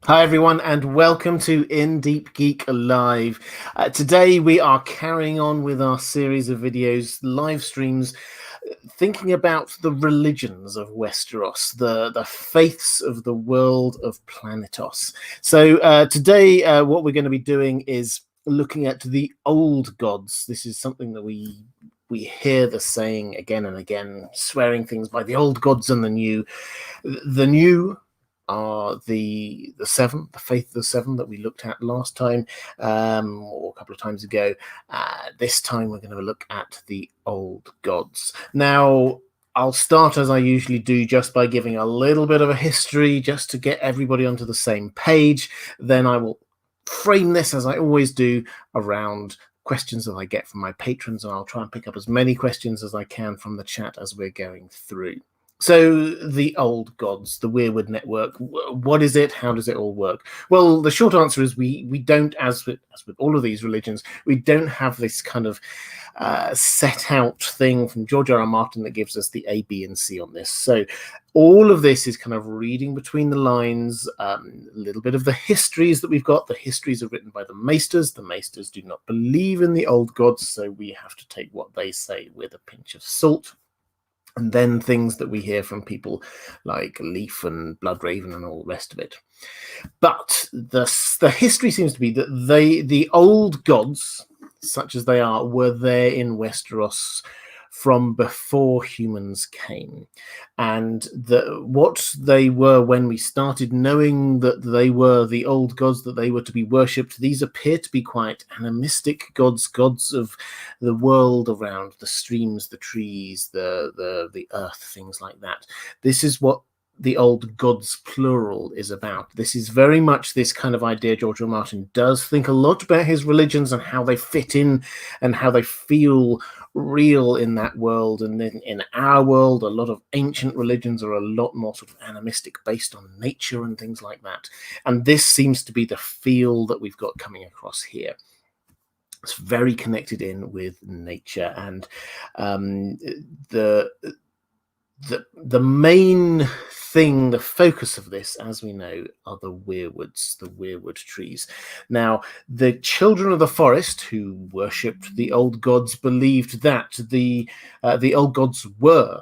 Hi everyone, and welcome to In Deep Geek Live. Today we are carrying on with our series of videos, live streams, thinking about the religions of Westeros, the faiths of the world of Planetos. So today what we're going to be doing is looking at the old gods. This is something that we hear the saying again and again, swearing things by the old gods and the new. The new are the seven, the faith of the seven that we looked at last time, or a couple of times ago. This time we're going to look at the old gods. Now, I'll start as I usually do, just by giving a little bit of a history, just to get everybody onto the same page. Then I will frame this, as I always do, around questions that I get from my patrons, and I'll try and pick up as many questions as I can from the chat as we're going through. So the old gods, the Weirwood network, what is it? How does it all work? Well, the short answer is we don't, as with all of these religions, we don't have this kind of set out thing from George R.R. Martin that gives us the A, B, and C on this. So all of this is kind of reading between the lines, a little bit of the histories that we've got. The histories are written by the Maesters. The Maesters do not believe in the old gods, so we have to take what they say with a pinch of salt. And then things that we hear from people like Leaf and Bloodraven and all the rest of it. But the history seems to be that the old gods, such as they are, were there in Westeros from before humans came. And what they were when we started knowing that they were the old gods, that they were to be worshipped, these appear to be quite animistic gods, gods of the world around, the streams, the trees, the earth, things like that. This is what the old gods plural is about. This is very much this kind of idea. George R. R. Martin does think a lot about his religions and how they fit in and how they feel real in that world. And then in our world, a lot of ancient religions are a lot more sort of animistic, based on nature and things like that. And this seems to be the feel that we've got coming across here. It's very connected in with nature, and the main thing, the focus of this, as we know, are the weirwoods, the weirwood trees. Now, the children of the forest who worshipped the old gods believed that the old gods were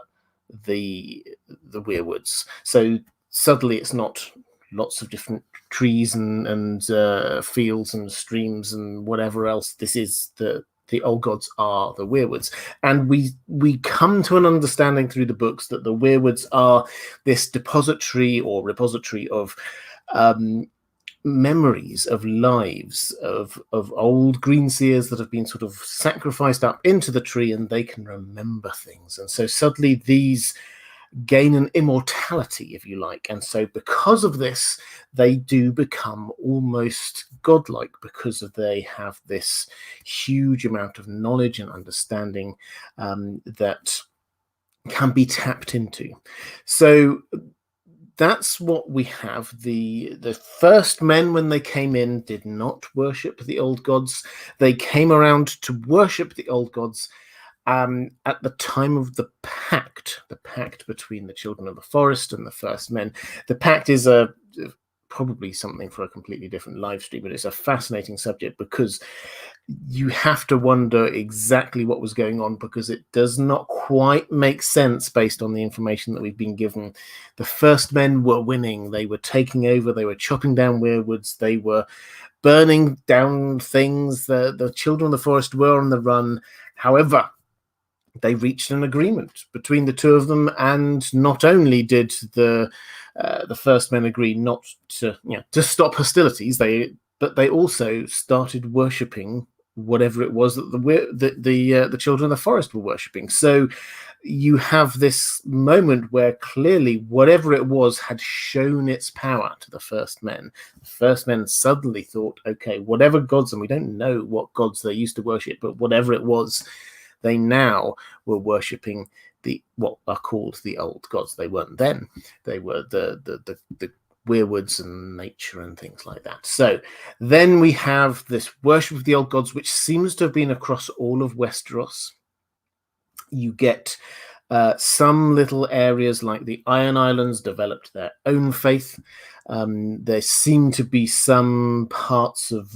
the weirwoods. So suddenly it's not lots of different trees and fields and streams and whatever else. This is the old gods are the weirwoods. And we come to an understanding through the books that the weirwoods are this depository or repository of memories, of lives, of old green seers that have been sort of sacrificed up into the tree, and they can remember things. And so suddenly these gain an immortality, if you like. And so because of this, they do become almost godlike, because they have this huge amount of knowledge and understanding that can be tapped into. So that's what we have. The first men, when they came in, did not worship the old gods. They came around to worship the old gods at the time of the pact between the children of the forest and the first men. The pact is probably something for a completely different live stream, but it's a fascinating subject, because you have to wonder exactly what was going on, because it does not quite make sense based on the information that we've been given. The first men were winning. They were taking over. They were chopping down weirwoods. They were burning down things. The children of the forest were on the run. However, they reached an agreement between the two of them, and not only did the first men agree not to stop hostilities, but they also started worshipping whatever it was that the children of the forest were worshipping. So you have this moment where clearly whatever it was had shown its power to the first men. The first men suddenly thought, okay, whatever gods, and we don't know what gods they used to worship, but whatever it was, they now were worshipping what are called the old gods. They weren't then. They were the weirwoods and nature and things like that. So then we have this worship of the old gods, which seems to have been across all of Westeros. You get Some little areas like the Iron Islands developed their own faith. There seem to be some parts of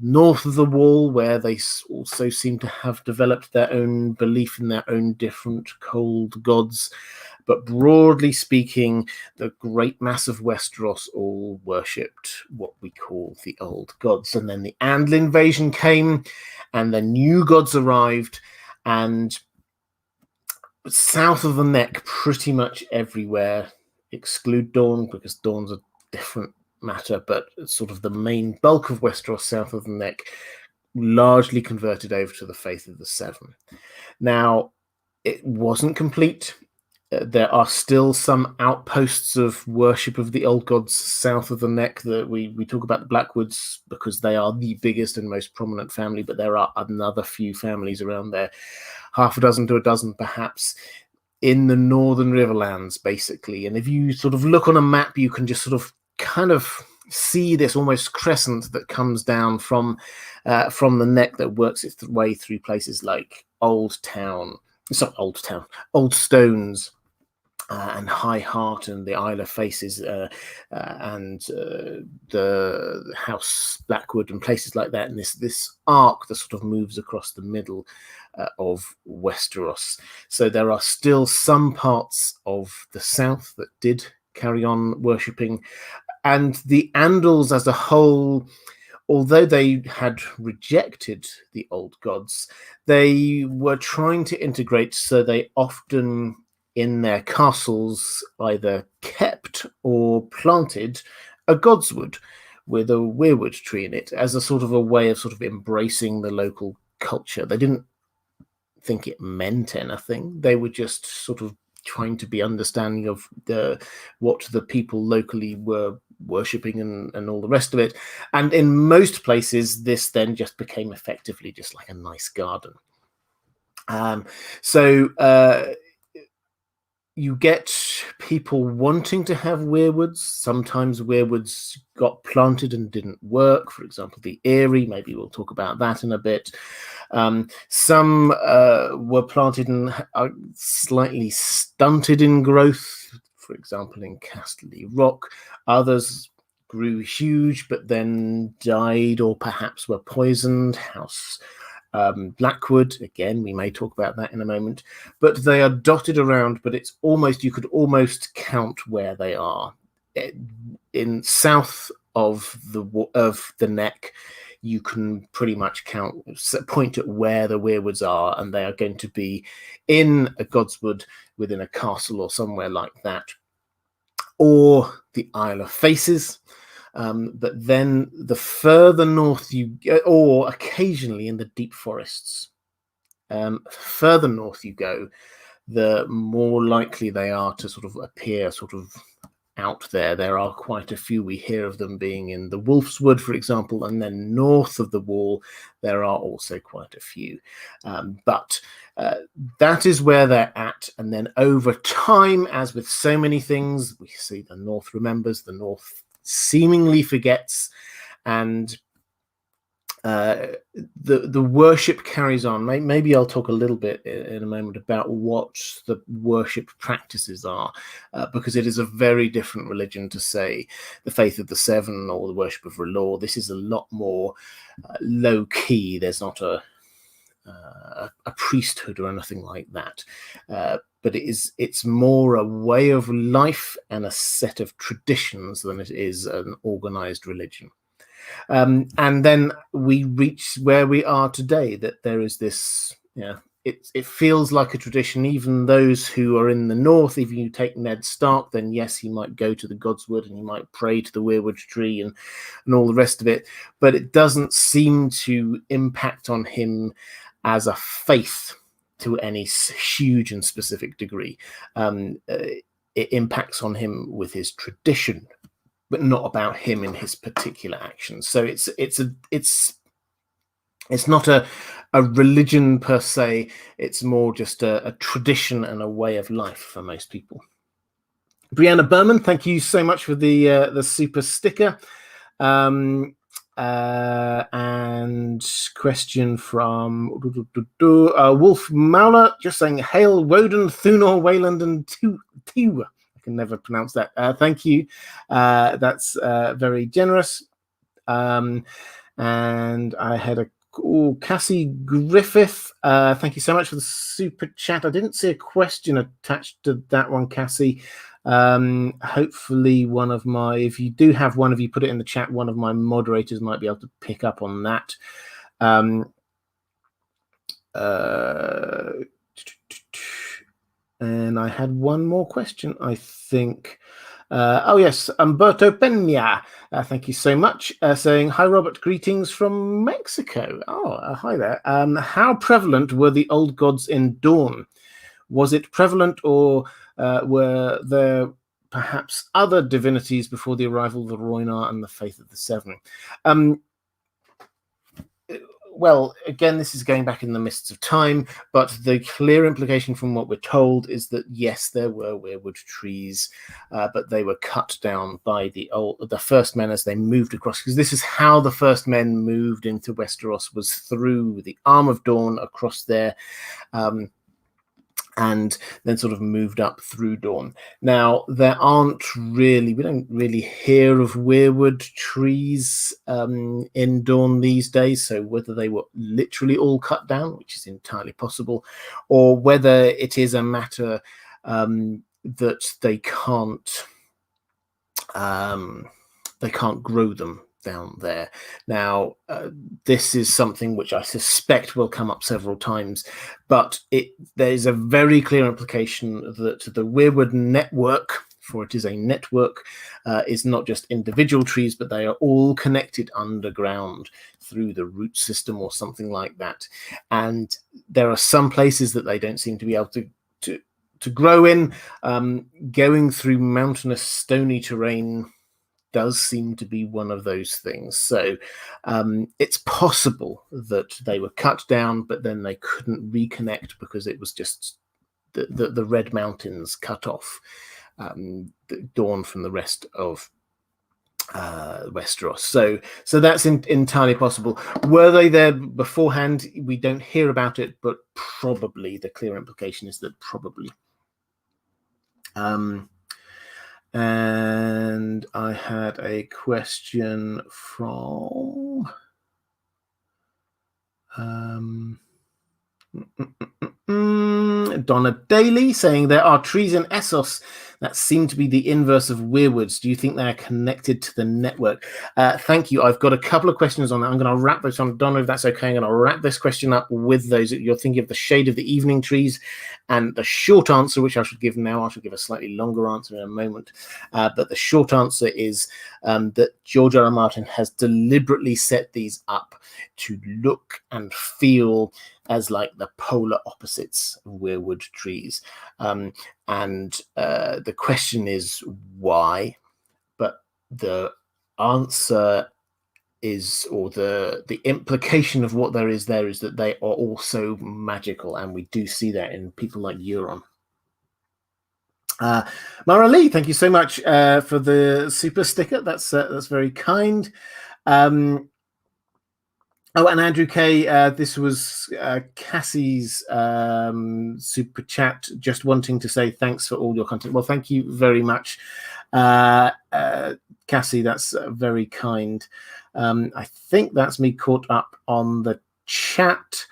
north of the wall where they also seem to have developed their own belief in their own different cold gods. But broadly speaking, the great mass of Westeros all worshipped what we call the old gods. And then the Andal invasion came, and the new gods arrived, and south of the neck, pretty much everywhere, exclude Dorne, because Dorne's a different matter, but sort of the main bulk of Westeros south of the neck largely converted over to the faith of the Seven. Now, it wasn't complete. There are still some outposts of worship of the old gods south of the neck. That we talk about the Blackwoods because they are the biggest and most prominent family, but there are another few families around there, half a dozen to a dozen perhaps, in the northern Riverlands, basically. And if you sort of look on a map, you can just sort of kind of see this almost crescent that comes down from the neck that works its way through places like Old Stones, and High Heart, and the Isle of Faces, and the House Blackwood, and places like that. And this arc that sort of moves across the middle of Westeros. So there are still some parts of the south that did carry on worshipping, and the Andals as a whole, although they had rejected the old gods, they were trying to integrate, so they often in their castles either kept or planted a godswood with a weirwood tree in it as a sort of a way of sort of embracing the local culture. They didn't think it meant anything. They were just sort of trying to be understanding of what the people locally were worshipping and all the rest of it. And in most places, this then just became effectively just like a nice garden. You get people wanting to have weirwoods. Sometimes weirwoods got planted and didn't work. For example, the Eyrie, maybe we'll talk about that in a bit. Some were planted and are slightly stunted in growth, for example, in Casterly Rock. Others grew huge, but then died or perhaps were poisoned. House Blackwood, again, we may talk about that in a moment, but they are dotted around, but it's almost, you could almost count where they are. In south of the neck, you can pretty much point at where the weirwoods are, and they are going to be in a godswood within a castle or somewhere like that, or the Isle of Faces. But then the further north you go, or occasionally in the deep forests, further north you go, the more likely they are to sort of appear sort of out there. There are quite a few. We hear of them being in the Wolf's Wood, for example, and then north of the wall, there are also quite a few. But that is where they're at. And then over time, as with so many things, we see the North remembers, the North seemingly forgets, and the worship carries on. Maybe I'll talk a little bit in a moment about what the worship practices are, because it is a very different religion to, say, the Faith of the Seven or the worship of R'hllor. This is a lot more low key. There's not a priesthood or anything like that, but it's more a way of life and a set of traditions than it is an organized religion. And then we reach where we are today, that there is this, it feels like a tradition. Even those who are in the north, if you take Ned Stark, then yes, he might go to the Godswood and he might pray to the Weirwood Tree and all the rest of it, but it doesn't seem to impact on him as a faith to any huge and specific degree. It impacts on him with his tradition, but not about him in his particular actions. So it's not a religion per se. It's more just a tradition and a way of life for most people. Brianna Berman, thank you so much for the super sticker. And question from Wolf Mauler, just saying, hail Woden, Thunor, Wayland, and Tew. I can never pronounce that. Thank you. That's very generous. And I had a Cassie Griffith. Thank you so much for the super chat. I didn't see a question attached to that one, Cassie. Hopefully if you do have one of you put it in the chat, one of my moderators might be able to pick up on that. And I had one more question, I think. Oh yes, Umberto Pena, thank you so much, saying, hi Robert, greetings from Mexico. Oh, hi there. How prevalent were the old gods in Dawn? Was it prevalent, or were there perhaps other divinities before the arrival of the Roinar and the Faith of the Seven? Well, again, this is going back in the mists of time, but the clear implication from what we're told is that, yes, there were weirwood trees, but they were cut down by the first men as they moved across, because this is how the first men moved into Westeros, was through the Arm of Dawn across there, and then sort of moved up through Dawn. Now, we don't really hear of weirwood trees in Dawn these days, so whether they were literally all cut down, which is entirely possible, or whether it is a matter that they can't grow them down there. Now, this is something which I suspect will come up several times, but there's a very clear implication that the Weirwood network, for it is a network, is not just individual trees, but they are all connected underground through the root system or something like that. And there are some places that they don't seem to be able to grow in. Going through mountainous, stony terrain does seem to be one of those things. So it's possible that they were cut down, but then they couldn't reconnect because it was just the Red Mountains cut off Dawn from the rest of Westeros. So that's entirely possible. Were they there beforehand? We don't hear about it, but probably the clear implication is that probably. And I had a question from Donna Daly, saying, there are trees in Essos that seem to be the inverse of weirwoods. Do you think they are connected to the network? Thank you. I've got a couple of questions on that. I'm going to wrap this on, Donna, if that's okay. I'm going to wrap this question up with those. You're thinking of the shade of the evening trees, and the short answer, which I should give now, I should give a slightly longer answer in a moment. But the short answer is that George R. R. Martin has deliberately set these up to look and feel as like the polar opposites of weirwood trees. And the question is why, but the answer is, or the implication of what there is that they are also magical, and we do see that in people like Euron. Mara Lee, thank you so much for the super sticker. That's very kind. Oh, and Andrew K, this was Cassie's super chat, just wanting to say thanks for all your content. Well, thank you very much, Cassie. That's very kind. I think that's me caught up on the chat.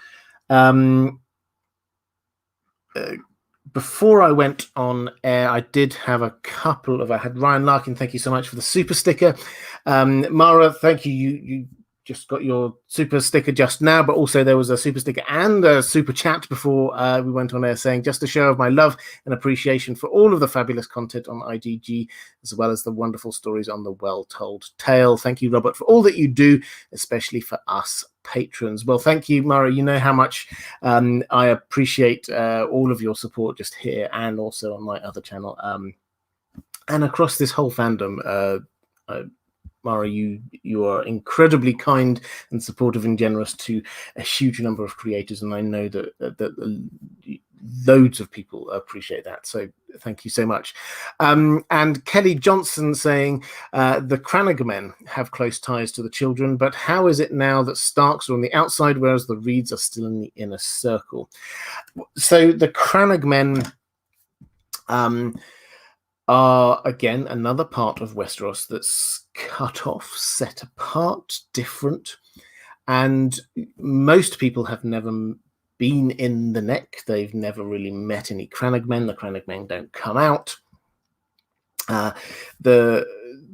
Before I went on air, I did have a couple of. I had Ryan Larkin. Thank you so much for the super sticker. Mara, thank you. You just got your super sticker just now, but also there was a super sticker and a super chat before we went on air, saying, just a show of my love and appreciation for all of the fabulous content on IGG, as well as the wonderful stories on the Well Told Tale. Thank you, Robert, for all that you do, especially for us patrons. Well, thank you, Mara. You know how much I appreciate all of your support just here and also on my other channel and across this whole fandom. Mara, you are incredibly kind and supportive and generous to a huge number of creators, and I know that loads of people appreciate that. So thank you so much. And Kelly Johnson saying, the Cranagermen have close ties to the children, but how is it now that Starks are on the outside, whereas the Reeds are still in the inner circle? So the Cranagermen are, again, another part of Westeros that's cut off, set apart, different. And most people have never been in the Neck. They've never really met any Cranagermen. The Cranagermen don't come out. The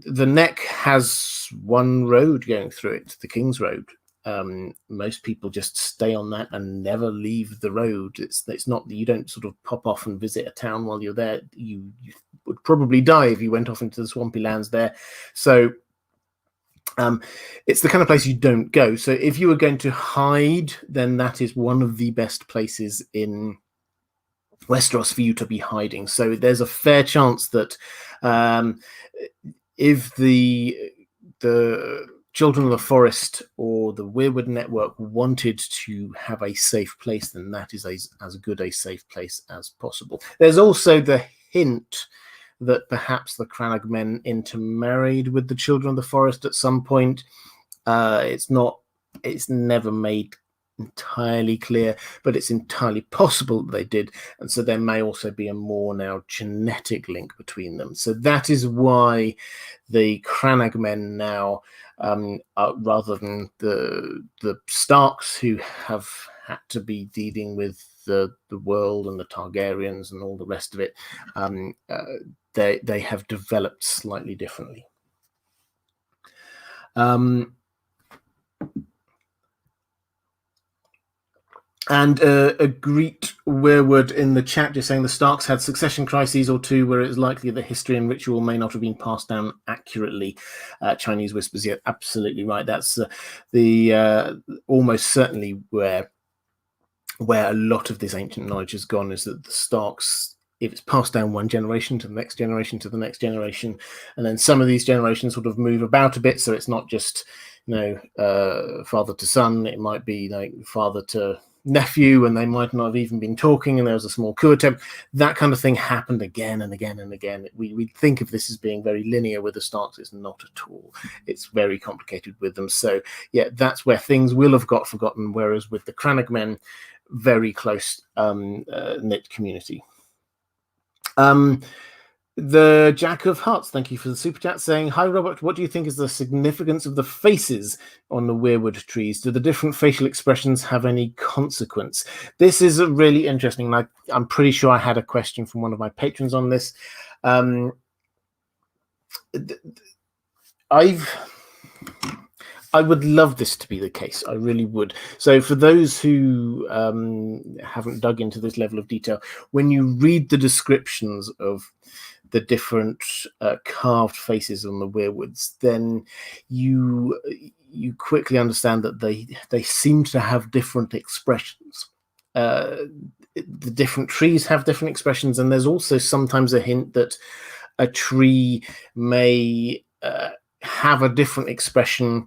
Neck has one road going through it, the King's Road. Most people just stay on that and never leave the road. It's not that you don't sort of pop off and visit a town while you're there. You would probably die if you went off into the swampy lands there. So it's the kind of place you don't go. So if you were going to hide, then that is one of the best places in Westeros for you to be hiding. So there's a fair chance that if the Children of the Forest or the Weirwood Network wanted to have a safe place, then that is as good a safe place as possible. There's also the hint that perhaps the Cranagermen intermarried with the Children of the Forest at some point. It's never made entirely clear, but it's entirely possible that they did, and so there may also be a more now genetic link between them. So that is why the Cranagermen now, rather than the Starks, who have had to be dealing with the world and the Targaryens and all the rest of it, they have developed slightly differently. And Greet Weirwood in the chat just saying the Starks had succession crises or two where it's likely that history and ritual may not have been passed down accurately. Chinese whispers, yeah, absolutely right. That's the almost certainly where a lot of this ancient knowledge has gone, is that the Starks, if it's passed down one generation to the next generation to the next generation, and then some of these generations sort of move about a bit, so it's not just father to son, it might be like father to nephew, and they might not have even been talking, and there was a small coup attempt. That kind of thing happened again and again and again. We think of this as being very linear with the Starks. It's not at all. It's very complicated with them. So yeah, that's where things will have got forgotten, whereas with the Cranagermen, very close knit community. The Jack of Hearts, thank you for the super chat, saying, hi Robert, what do you think is the significance of the faces on the Weirwood trees? Do the different facial expressions have any consequence? This is a really interesting, and I'm pretty sure I had a question from one of my patrons on this. I would love this to be the case. I really would. So for those who haven't dug into this level of detail, when you read the descriptions of the different carved faces on the Weirwoods, then you quickly understand that they seem to have different expressions. The different trees have different expressions, and there's also sometimes a hint that a tree may have a different expression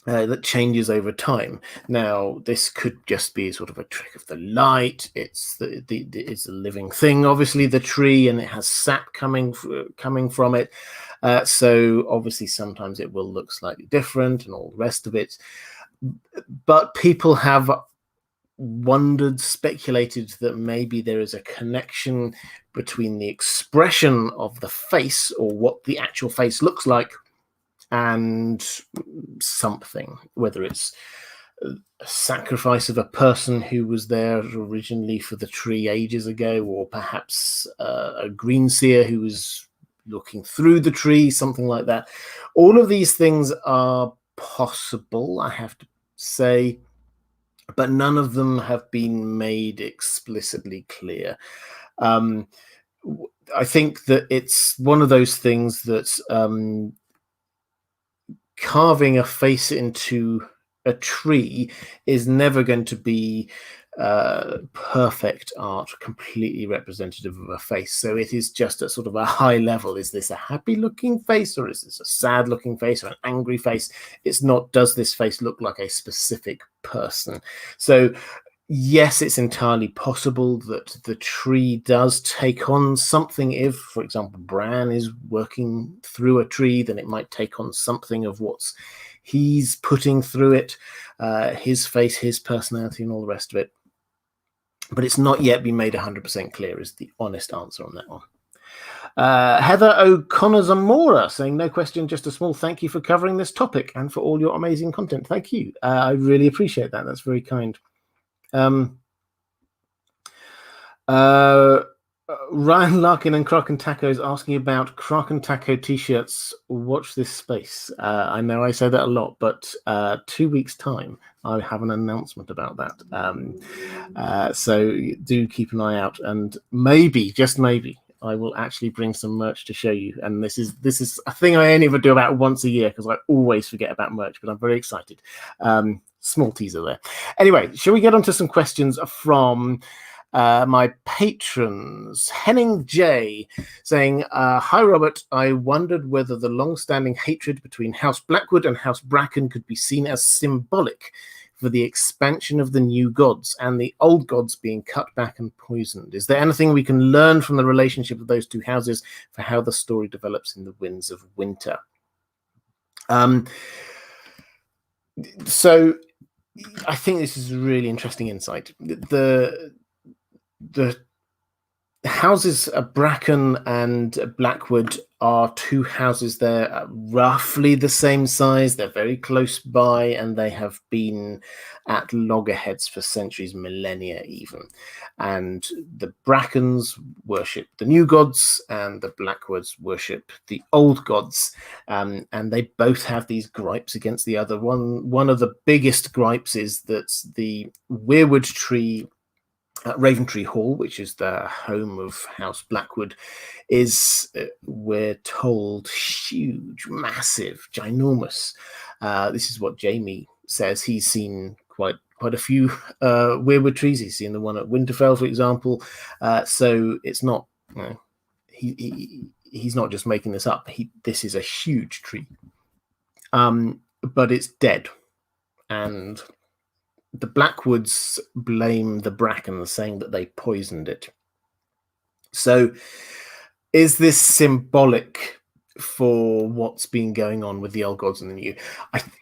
that changes over time. Now, this could just be sort of a trick of the light. It's it's a living thing, obviously, the tree, and it has sap coming from it. So obviously, sometimes it will look slightly different, and all the rest of it. But people have wondered, speculated that maybe there is a connection between the expression of the face, or what the actual face looks like, and something, whether it's a sacrifice of a person who was there originally for the tree ages ago, or perhaps a green seer who was looking through the tree, something like that. All of these things are possible, I have to say, but none of them have been made explicitly clear. I think that it's one of those things that carving a face into a tree is never going to be perfect art, completely representative of a face. So it is just at sort of a high level. Is this a happy looking face, or is this a sad looking face, or an angry face? It's not, does this face look like a specific person? So Yes, it's entirely possible that the tree does take on something. If, for example, Bran is working through a tree, then it might take on something of what's he's putting through it, his face, his personality, and all the rest of it. But it's not yet been made 100% clear, is the honest answer on that one. Heather O'Connor Zamora saying, no question, just a small thank you for covering this topic and for all your amazing content. Thank you. I really appreciate that. That's very kind. Ryan Larkin and Croc and Taco is asking about Croc and Taco t-shirts. Watch this space. I know I say that a lot, but 2 weeks time I have an announcement about that. So do keep an eye out, and maybe, just maybe, I will actually bring some merch to show you. And this is a thing I only ever do about once a year because I always forget about merch, but I'm very excited. Small teaser there. Anyway, shall we get on to some questions from my patrons? Henning J saying, hi Robert, I wondered whether the long-standing hatred between House Blackwood and House Bracken could be seen as symbolic for the expansion of the new gods and the old gods being cut back and poisoned. Is there anything we can learn from the relationship of those two houses for how the story develops in the Winds of Winter? So I think this is a really interesting insight. The houses Bracken and Blackwood are two houses. They're roughly the same size. They're very close by, and they have been at loggerheads for centuries, millennia even. And the Brackens worship the new gods, and the Blackwoods worship the old gods. And they both have these gripes against the other. One of the biggest gripes is that the Weirwood Tree Raventree Hall, which is the home of House Blackwood, is, we're told, huge, massive, ginormous. This is what Jamie says. He's seen quite a few Weirwood trees. He's seen the one at Winterfell, for example. So it's not, he's not just making this up. This is a huge tree, but it's dead, and the Blackwoods blame the Brackens, saying that they poisoned it. So is this symbolic for what's been going on with the old gods and the new?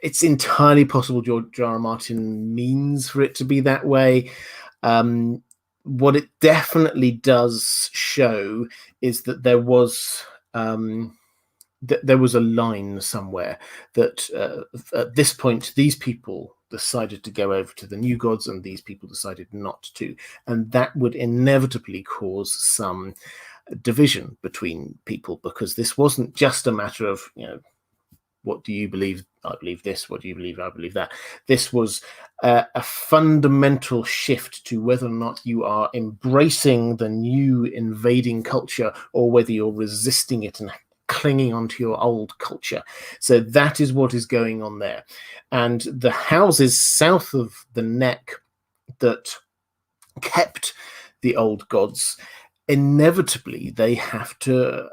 It's entirely possible George R. R. Martin means for it to be that way. What it definitely does show is that there was a line somewhere that at this point these people decided to go over to the new gods and these people decided not to, and that would inevitably cause some division between people, because this wasn't just a matter of, what do you believe? I believe this. What do you believe? I believe that. This was a fundamental shift to whether or not you are embracing the new invading culture or whether you're resisting it and clinging onto your old culture. So that is what is going on there. And the houses south of the neck that kept the old gods, inevitably they have to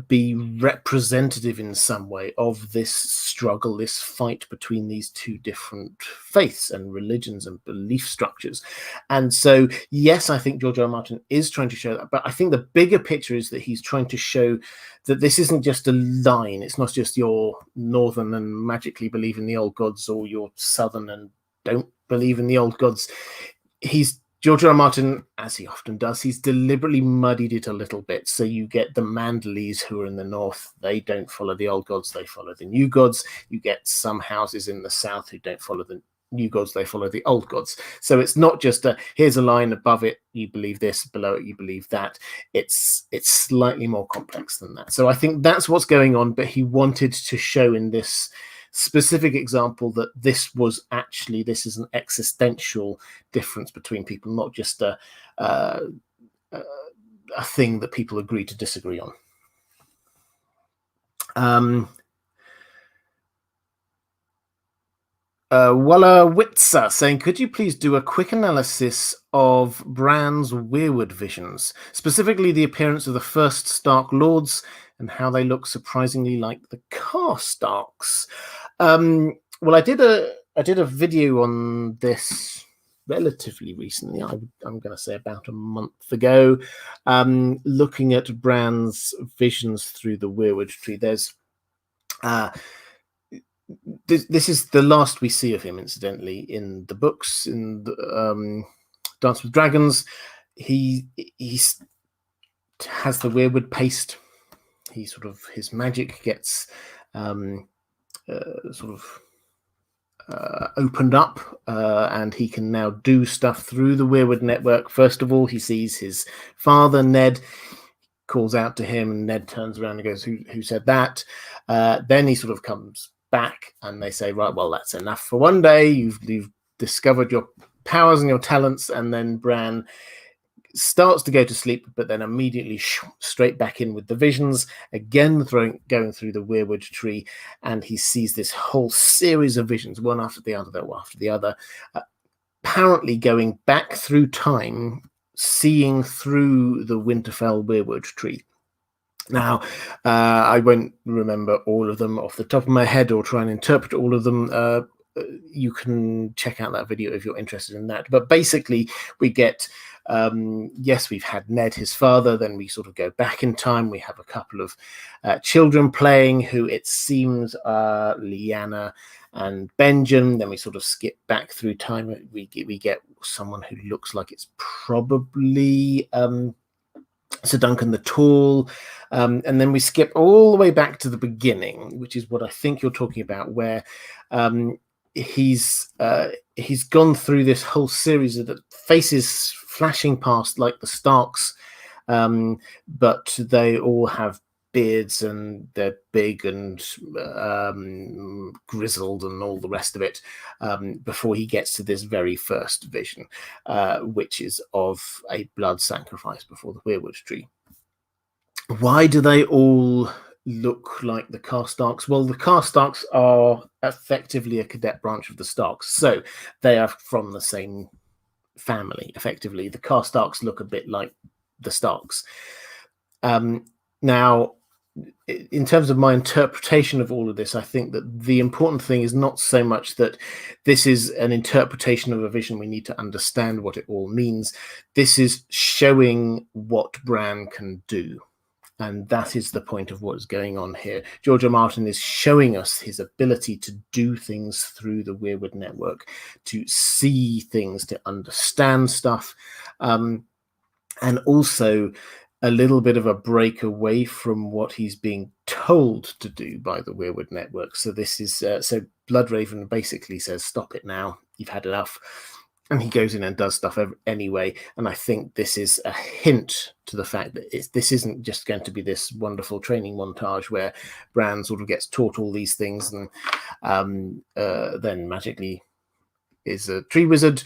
be representative in some way of this struggle, this fight between these two different faiths and religions and belief structures. And so, yes, I think George R. R. Martin is trying to show that, but I think the bigger picture is that he's trying to show that this isn't just a line. It's not just your northern and magically believe in the old gods, or your southern and don't believe in the old gods. George R. R. Martin, as he often does, he's deliberately muddied it a little bit. So you get the Mandaleys who are in the north. They don't follow the old gods. They follow the new gods. You get some houses in the south who don't follow the new gods. They follow the old gods. So it's not just here's a line above it, you believe this, below it, you believe that. It's slightly more complex than that. So I think that's what's going on. But he wanted to show in this specific example that this is an existential difference between people, not just a thing that people agree to disagree on. Walla Witza saying, could you please do a quick analysis of Bran's Weirwood visions, specifically the appearance of the first Stark Lords and how they look surprisingly like the Karstarks? Well, I did a video on this relatively recently. I'm going to say about a month ago, looking at Bran's visions through the Weirwood Tree. There's this is the last we see of him, incidentally, in the books. In the, Dance with Dragons, he has the Weirwood paste. He sort of, his magic gets opened up, and he can now do stuff through the Weirwood network. First of all, he sees his father, Ned, calls out to him, and Ned turns around and goes, who said that? Then he sort of comes back, and they say, right, well, that's enough for one day. You've discovered your powers and your talents. And then Bran starts to go to sleep, but then immediately straight back in with the visions, again going through the Weirwood Tree, and he sees this whole series of visions, one after the other, apparently going back through time, seeing through the Winterfell Weirwood Tree. Now, I won't remember all of them off the top of my head or try and interpret all of them. You can check out that video if you're interested in that. But basically, we get, yes, we've had Ned, his father, then we sort of go back in time. We have a couple of children playing who it seems are Lyanna and Benjen. Then we sort of skip back through time. We get someone who looks like it's probably Sir Duncan the Tall, and then we skip all the way back to the beginning, which is what I think you're talking about, where he's gone through this whole series of the faces flashing past like the Starks, but they all have beards and they're big and grizzled and all the rest of it, before he gets to this very first vision, which is of a blood sacrifice before the Weirwood Tree. Why do they all look like the Karstarks? Well, the Karstarks are effectively a cadet branch of the Starks, so they are from the same family. Effectively, the Karstarks look a bit like the Starks. Now, in terms of my interpretation of all of this, I think that the important thing is not so much that this is an interpretation of a vision. We need to understand what it all means. This is showing what Bran can do. And that is the point of what is going on here. George R. Martin is showing us his ability to do things through the Weirwood network, to see things, to understand stuff, and also a little bit of a break away from what he's being told to do by the Weirwood network. So this is so Bloodraven basically says, stop it now, you've had enough. And he goes in and does stuff anyway. And I think this is a hint to the fact that this isn't just going to be this wonderful training montage where Bran sort of gets taught all these things and then magically is a tree wizard.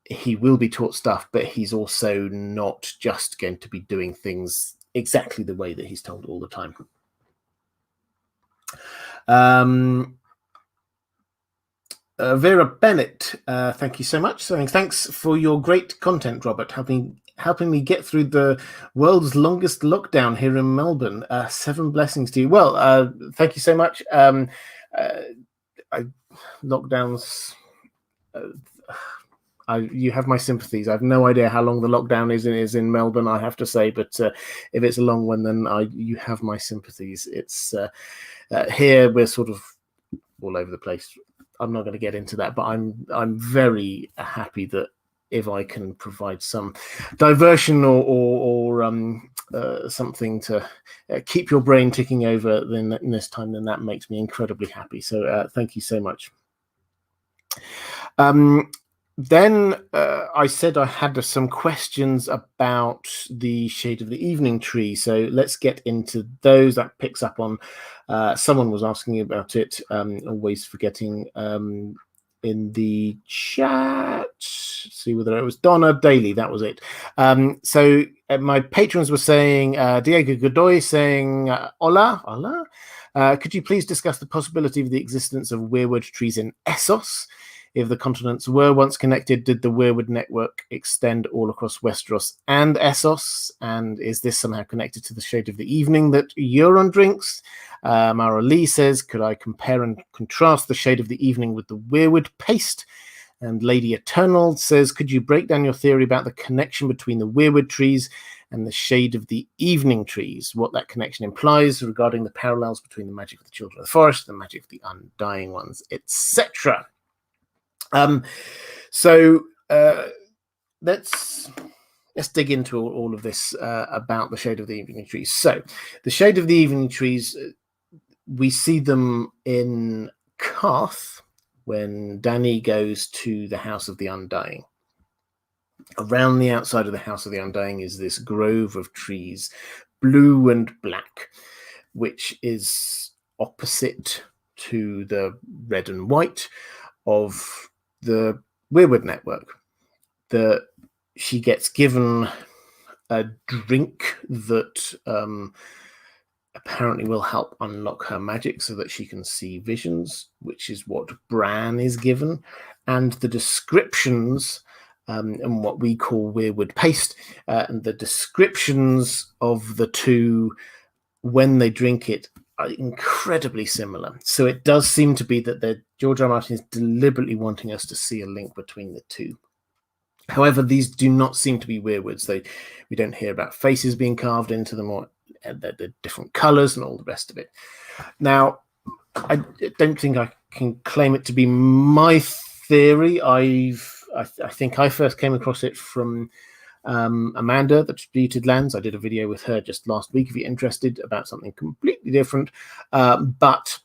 He will be taught stuff, but he's also not just going to be doing things exactly the way that he's told all the time. Vera Bennett, thank you so much. So thanks for your great content, Robert, helping me get through the world's longest lockdown here in Melbourne. 7 blessings to you. Well, thank you so much. Lockdowns... you have my sympathies. I have no idea how long the lockdown is in Melbourne, I have to say, but if it's a long one, then you have my sympathies. It's here we're sort of all over the place. I'm not going to get into that, but I'm very happy that if I can provide some diversion or something to keep your brain ticking over then this time, then that makes me incredibly happy. So thank you so much. Then I said I had some questions about the Shade of the Evening tree, so let's get into those. That picks up on someone was asking about it, always forgetting in the chat. See whether it was Donna Daly, that was it. So my patrons were saying, Diego Godoy saying, hola. Could you please discuss the possibility of the existence of Weirwood trees in Essos? If the continents were once connected, did the Weirwood network extend all across Westeros and Essos? And is this somehow connected to the Shade of the Evening that Euron drinks? Mara Lee says, could I compare and contrast the Shade of the Evening with the Weirwood paste? And Lady Eternal says, could you break down your theory about the connection between the Weirwood trees and the shade of the evening trees, what that connection implies regarding the parallels between the magic of the children of the forest and the magic of the undying ones, etc. Let's dig into all of this about the shade of the evening trees. So the shade of the evening trees, we see them in Karth when Dany goes to the House of the Undying. Around the outside of the House of the Undying is this grove of trees, blue and black, which is opposite to the red and white of the Weirwood network. She gets given a drink that apparently will help unlock her magic so that she can see visions, which is what Bran is given. And the descriptions, and what we call Weirwood paste, and the descriptions of the two when they drink it are incredibly similar. So it does seem to be that George R. R. Martin is deliberately wanting us to see a link between the two. However, these do not seem to be weirwoods. We don't hear about faces being carved into them, or the different colors and all the rest of it. Now, I don't think I can claim it to be my theory. I think I first came across it from Amanda, the Disputed Lands. I did a video with her just last week if you're interested, about something completely different. But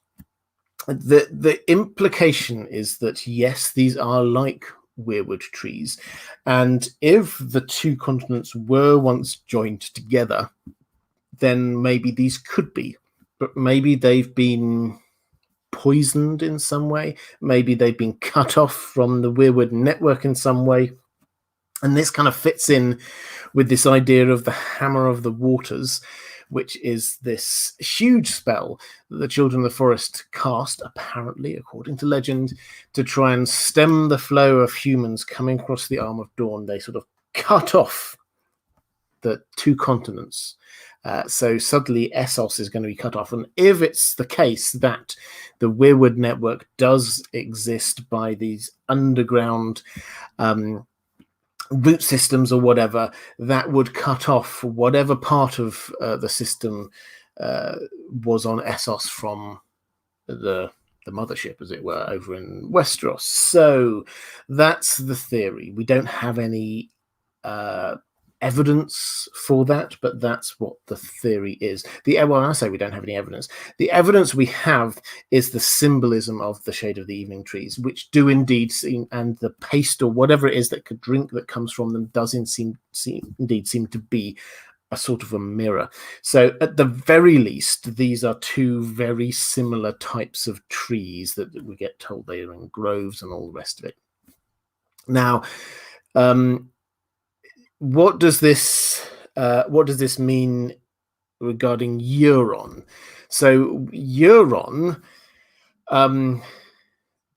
the implication is that, yes, these are like Weirwood trees, and if the two continents were once joined together, then maybe these could be, but maybe they've been poisoned in some way, maybe they've been cut off from the Weirwood network in some way. And this kind of fits in with this idea of the Hammer of the Waters, which is this huge spell that the Children of the Forest cast, apparently, according to legend, to try and stem the flow of humans coming across the Arm of Dawn. They sort of cut off the two continents. So suddenly Essos is going to be cut off. And if it's the case that the Weirwood network does exist by these underground root systems or whatever, that would cut off whatever part of the system was on Essos from the mothership, as it were, over in Westeros. So that's the theory. We don't have any evidence for that, but that's what the theory is. Well, I say we don't have any evidence. The evidence we have is the symbolism of the shade of the evening trees, which do indeed seem, and the paste or whatever it is that could drink that comes from them does indeed seem to be a sort of a mirror. So at the very least, these are two very similar types of trees that we get told they are in groves and all the rest of it. Now, what does this mean regarding Euron? So Euron,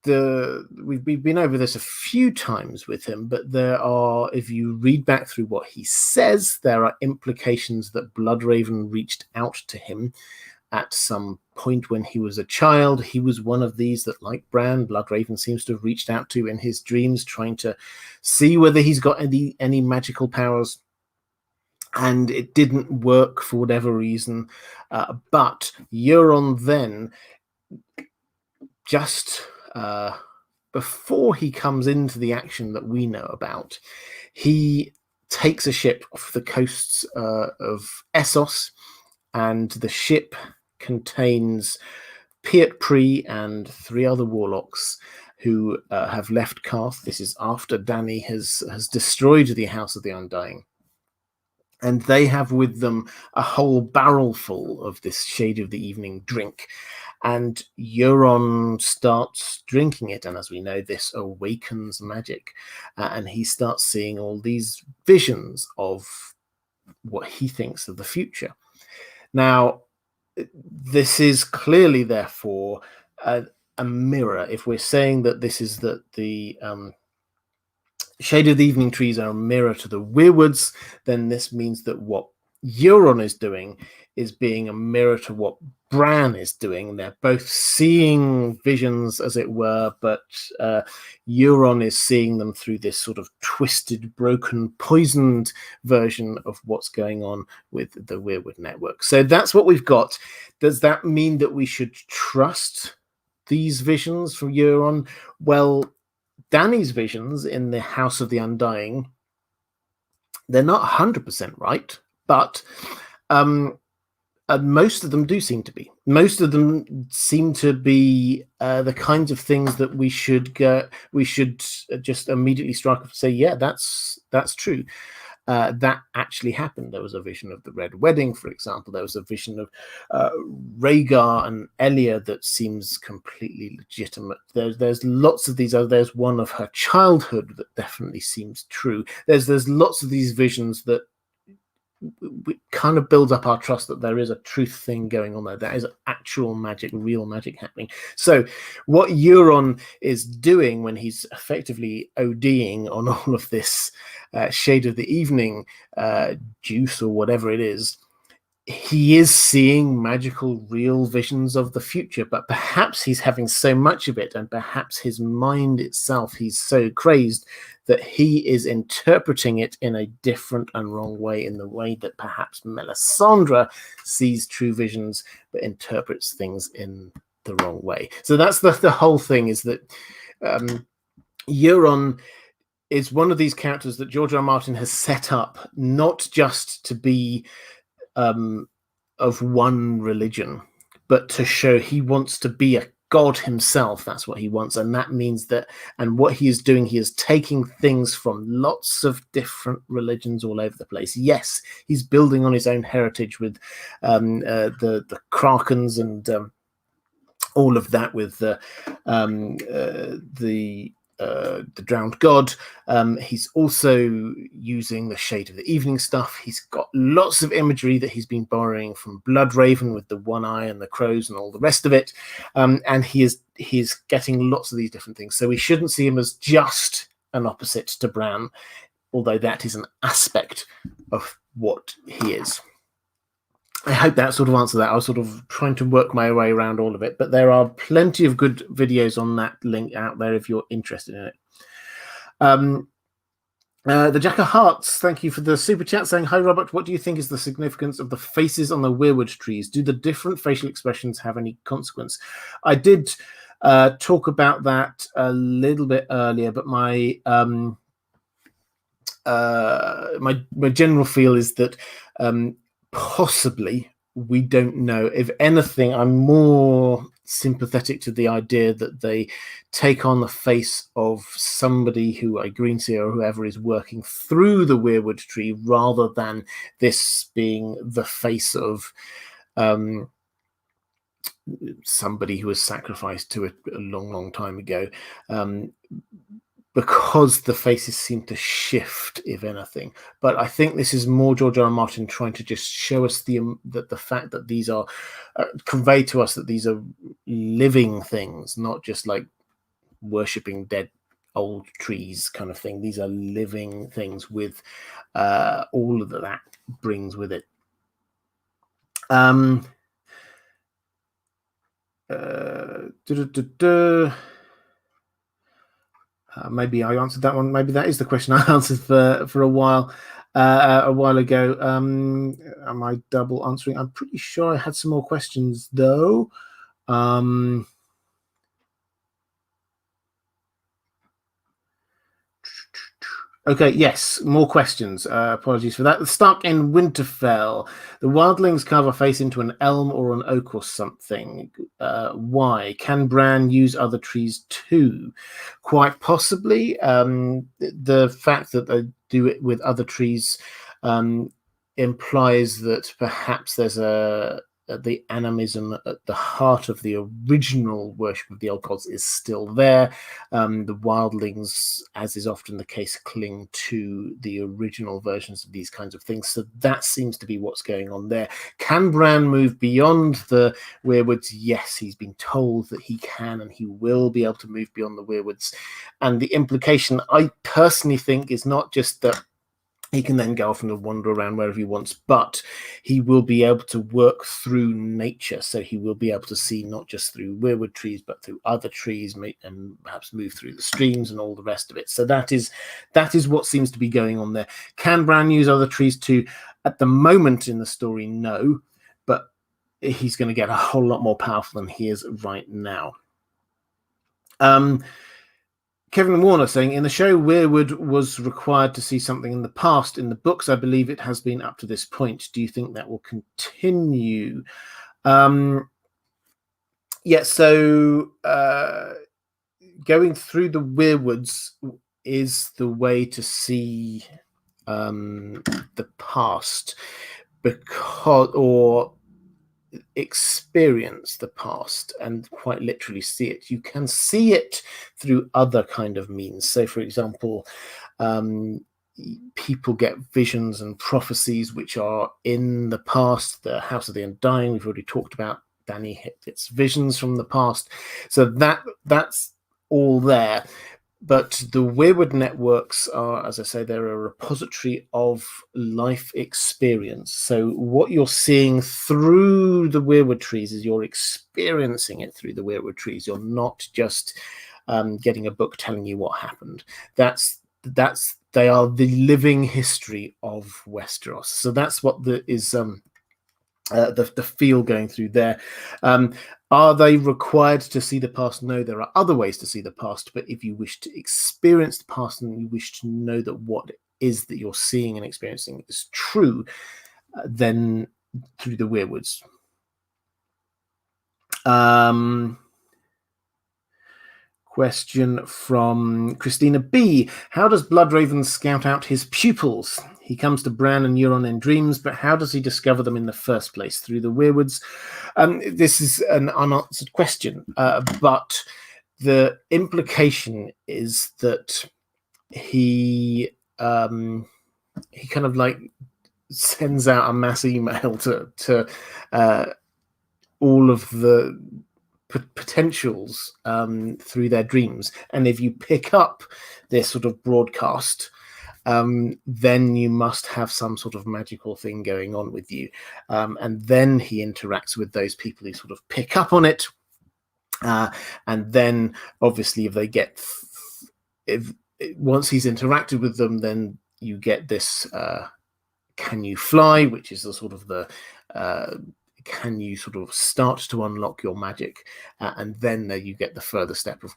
we've been over this a few times with him, but there are, if you read back through what he says, there are implications that Bloodraven reached out to him at some point when he was a child. He was one of these that, like Bran, Bloodraven seems to have reached out to in his dreams, trying to see whether he's got any magical powers. And it didn't work for whatever reason. But Euron then, just before he comes into the action that we know about, he takes a ship off the coasts of Essos, and the ship contains Piet Pri and 3 other warlocks who have left Karth. This is after Dany has destroyed the House of the Undying. And they have with them a whole barrel full of this Shade of the Evening drink. And Euron starts drinking it, and as we know, this awakens magic. And he starts seeing all these visions of what he thinks of the future. Now, this is clearly, therefore, a mirror. If we're saying that this is that the Shade of the Evening trees are a mirror to the Weirwoods, then this means that what Euron is doing is being a mirror to what Bran is doing. They're both seeing visions, as it were, but Euron is seeing them through this sort of twisted, broken, poisoned version of what's going on with the Weirwood network. So that's what we've got. Does that mean that we should trust these visions from Euron? Well, Dany's visions in the House of the Undying, they're not 100% right, but most of them do seem to be. Most of them seem to be the kinds of things that we should just immediately strike up and say, yeah, that's true. That actually happened. There was a vision of the Red Wedding, for example. There was a vision of Rhaegar and Elia that seems completely legitimate. There's lots of these. There's one of her childhood that definitely seems true. There's lots of these visions that we kind of builds up our trust that there is a truth thing going on there. There is actual magic, real magic happening. So what Euron is doing when he's effectively ODing on all of this Shade of the Evening juice or whatever it is, he is seeing magical, real visions of the future, but perhaps he's having so much of it, and perhaps his mind itself, he's so crazed that he is interpreting it in a different and wrong way, in the way that perhaps Melisandre sees true visions, but interprets things in the wrong way. So that's the whole thing, is that Euron is one of these characters that George R. R. Martin has set up not just to be of one religion, but to show he wants to be a god himself. That's what he wants, and that means that, and what he is doing, he is taking things from lots of different religions all over the place. Yes, he's building on his own heritage with the Krakens and all of that, with the Drowned God. He's also using the Shade of the Evening stuff. He's got lots of imagery that he's been borrowing from Bloodraven with the one eye and the crows and all the rest of it. And he's getting lots of these different things. So we shouldn't see him as just an opposite to Bran, although that is an aspect of what he is. I hope that sort of answered that. I was sort of trying to work my way around all of it, but there are plenty of good videos on that link out there if you're interested in it. The Jack of Hearts, thank you for the super chat, saying, hi Robert, what do you think is the significance of the faces on the Weirwood trees? Do the different facial expressions have any consequence? I did talk about that a little bit earlier, but my general feel is that possibly, we don't know. If anything, I'm more sympathetic to the idea that they take on the face of somebody who, a greenseer or whoever, is working through the Weirwood tree, rather than this being the face of somebody who was sacrificed to it a long, long time ago. Because the faces seem to shift, if anything. But I think this is more George R. R. Martin trying to just show us the fact that these are convey to us that these are living things, not just like worshipping dead old trees kind of thing. These are living things with all of that brings with it. Maybe I answered that one. Maybe that is the question I answered for a while ago. Am I double answering? I'm pretty sure I had some more questions though. Okay, yes, more questions. Apologies for that. Stuck in Winterfell. The wildlings carve a face into an elm or an oak or something. Why? Can Bran use other trees too? Quite possibly. The fact that they do it with other trees implies that perhaps there's the animism at the heart of the original worship of the old gods is still there. The wildlings, as is often the case, cling to the original versions of these kinds of things. So that seems to be what's going on there. Can Bran move beyond the Weirwoods? Yes, he's been told that he can, and he will be able to move beyond the Weirwoods. And the implication, I personally think, is not just that He can then go off and wander around wherever he wants, but he will be able to work through nature. So he will be able to see not just through weirwood trees, but through other trees, and perhaps move through the streams and all the rest of it. So that is what seems to be going on there. Can Bran use other trees too? At the moment in the story, no, but he's going to get a whole lot more powerful than he is right now. Kevin Warner saying, in the show, Weirwood was required to see something in the past. In the books, I believe it has been up to this point. Do you think that will continue? Yeah, so going through the Weirwoods is the way to see the past, or experience the past and quite literally see it. You can see it through other kind of means. So, for example, people get visions and prophecies which are in the past. The House of the Undying, we've already talked about. Dany gets visions from the past. So that's all there. But the Weirwood networks are, as I say, they're a repository of life experience. So what you're seeing through the Weirwood trees is you're experiencing it through the Weirwood trees. You're not just getting a book telling you what happened. They are the living history of Westeros. So that's what is the feel going through there. Are they required to see the past? No, there are other ways to see the past. But if you wish to experience the past and you wish to know that what it is that you're seeing and experiencing is true, then through the Weirwoods. Question from Christina B. How does Bloodraven scout out his pupils? He comes to Bran and Euron in dreams, but how does he discover them in the first place? Through the Weirwoods? This is an unanswered question, but the implication is that he kind of like sends out a mass email to all of the potentials through their dreams, and if you pick up this sort of broadcast, then you must have some sort of magical thing going on with you, and then he interacts with those people who sort of pick up on it, and then obviously if once he's interacted with them, then you get this can you fly, which is the sort of the can you sort of start to unlock your magic, and then you get the further step of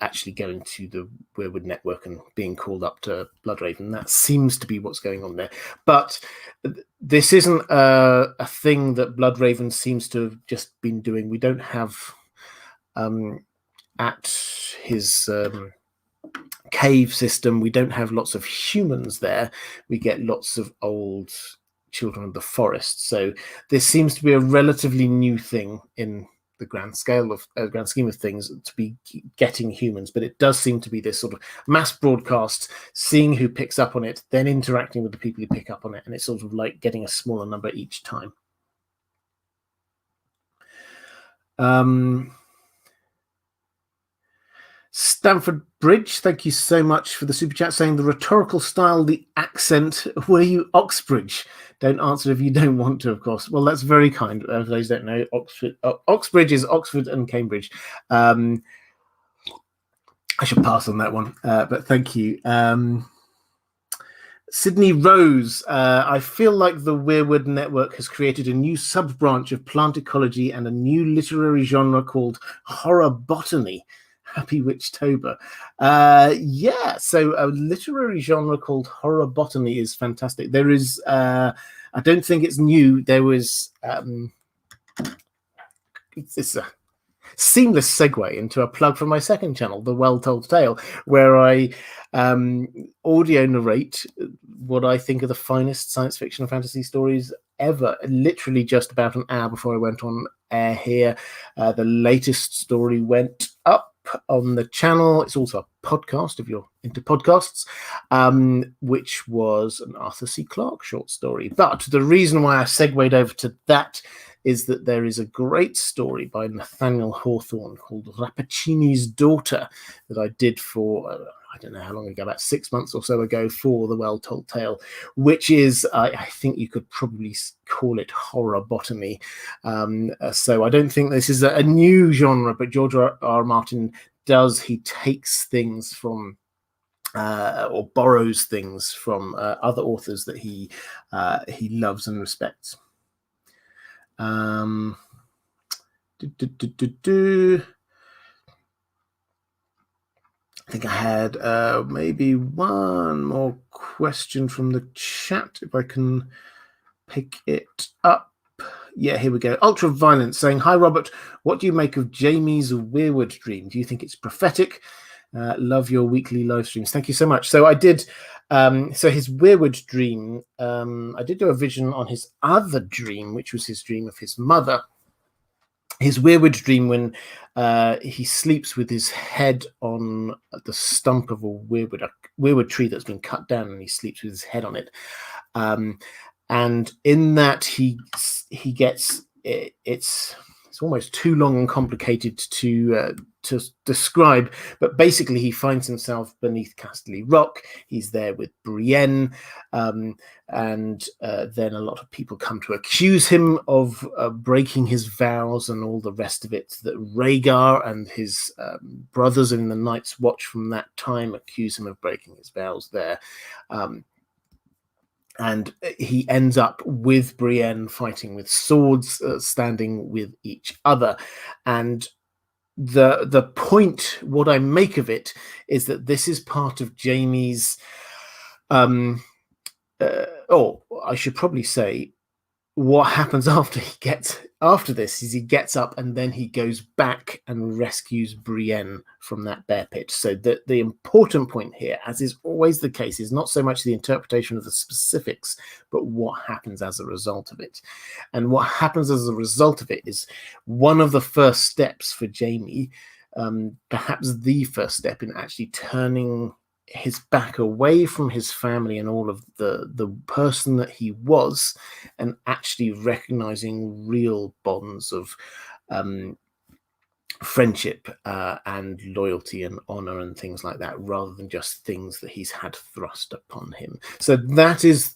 actually going to the Weirwood network and being called up to Bloodraven. That seems to be what's going on there. But this isn't a thing that Bloodraven seems to have just been doing. We don't have at his cave system, we don't have lots of humans there. We get lots of old children of the forest. So this seems to be a relatively new thing in the grand scheme of things, to be getting humans, but it does seem to be this sort of mass broadcast, seeing who picks up on it, then interacting with the people who pick up on it, and it's sort of like getting a smaller number each time. Stamford Bridge, thank you so much for the super chat, saying the rhetorical style, the accent. Were you Oxbridge? Don't answer if you don't want to, of course. Well, that's very kind. For those who don't know, Oxbridge is Oxford and Cambridge. I should pass on that one, but thank you. Sydney Rose, I feel like the Weirwood Network has created a new sub-branch of plant ecology and a new literary genre called horror botany. Happy Witchtober. Yeah, so a literary genre called horror botany is fantastic. There is, I don't think it's new. There was, it's a seamless segue into a plug for my second channel, The Well Told Tale, where I audio narrate what I think are the finest science fiction and fantasy stories ever, literally just about an hour before I went on air here. The latest story went up on the channel. It's also a podcast if you're into podcasts, which was an Arthur C. Clarke short story. But the reason why I segued over to that is that there is a great story by Nathaniel Hawthorne called Rappaccini's Daughter that I did for I don't know how long ago, about 6 months or so ago, for The Well Told Tale, which is, I think you could probably call it horror botany. So I don't think this is a new genre, but George R. Martin does. He takes things from or borrows things from other authors that he loves and respects. I think I had maybe one more question from the chat, if I can pick it up. Yeah, here we go. Ultraviolent saying, "Hi Robert, what do you make of Jamie's Weirwood Dream? Do you think it's prophetic? Love your weekly live streams." Thank you so much. So I did, so his Weirwood Dream, I did do a vision on his other dream, which was his dream of his mother. His Weirwood Dream, when he sleeps with his head on the stump of a weirwood tree that's been cut down, and he sleeps with his head on it. And in that he gets it's almost too long and complicated to describe, but basically he finds himself beneath Casterly Rock. He's there with Brienne, and then a lot of people come to accuse him of breaking his vows and all the rest of it. That Rhaegar and his brothers in the Night's Watch from that time accuse him of breaking his vows there. And he ends up with Brienne fighting with swords, standing with each other. And the point, what I make of it, is that this is part of Jamie's, or I should probably say, what happens after this is he gets up and then he goes back and rescues Brienne from that bear pit. So the important point here, as is always the case, is not so much the interpretation of the specifics, but what happens as a result of it. And what happens as a result of it is one of the first steps for Jamie, perhaps the first step in actually turning his back away from his family and all of the person that he was, and actually recognizing real bonds of friendship and loyalty and honor and things like that, rather than just things that he's had thrust upon him. So that is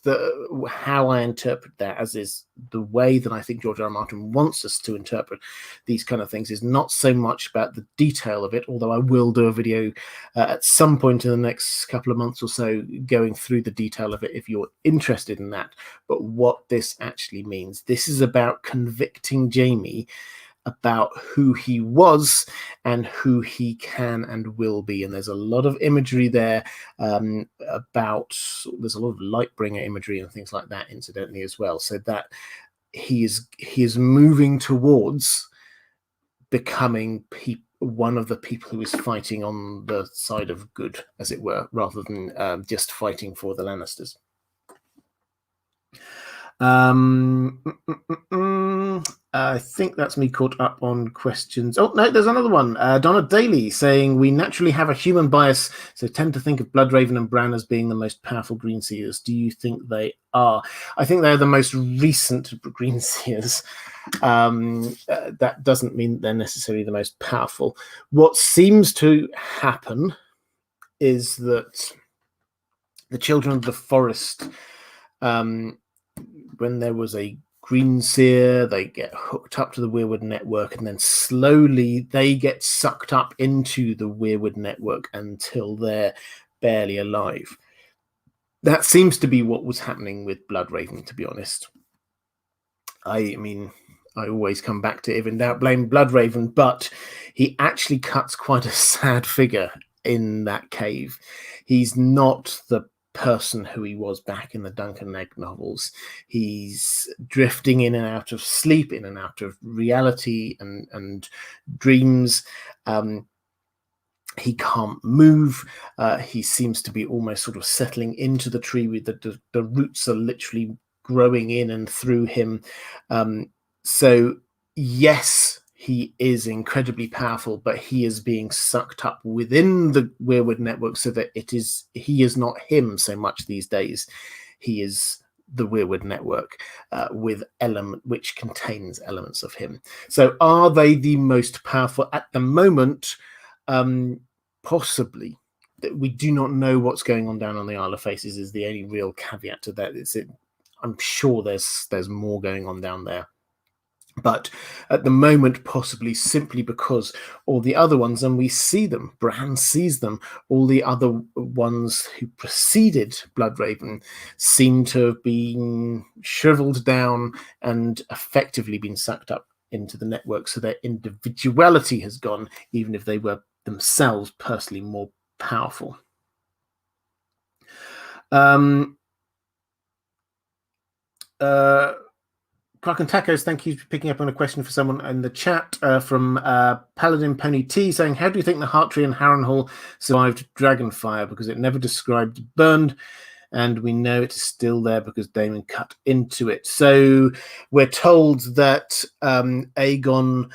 how I interpret that, as is the way that I think George R. R. Martin wants us to interpret these kind of things, is not so much about the detail of it, although I will do a video at some point in the next couple of months or so going through the detail of it if you're interested in that. But what this actually means, this is about convicting Jamie about who he was and who he can and will be. And there's a lot of imagery there there's a lot of Lightbringer imagery and things like that, incidentally, as well. So that he is moving towards becoming one of the people who is fighting on the side of good, as it were, rather than just fighting for the Lannisters. I think that's me caught up on questions. Oh, no, there's another one. Donna Daly saying, "We naturally have a human bias, so tend to think of Bloodraven and Bran as being the most powerful Greenseers. Do you think they are?" I think they're the most recent Greenseers. That doesn't mean they're necessarily the most powerful. What seems to happen is that the Children of the Forest, when there was a Greenseer, they get hooked up to the Weirwood network, and then slowly they get sucked up into the Weirwood network until they're barely alive. That seems to be what was happening with Bloodraven, to be honest. I mean, I always come back to, if in doubt, blame Bloodraven, but he actually cuts quite a sad figure in that cave. He's not the person who he was back in the Duncan Egg novels. He's drifting in and out of sleep, in and out of reality and dreams. He can't move. He seems to be almost sort of settling into the tree, with the roots are literally growing in and through him. So yes, he is incredibly powerful, but he is being sucked up within the Weirwood network, so that he is not him so much these days. He is the Weirwood network which contains elements of him. So are they the most powerful at the moment? Possibly. we do not know what's going on down on the Isle of Faces is the only real caveat to that. I'm sure there's more going on down there. But at the moment, possibly simply because all the other ones, and we see them, Bran sees them, all the other ones who preceded Bloodraven seem to have been shriveled down and effectively been sucked up into the network, so their individuality has gone, even if they were themselves personally more powerful. Kraken Tacos, thank you for picking up on a question for someone in the chat from Paladin Pony T, saying, how do you think the Heart Tree and Harrenhal survived Dragonfire? Because it never described burned, and we know it is still there because Daemon cut into it. So we're told that Aegon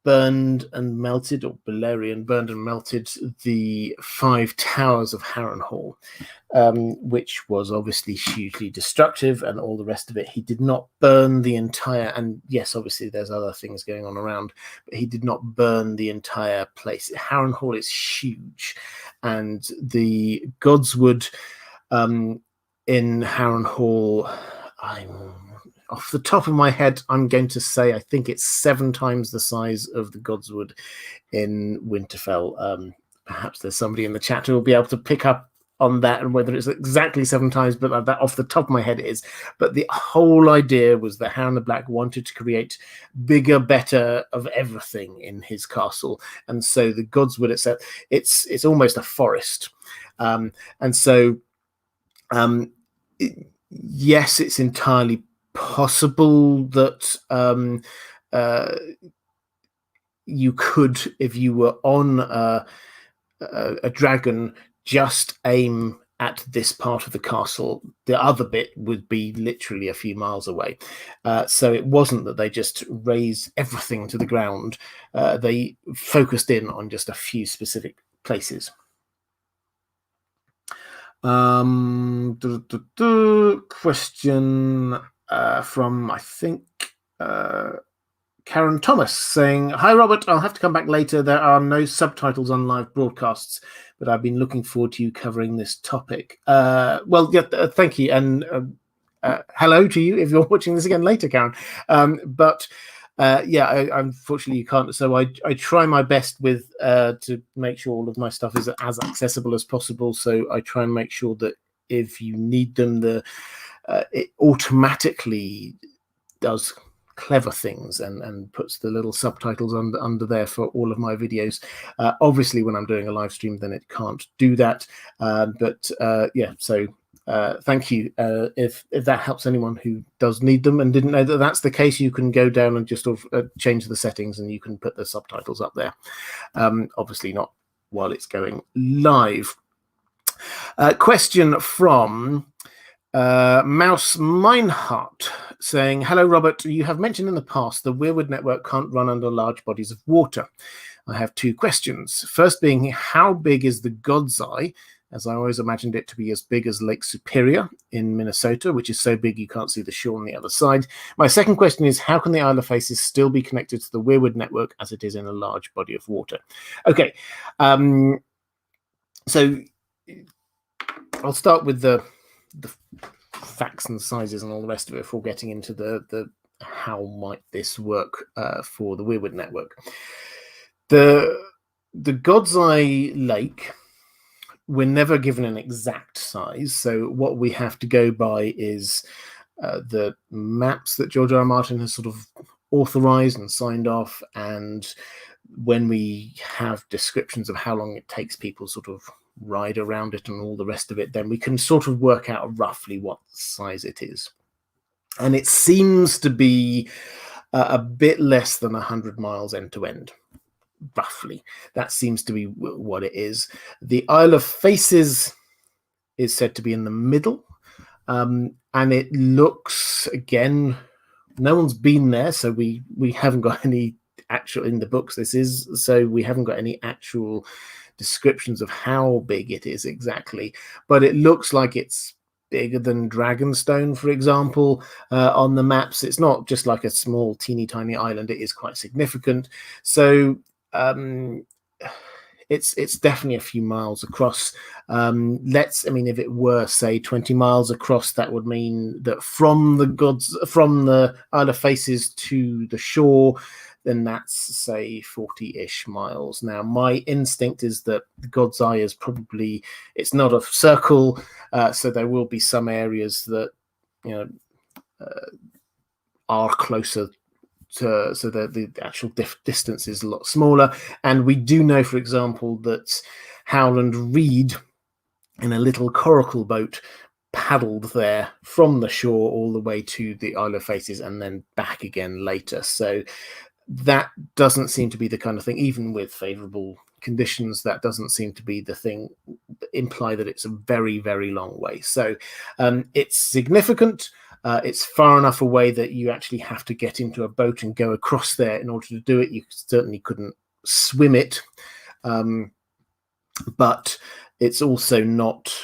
burned and melted, or Balerion burned and melted the 5 towers of Harrenhal, which was obviously hugely destructive and all the rest of it. He did not burn the entire, and yes, obviously there's other things going on around, but he did not burn the entire place. Harrenhal is huge, and the Godswood in Harrenhal, off the top of my head, I'm going to say I think it's 7 times the size of the Godswood in Winterfell. Perhaps there's somebody in the chat who will be able to pick up on that and whether it's exactly 7 times, but that off the top of my head it is. But the whole idea was that Harren the Black wanted to create bigger, better of everything in his castle, and so the Godswood itself, it's almost a forest, and so yes, it's entirely possible that you could, if you were on a dragon, just aim at this part of the castle. The other bit would be literally a few miles away. So it wasn't that they just raised everything to the ground. They focused in on just a few specific places. Question from, I think, Karen Thomas, saying, hi Robert, I'll have to come back later. There are no subtitles on live broadcasts, but I've been looking forward to you covering this topic. Well, yeah, thank you, and hello to you if you're watching this again later, Karen. Yeah, unfortunately you can't. So I try my best with to make sure all of my stuff is as accessible as possible. So I try and make sure that if you need them, it automatically does clever things and puts the little subtitles under there for all of my videos. Obviously, when I'm doing a live stream, then it can't do that. Yeah, so thank you. If that helps anyone who does need them and didn't know that that's the case, you can go down and just sort of change the settings and you can put the subtitles up there. Obviously not while it's going live. Question from Mouse Meinhardt, saying, hello Robert, you have mentioned in the past the Weirwood network can't run under large bodies of water. I have 2 questions. First being, how big is the God's Eye, as I always imagined it to be as big as Lake Superior in Minnesota, which is so big you can't see the shore on the other side. My second question is, how can the Isle of Faces still be connected to the Weirwood network as it is in a large body of water? Okay, so I'll start with the facts and sizes and all the rest of it before getting into the how might this work for the Weirwood network. The God's Eye Lake, we're never given an exact size, so what we have to go by is the maps that George R. R. Martin has sort of authorized and signed off, and when we have descriptions of how long it takes people sort of ride around it and all the rest of it, then we can sort of work out roughly what size it is. And it seems to be a bit less than 100 miles end to end, roughly. That seems to be what it is. The Isle of Faces is said to be in the middle, and it looks, again, no one's been there, so we haven't got any actual, in the books this is, so we haven't got any actual descriptions of how big it is exactly, but it looks like it's bigger than Dragonstone, for example, on the maps. It's not just like a small teeny tiny island, it is quite significant. So it's definitely a few miles across. If it were, say, 20 miles across, that would mean that from the Isle of Faces to the shore, then that's, say, 40-ish miles. Now, my instinct is that the God's Eye is probably, it's not a circle, so there will be some areas that, are closer to, so that the actual distance is a lot smaller. And we do know, for example, that Howland Reed, in a little coracle boat, paddled there from the shore all the way to the Isle of Faces and then back again later. So that doesn't seem to be the kind of thing, even with favorable conditions, that doesn't seem to be the thing imply that it's a very, very long way. So it's significant. It's far enough away that you actually have to get into a boat and go across there in order to do it. You certainly couldn't swim it, but it's also not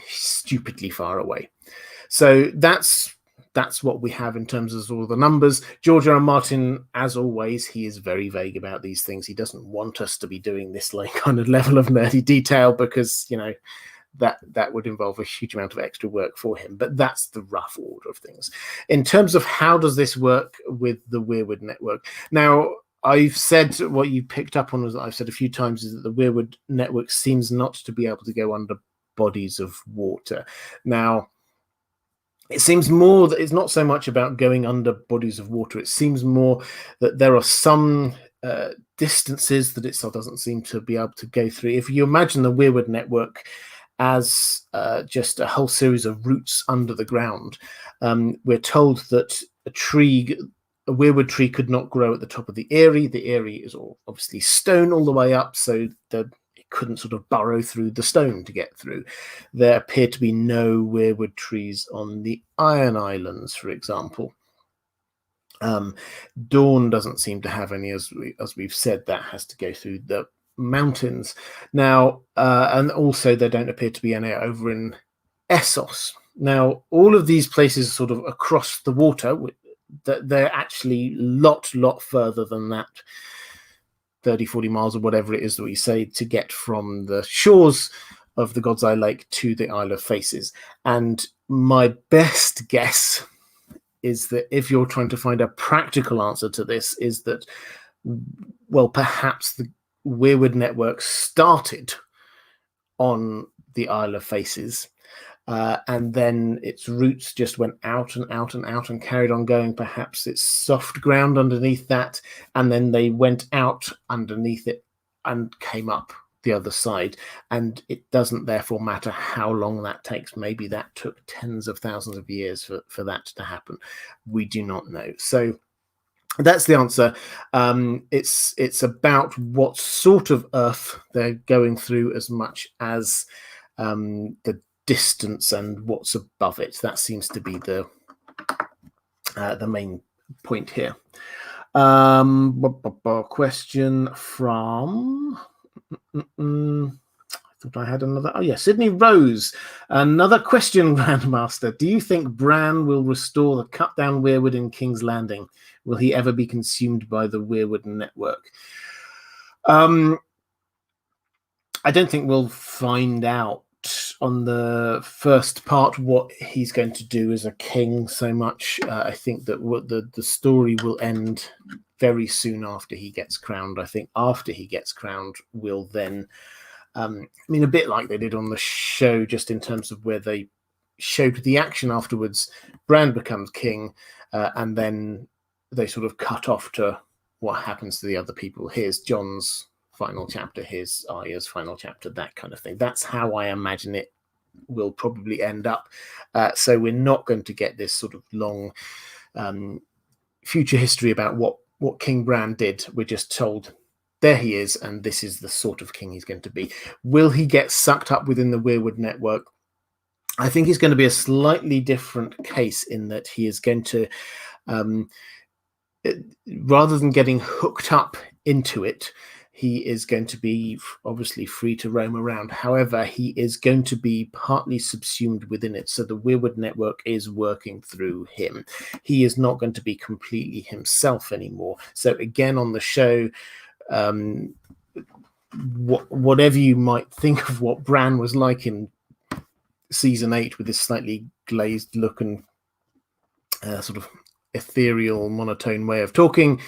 stupidly far away. So that's what we have in terms of all the numbers. George R. R. Martin, as always, he is very vague about these things. He doesn't want us to be doing this like kind of level of nerdy detail, because that would involve a huge amount of extra work for him. But that's the rough order of things. In terms of how does this work with the Weirwood network? Now, I've said what you picked up on, as I've said a few times, is that the Weirwood network seems not to be able to go under bodies of water. Now, it seems more that it's not so much about going under bodies of water. It seems more that there are some distances that it still doesn't seem to be able to go through. If you imagine the Weirwood network as just a whole series of roots under the ground, we're told that a weirwood tree could not grow at the top of the Eyrie. The Eyrie is all obviously stone all the way up, so it couldn't sort of burrow through the stone to get through. There appear to be no weirwood trees on the Iron Islands, for example. Dawn doesn't seem to have any, as we've said. That has to go through the mountains. Now, and also there don't appear to be any over in Essos. Now, all of these places sort of across the water, they're actually lot further than that 30-40 miles or whatever it is that we say to get from the shores of the God's Eye Lake to the Isle of Faces. And my best guess is that if you're trying to find a practical answer to this, is that, well, perhaps the Weirwood network started on the Isle of Faces, and then its roots just went out and out and out and carried on going. Perhaps it's soft ground underneath that, and then they went out underneath it and came up the other side. And it doesn't therefore matter how long that takes. Maybe that took tens of thousands of years for that to happen. We do not know. So that's the answer. It's about what sort of Earth they're going through as much as the distance and what's above it. That seems to be the main point here. Question from I thought I had another. Oh yeah, Sydney Rose. Another question, Grandmaster. Do you think Bran will restore the cut down Weirwood in King's Landing? Will he ever be consumed by the Weirwood network? I don't think we'll find out on the first part what he's going to do as a king so much. I think that the story will end very soon after he gets crowned. I think after he gets crowned, we'll then, a bit like they did on the show, just in terms of where they showed the action afterwards. Bran becomes king, and then they sort of cut off to what happens to the other people. Here's Jon's final chapter, here's Arya's final chapter, that kind of thing. That's how I imagine it will probably end up. So we're not going to get this sort of long future history about what King Bran did. We're just told there he is, and this is the sort of king he's going to be. Will he get sucked up within the Weirwood network? I think it's going to be a slightly different case in that he is going to, rather than getting hooked up into it, he is going to be obviously free to roam around. However, he is going to be partly subsumed within it. So the Weirwood network is working through him. He is not going to be completely himself anymore. So again, on the show, whatever you might think of what Bran was like in season 8 with this slightly glazed look and sort of ethereal monotone way of talking,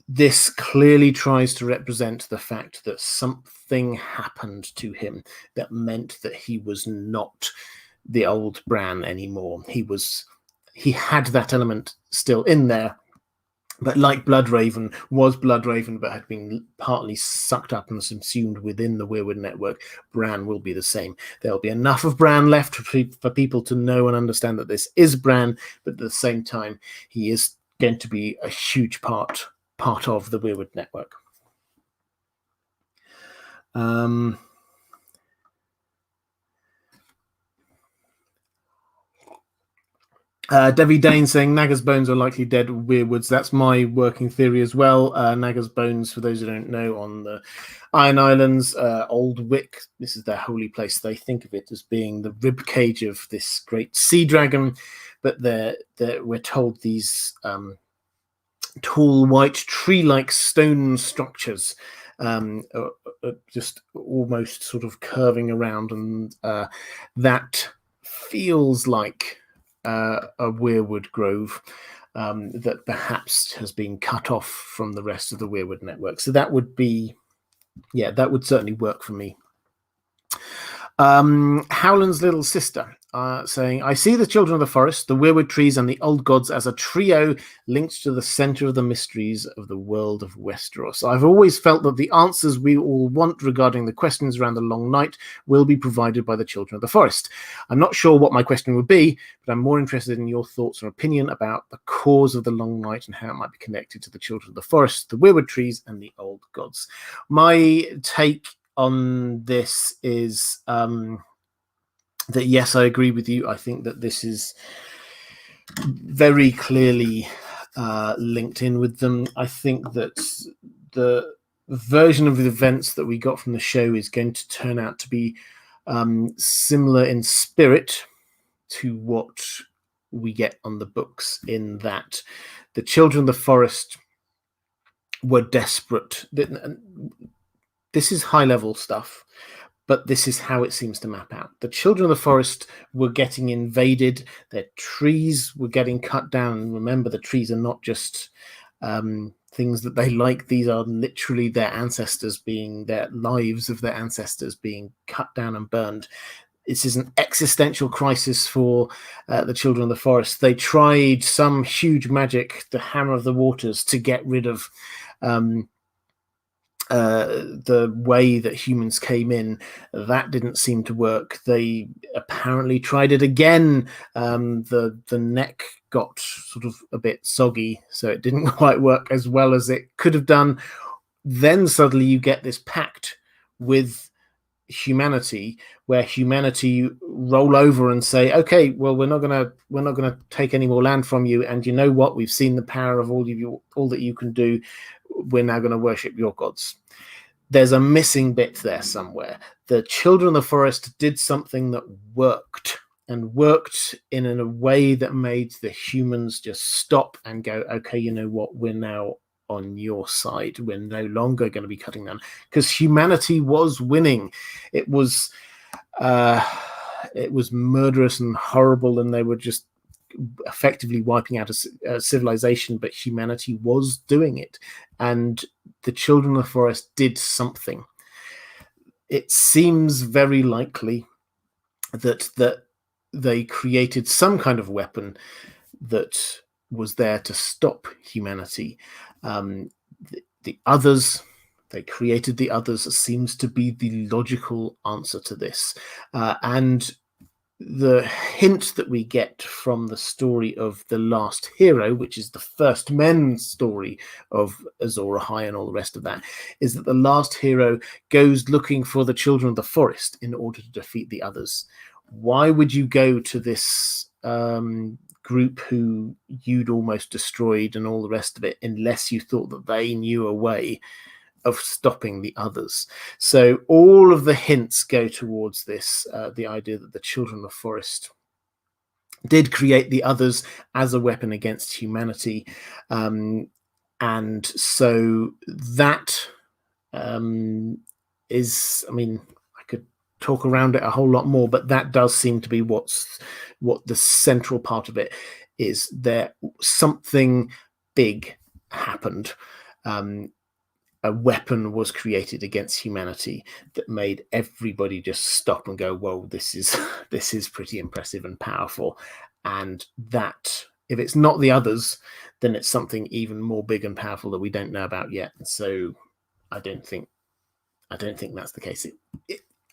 this clearly tries to represent the fact that something happened to him that meant that he was not the old Bran anymore. He had that element still in there, but like Bloodraven was Bloodraven, but had been partly sucked up and subsumed within the Weirwood network, Bran will be the same. There'll be enough of Bran left for people to know and understand that this is Bran, but at the same time, he is going to be a huge part of the Weirwood network. Devi Dane saying Naga's bones are likely dead Weirwoods. That's my working theory as well. Naga's bones, for those who don't know, on the Iron Islands, Old Wick, this is their holy place. They think of it as being the rib cage of this great sea dragon, but we're told these tall, white, tree-like stone structures just almost sort of curving around, and that feels like a Weirwood grove that perhaps has been cut off from the rest of the Weirwood network. So that would be, yeah, that would certainly work for me. Howland's little sister saying, I see the children of the forest, the Weirwood trees, and the old gods as a trio linked to the center of the mysteries of the world of Westeros. I've always felt that the answers we all want regarding the questions around the long night will be provided by the children of the forest. I'm not sure what my question would be, but I'm more interested in your thoughts or opinion about the cause of the long night and how it might be connected to the children of the forest, the Weirwood trees, and the old gods. My take on this is that yes, I agree with you. I think that this is very clearly linked in with them. I think that the version of the events that we got from the show is going to turn out to be similar in spirit to what we get on the books, in that the children of the forest were desperate. This is high-level stuff, but this is how it seems to map out. The children of the forest were getting invaded. Their trees were getting cut down. And remember, the trees are not just things that they like. These are literally their ancestors their lives of their ancestors being cut down and burned. This is an existential crisis for the children of the forest. They tried some huge magic, the Hammer of the Waters, to get rid of the way that humans came in. That didn't seem to work. They apparently tried it again. The neck got sort of a bit soggy, so it didn't quite work as well as it could have done. Then suddenly you get this pact with humanity, where humanity roll over and say, okay, well, we're not gonna take any more land from you, and you know what, we've seen the power of all that you can do. We're now going to worship your gods. There's a missing bit there somewhere. The children of the forest did something that worked, and worked in a way that made the humans just stop and go, okay, you know what, we're now on your side. We're no longer going to be cutting down, because humanity was winning. It was murderous and horrible, and they were just effectively wiping out a civilization, but humanity was doing it, and the children of the forest did something. It seems very likely that they created some kind of weapon that was there to stop humanity. The others, they created the others, seems to be the logical answer to this. And the hint that we get from the story of The Last Hero, which is the First Men story of Azor Ahai and all the rest of that, is that the last hero goes looking for the children of the forest in order to defeat the others. Why would you go to this group who you'd almost destroyed and all the rest of it, unless you thought that they knew a way of stopping the others? So all of the hints go towards this, the idea that the children of the forest did create the others as a weapon against humanity. And so that is, I mean, I could talk around it a whole lot more, but that does seem to be what the central part of it is. There, something big happened. A weapon was created against humanity that made everybody just stop and go, whoa, this is pretty impressive and powerful. And that, if it's not the others, then it's something even more big and powerful that we don't know about yet. So I don't think that's the case.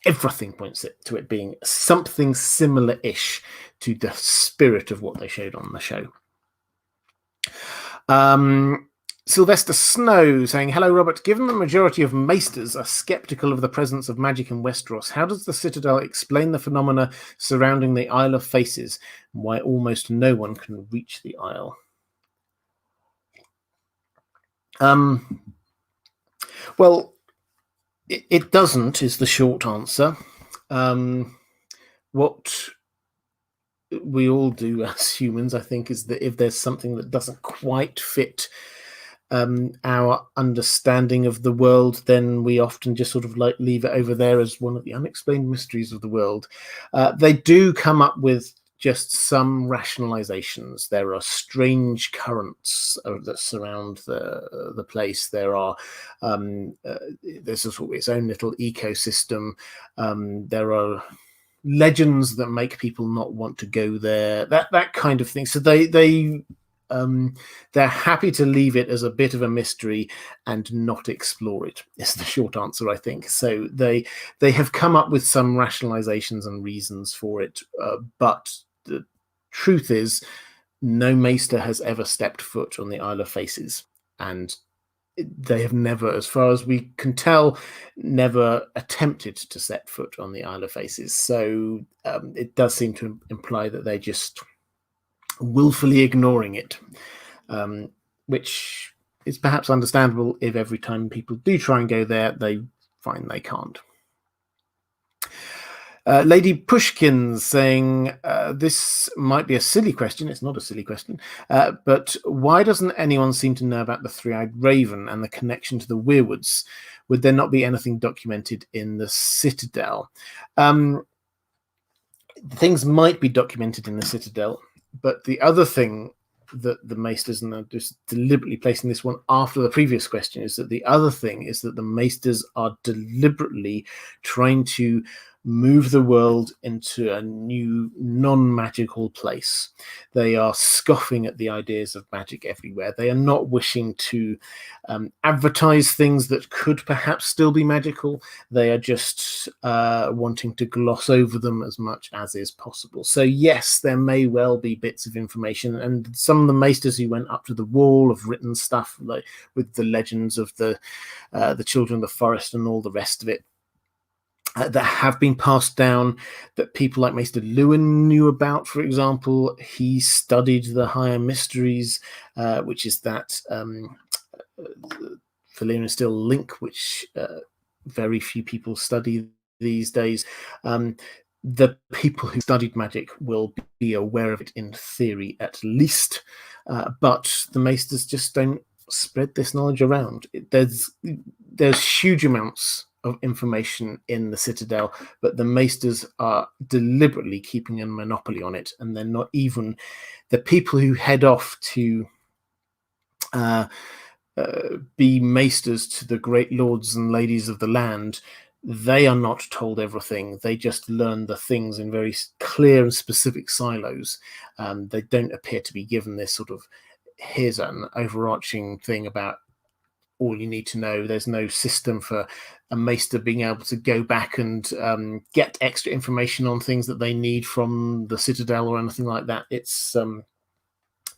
Everything points to it being something similar-ish to the spirit of what they showed on the show. Sylvester Snow saying, hello, Robert. Given the majority of maesters are skeptical of the presence of magic in Westeros, how does the Citadel explain the phenomena surrounding the Isle of Faces and why almost no one can reach the Isle? Well, it doesn't, is the short answer. What we all do as humans, I think, is that if there's something that doesn't quite fit our understanding of the world, then we often just sort of like leave it over there as one of the unexplained mysteries of the world. They do come up with just some rationalizations. There are strange currents that surround the place. There are there's its own little ecosystem. There are legends that make people not want to go there. That kind of thing. So they're happy to leave it as a bit of a mystery and not explore it, is the short answer, I think. So they have come up with some rationalizations and reasons for it, but the truth is no maester has ever stepped foot on the Isle of Faces, and they have never, as far as we can tell, never attempted to set foot on the Isle of Faces. So it does seem to imply that they just willfully ignoring it, which is perhaps understandable if every time people do try and go there, they find they can't. Lady Pushkin saying, this might be a silly question. It's not a silly question. But why doesn't anyone seem to know about the three-eyed raven and the connection to the Weirwoods? Would there not be anything documented in the Citadel? Things might be documented in the Citadel, but the other thing that the maesters, and I'm just deliberately placing this one after the previous question, is that the other thing is that the maesters are deliberately trying to move the world into a new non-magical place. They are scoffing at the ideas of magic everywhere. They are not wishing to advertise things that could perhaps still be magical. They are just wanting to gloss over them as much as is possible. So yes, there may well be bits of information, and some of the maesters who went up to the wall have written stuff like with the legends of the children of the forest and all the rest of it. That have been passed down, that people like Maester Lewin knew about. For example, he studied the higher mysteries, which is that Valyrian Steel link, which very few people study these days. The people who studied magic will be aware of it in theory, at least, but the Maesters just don't spread this knowledge around. There's huge amounts of information in the Citadel, but the maesters are deliberately keeping a monopoly on it, and they're not even the people who head off to be maesters to the great lords and ladies of the land. They are not told everything. They just learn the things in very clear and specific silos. They don't appear to be given this sort of, here's an overarching thing about all you need to know. There's no system for a maester being able to go back and get extra information on things that they need from the Citadel or anything like that. It's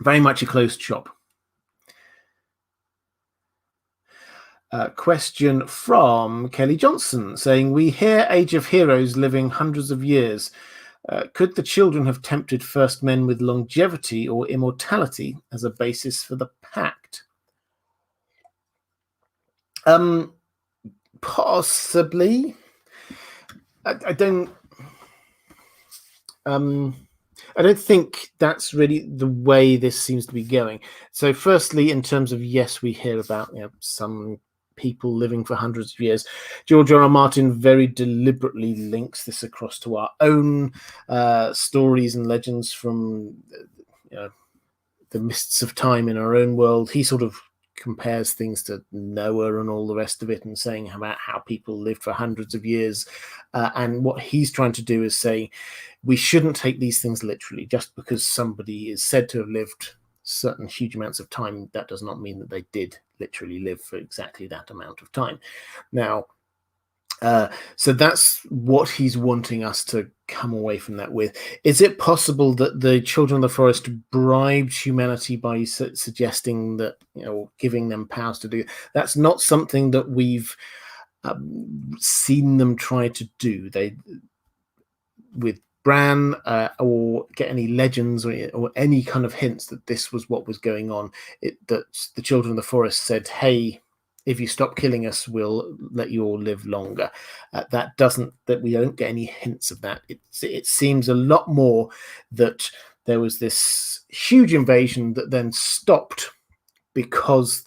very much a closed shop. Question from Kelly Johnson saying, we hear Age of Heroes living hundreds of years. Could the children have tempted first men with longevity or immortality as a basis for the pact? Possibly. I don't think that's really the way this seems to be going. So firstly, in terms of, yes, we hear about some people living for hundreds of years. George R. R. Martin very deliberately links this across to our own stories and legends from the mists of time in our own world. He sort of compares things to Noah and all the rest of it, and saying about how people lived for hundreds of years. And what he's trying to do is say we shouldn't take these things literally. Just because somebody is said to have lived certain huge amounts of time, that does not mean that they did literally live for exactly that amount of time. Now, so that's what he's wanting us to come away from that with. Is it possible that the Children of the Forest bribed humanity by suggesting that, giving them powers to do? That's not something that we've seen them try to do. They, with Bran, or get any legends or any kind of hints that this was what was going on. That the Children of the Forest said, "Hey, if you stop killing us, we'll let you all live longer." That we don't get any hints of that. It seems a lot more that there was this huge invasion that then stopped because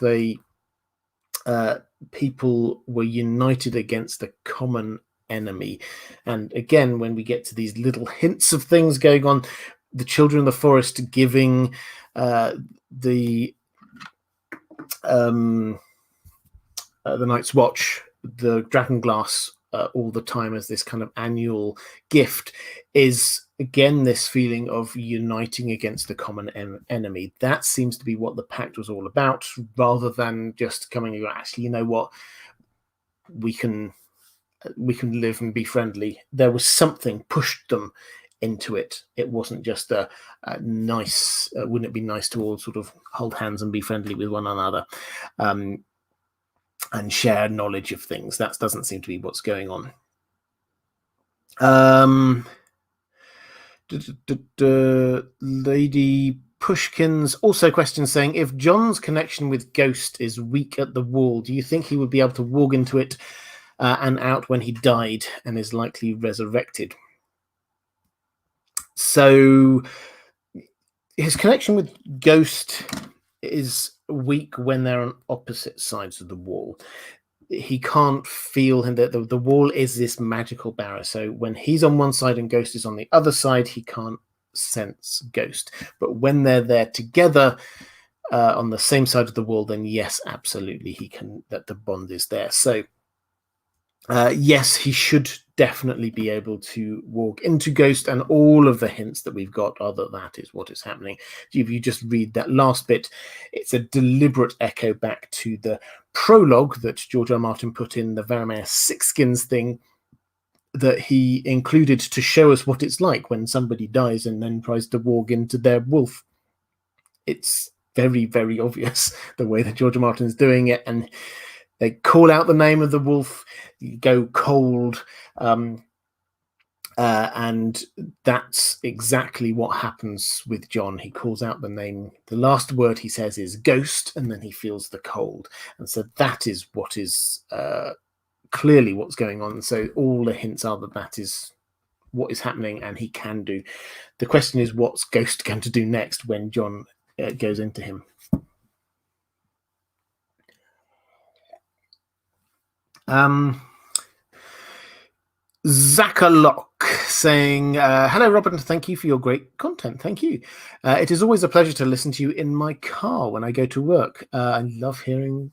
people were united against a common enemy. And again, when we get to these little hints of things going on, the Children of the Forest giving the Night's Watch the dragon glass all the time as this kind of annual gift is again this feeling of uniting against a common enemy. That seems to be what the pact was all about, rather than just coming and actually, you know what, we can live and be friendly. There was something pushed them into it. It wasn't just a nice, wouldn't it be nice to all sort of hold hands and be friendly with one another and share knowledge of things. That doesn't seem to be what's going on. Lady Pushkin's also question saying, if Jon's connection with Ghost is weak at the wall, do you think he would be able to walk into it and out when he died and is likely resurrected? So his connection with Ghost is weak when they're on opposite sides of the wall. He can't feel him. The wall is this magical barrier. So when he's on one side and Ghost is on the other side, he can't sense Ghost. But when they're there together on the same side of the wall, then yes, absolutely, he can. That the bond is there. So yes, he should definitely be able to walk into Ghost, and all of the hints that we've got are that is what is happening. If you just read that last bit, it's a deliberate echo back to the prologue that George R. R. Martin put in, the Varamir Sixskins thing that he included to show us what it's like when somebody dies and then tries to walk into their wolf. It's very, very obvious the way that George R. R. Martin is doing it, and they call out the name of the wolf, you go cold, and that's exactly what happens with Jon. He calls out the name. The last word he says is Ghost, and then he feels the cold. And so that is what is clearly what's going on. So all the hints are that is what is happening, and he can do. The question is, what's Ghost going to do next when Jon goes into him? Zakalok saying, hello, Robert, and thank you for your great content. Thank you. It is always a pleasure to listen to you in my car when I go to work. I love hearing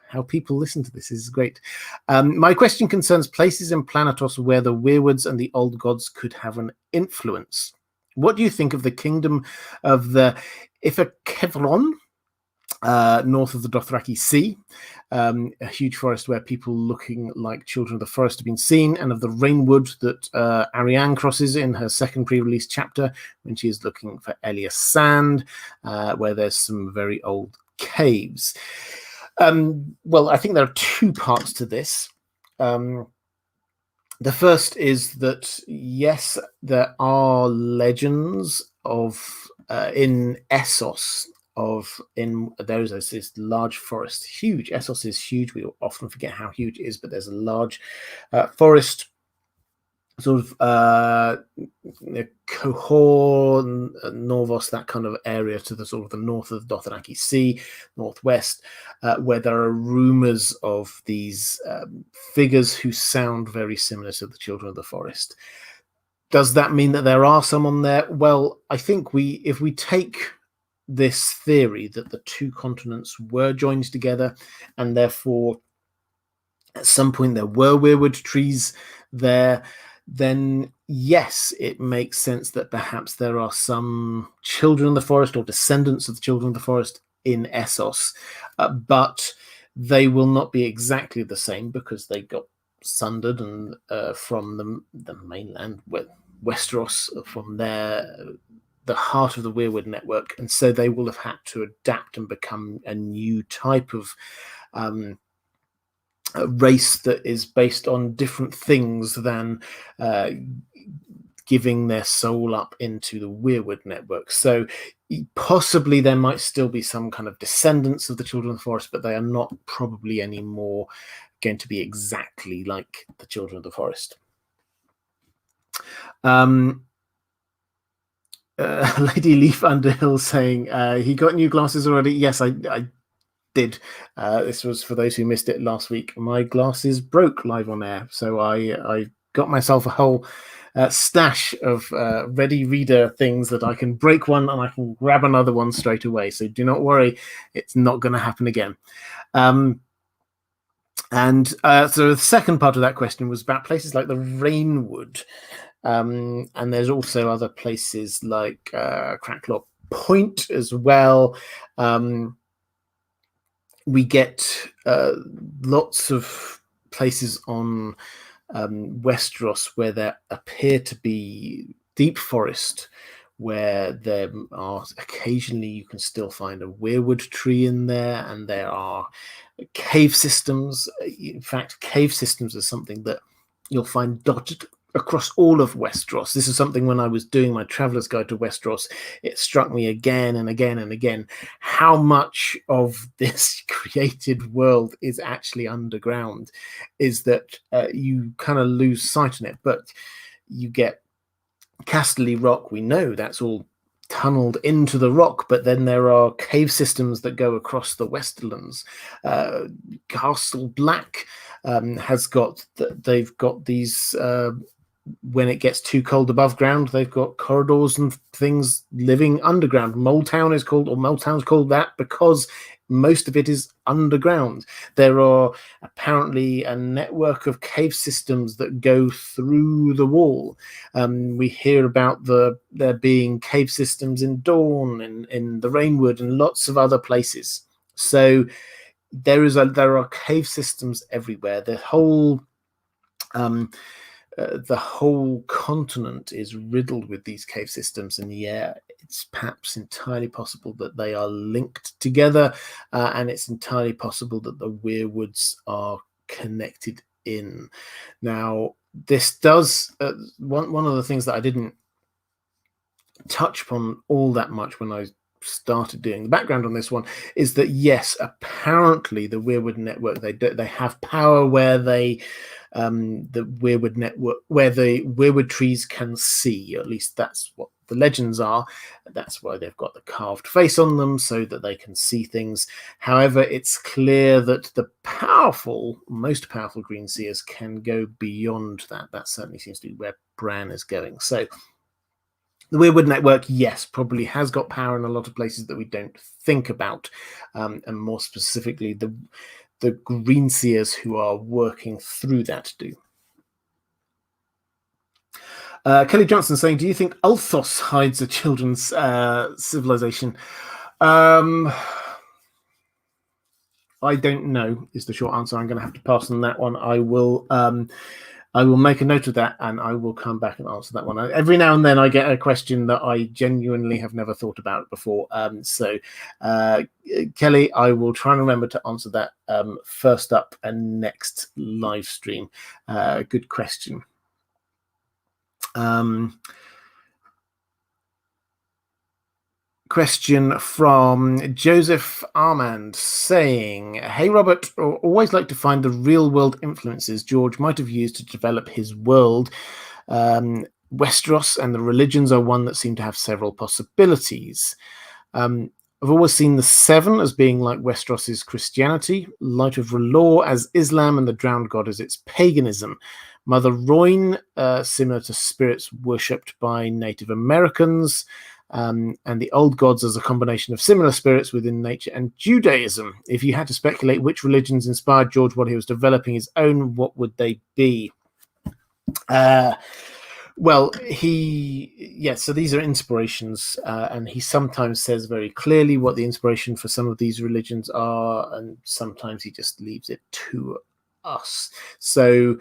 how people listen to this. This is great. My question concerns places in Planetos where the Weirwoods and the Old Gods could have an influence. What do you think of the kingdom of the Ifakevron, north of the Dothraki Sea, a huge forest where people looking like children of the forest have been seen, and of the Rainwood that Ariane crosses in her second pre-release chapter when she is looking for Elias Sand, where there's some very old caves. Well, I think there are two parts to this. The first is that, yes, there are legends of in Essos, there's this large forest, huge. Essos is huge. We often forget how huge it is, but there's a large forest sort of Cohor, Norvos, that kind of area to the sort of the north of the Dothraki Sea, northwest, where there are rumors of these figures who sound very similar to the Children of the Forest. Does that mean that there are some on there? Well, I think if we take this theory that the two continents were joined together, and therefore at some point there were weirwood trees there, then yes, it makes sense that perhaps there are some children of the forest or descendants of the children of the forest in Essos, but they will not be exactly the same because they got sundered and from the mainland, Westeros, from the heart of the Weirwood network, and so they will have had to adapt and become a new type of a race that is based on different things than giving their soul up into the Weirwood network. So possibly there might still be some kind of descendants of the Children of the Forest, but they are not probably anymore going to be exactly like the Children of the Forest. Lady Leaf Underhill saying he got new glasses already. Yes, I did. This was for those who missed it last week. My glasses broke live on air, so I got myself a whole stash of ready reader things that I can break one and I can grab another one straight away. So do not worry, it's not going to happen again. So the second part of that question was about places like the Rainwood. And there's also other places like Cracklaw Point as well. We get lots of places on Westeros where there appear to be deep forest, where there are occasionally you can still find a weirwood tree in there, and there are cave systems. In fact, cave systems are something that you'll find dotted across all of Westeros. This is something when I was doing my Traveler's Guide to Westeros, it struck me again and again and again how much of this created world is actually underground, is that you kind of lose sight on it. But you get Casterly Rock, we know that's all tunneled into the rock, but then there are cave systems that go across the Westerlands. Castle Black has got, they've got these when it gets too cold above ground, they've got corridors and things living underground. Moletown is called, or Moletown's called that because most of it is underground. There are apparently a network of cave systems that go through the wall. We hear about there being cave systems in Dawn, in the Rainwood, and lots of other places. So there are cave systems everywhere. The whole continent is riddled with these cave systems, and yeah, it's perhaps entirely possible that they are linked together, and it's entirely possible that the Weirwoods are connected in. Now, this does one of the things that I didn't touch upon all that much when I started doing the background on this one is that yes, apparently the Weirwood network, they have power where the Weirwood network, where the Weirwood trees can see. At least that's what the legends are. That's why they've got the carved face on them, so that they can see things. However, it's clear that the most powerful green seers can go beyond that. That certainly seems to be where Bran is going. So the Weirwood network, yes, probably has got power in a lot of places that we don't think about, and more specifically, the green seers who are working through that do. Kelly Johnson saying, do you think Ulthos hides a children's civilization? I don't know is the short answer. I'm going to have to pass on that one. I will make a note of that, and I will come back and answer that one. Every now and then I get a question that I genuinely have never thought about before. So, Kelly, I will try and remember to answer that first up and next live stream. Good question. Question from Joseph Armand saying, hey Robert, always like to find the real world influences George might have used to develop his world. Westeros and the religions are one that seem to have several possibilities. I've always seen the Seven as being like Westeros's Christianity, Light of R'hllor as Islam, and the Drowned God as its paganism. Mother Royne, similar to spirits worshipped by Native Americans, and the Old Gods as a combination of similar spirits within nature and Judaism. If you had to speculate which religions inspired George while he was developing his own, what would they be? Well, so these are inspirations, and he sometimes says very clearly what the inspiration for some of these religions are, and sometimes he just leaves it to us. So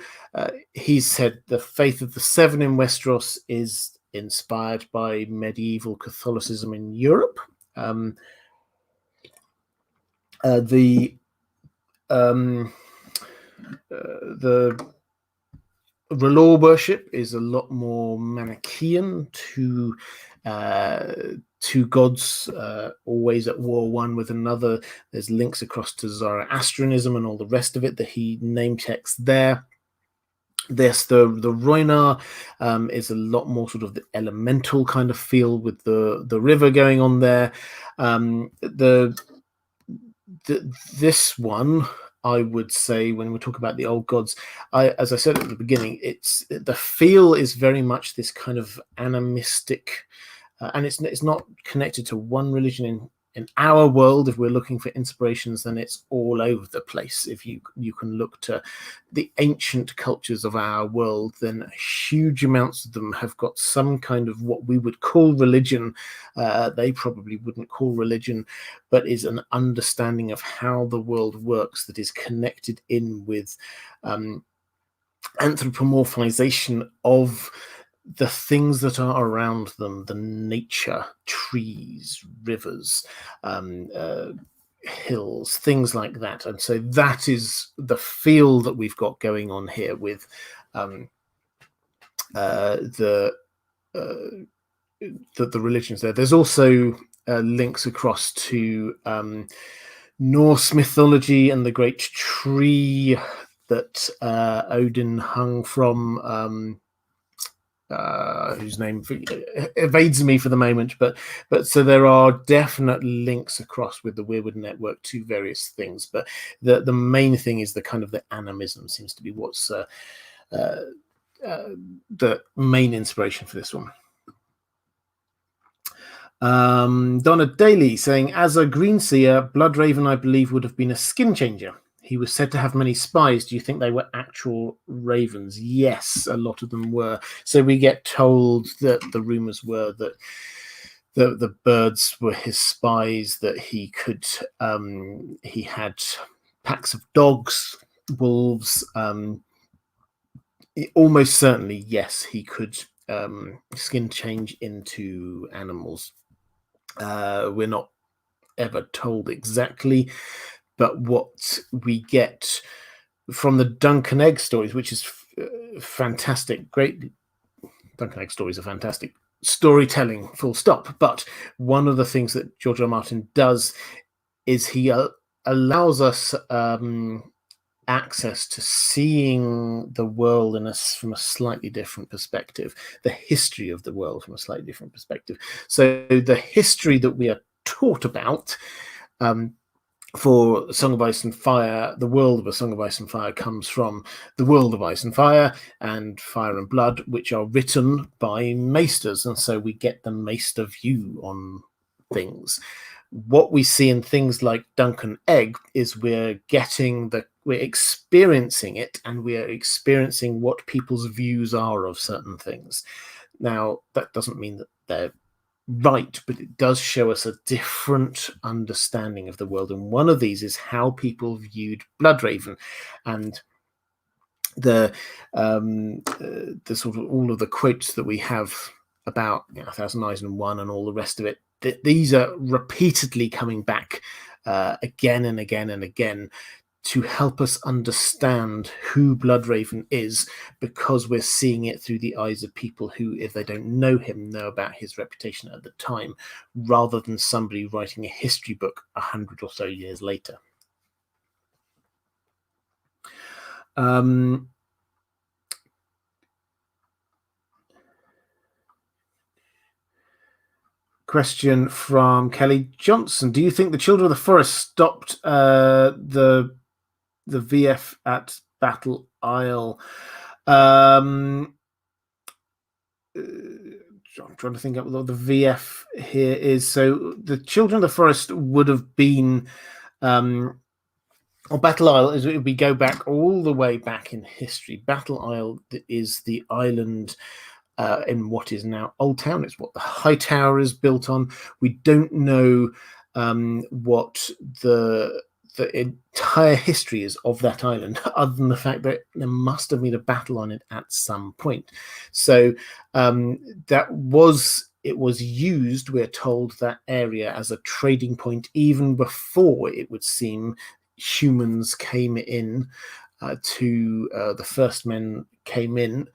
he said the faith of the Seven in Westeros is inspired by medieval Catholicism in Europe. The R'hllor worship is a lot more Manichaean, two gods always at war one with another. There's links across to Zoroastrianism and all the rest of it that he name checks there. The Rhoynar is a lot more sort of the elemental kind of feel with the river going on there. This one, I would say, when we talk about the old gods, as I said at the beginning, it's the feel is very much this kind of animistic, and it's not connected to one religion in our world. If we're looking for inspirations, then it's all over the place. If you can look to the ancient cultures of our world, then huge amounts of them have got some kind of what we would call religion. They probably wouldn't call religion, but is an understanding of how the world works that is connected in with anthropomorphization of the things that are around them, the nature, trees, rivers, hills, things like that. And so that is the feel that we've got going on here with the religions there. There's also links across to Norse mythology and the great tree that Odin hung from, whose name evades me for the moment, but so there are definite links across with the Weirwood network to various things, but the main thing is the kind of the animism seems to be what's the main inspiration for this one. Donna Daly saying, as a Greenseer, Bloodraven, I believe, would have been a skin changer. He was said to have many spies. Do you think they were actual ravens? Yes, a lot of them were. So we get told that the rumors were that the birds were his spies, that he could, he had packs of dogs, wolves. Almost certainly, yes, he could skin change into animals. We're not ever told exactly, but what we get from the Dunk and Egg stories, which is fantastic, great. Dunk and Egg stories are fantastic storytelling, full stop. But one of the things that George R. R. Martin does is he allows us access to seeing the world from a slightly different perspective, the history of the world from a slightly different perspective. So the history that we are taught about for Song of Ice and Fire, the world of A Song of Ice and Fire comes from the world of Ice and Fire and Fire and Blood, which are written by maesters, and so we get the maester view on things. What we see in things like Dunk and Egg is we're experiencing it, and we're experiencing what people's views are of certain things. Now, that doesn't mean that they're right, but it does show us a different understanding of the world, and one of these is how people viewed Bloodraven, and the sort of all of the quotes that we have about 1,000 Eyes and One and all the rest of it. These are repeatedly coming back again and again and again to help us understand who Bloodraven is, because we're seeing it through the eyes of people who, if they don't know him, know about his reputation at the time, rather than somebody writing a history book 100 or so years later. question from Kelly Johnson. Do you think the Children of the Forest stopped the VF at Battle Isle? I'm trying to think of what the VF here is. So the Children of the Forest would have been, or Battle Isle, as we go back all the way back in history. Battle Isle is the island in what is now Old Town. It's what the High Tower is built on. We don't know what the entire history is of that island, other than the fact that there must have been a battle on it at some point. So it was used, we're told, that area as a trading point even before, it would seem, humans came in the first men came in.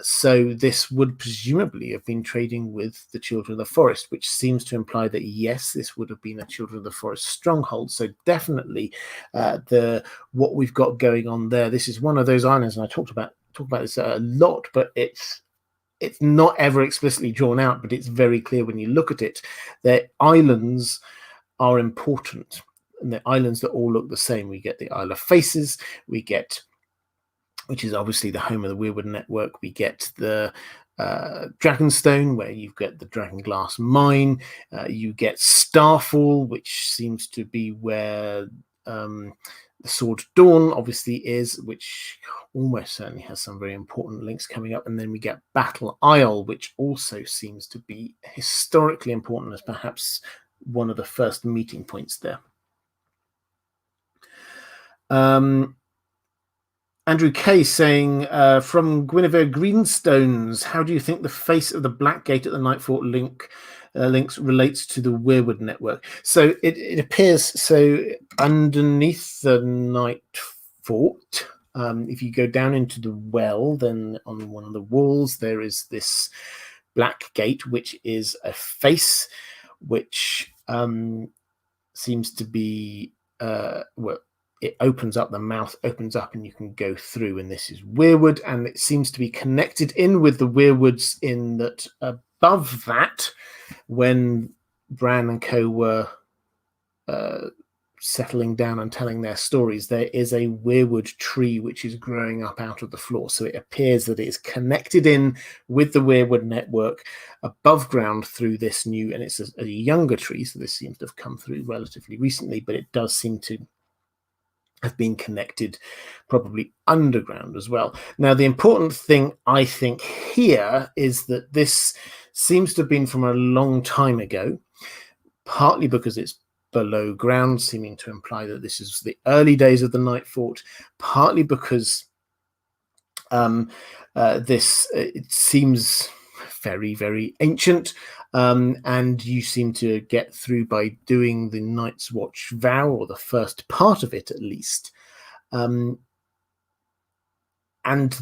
So this would presumably have been trading with the Children of the Forest, which seems to imply that, yes, this would have been a Children of the Forest stronghold. So definitely what we've got going on there, this is one of those islands, and I talk about this a lot, but it's not ever explicitly drawn out, but it's very clear when you look at it. Their islands are important, and the islands that all look the same. We get the Isle of Faces, we get, which is obviously the home of the Weirwood network. We get the Dragonstone, where you've got the Dragonglass mine. You get Starfall, which seems to be where the Sword Dawn obviously is, which almost certainly has some very important links coming up. And then we get Battle Isle, which also seems to be historically important as perhaps one of the first meeting points there. Andrew Kay saying, from Guinevere Greenstones, how do you think the face of the Black Gate at the Nightfort links relates to the Weirwood network? So it appears, so underneath the Nightfort, if you go down into the well, then on one of the walls there is this Black Gate, which is a face, which seems to be well, it opens up, the mouth opens up and you can go through, and this is Weirwood, and it seems to be connected in with the Weirwoods in that above that, when Bran and co were settling down and telling their stories, there is a Weirwood tree which is growing up out of the floor. So it appears that it is connected in with the Weirwood network above ground through this new, and it's a younger tree, so this seems to have come through relatively recently, but it does seem to have been connected probably underground as well. Now, the important thing I think here is that this seems to have been from a long time ago, partly because it's below ground, seeming to imply that this is the early days of the Nightfort, partly because it seems very, very ancient, and you seem to get through by doing the Night's Watch vow, or the first part of it at least. And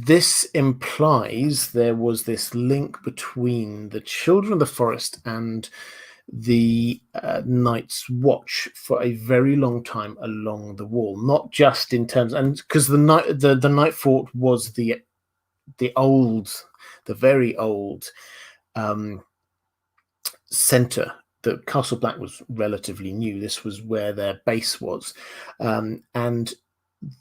this implies there was this link between the Children of the Forest and the Night's Watch for a very long time along the wall, not just in terms, and because the Nightfort was the very old center. The Castle Black was relatively new. This was where their base was, and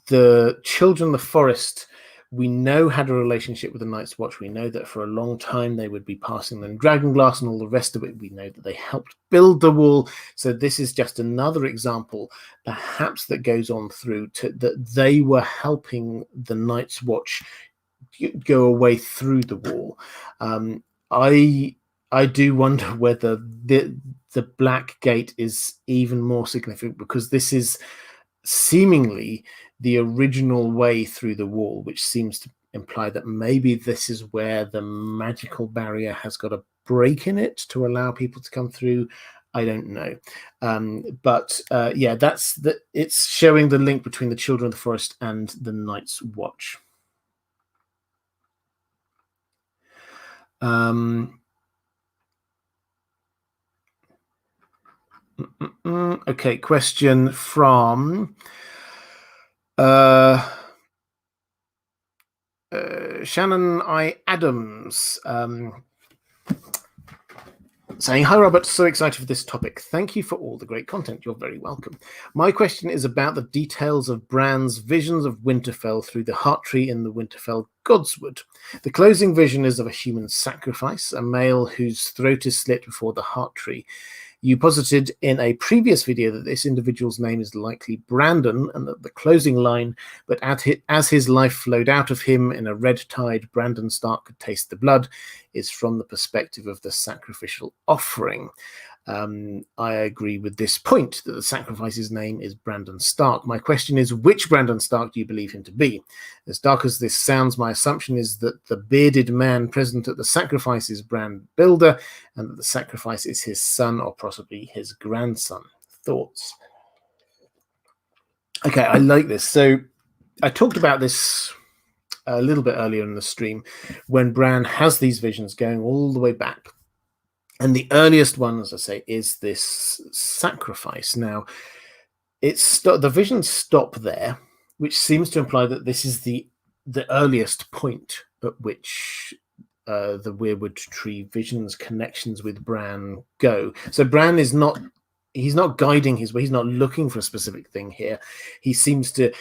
the Children of the Forest, we know, had a relationship with the Night's Watch. We know that for a long time they would be passing them dragonglass and all the rest of it. We know that they helped build the wall. So this is just another example, perhaps, that goes on through to that they were helping the Night's Watch go away through the wall. I do wonder whether the Black Gate is even more significant, because this is seemingly the original way through the wall, which seems to imply that maybe this is where the magical barrier has got a break in it to allow people to come through. I don't know, but yeah, it's showing the link between the Children of the Forest and the Night's Watch. Okay, question from Shannon I. Adams. saying, "Hi Robert, so excited for this topic. Thank you for all the great content. You're very welcome. My question is about the details of Bran's visions of Winterfell through the heart tree in the Winterfell Godswood. The closing vision is of a human sacrifice, a male whose throat is slit before the heart tree. You posited in a previous video that this individual's name is likely Brandon, and that the closing line, but as his life flowed out of him in a red tide, Brandon Stark could taste the blood, is from the perspective of the sacrificial offering. I agree with this point, that the sacrifice's name is Brandon Stark. My question is, which Brandon Stark do you believe him to be? As dark as this sounds, my assumption is that the bearded man present at the sacrifice is Bran Builder, and that the sacrifice is his son or possibly his grandson. Thoughts?" Okay, I like this. So I talked about this a little bit earlier in the stream, when Bran has these visions going all the way back. And the earliest one, as I say, is this sacrifice. Now, the visions stop there, which seems to imply that this is the earliest point at which the Weirwood Tree visions connections with Bran go. So Bran is not, he's not guiding his way, he's not looking for a specific thing here. He seems to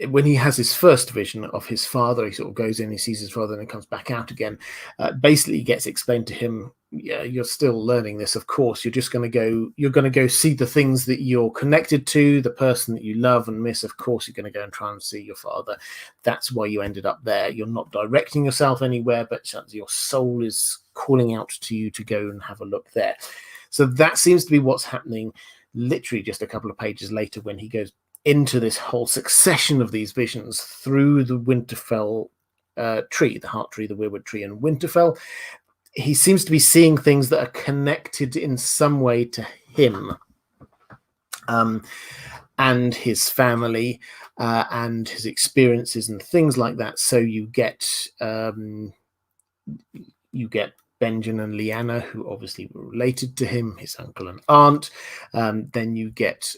when he has his first vision of his father, he sort of goes in, he sees his father, and then comes back out again. Basically, gets explained to him, "Yeah, you're still learning this. Of course, you're just going to go see the things that you're connected to, the person that you love and miss. Of course, you're going to go and try and see your father. That's why you ended up there. You're not directing yourself anywhere, but your soul is calling out to you to go and have a look there." So that seems to be what's happening. Literally, just a couple of pages later, when he goes into this whole succession of these visions through the Winterfell tree, the heart tree, the Weirwood Tree, and Winterfell, he seems to be seeing things that are connected in some way to him and his family and his experiences and things like that. So you get Benjen and Lyanna, who obviously were related to him, his uncle and aunt. Then you get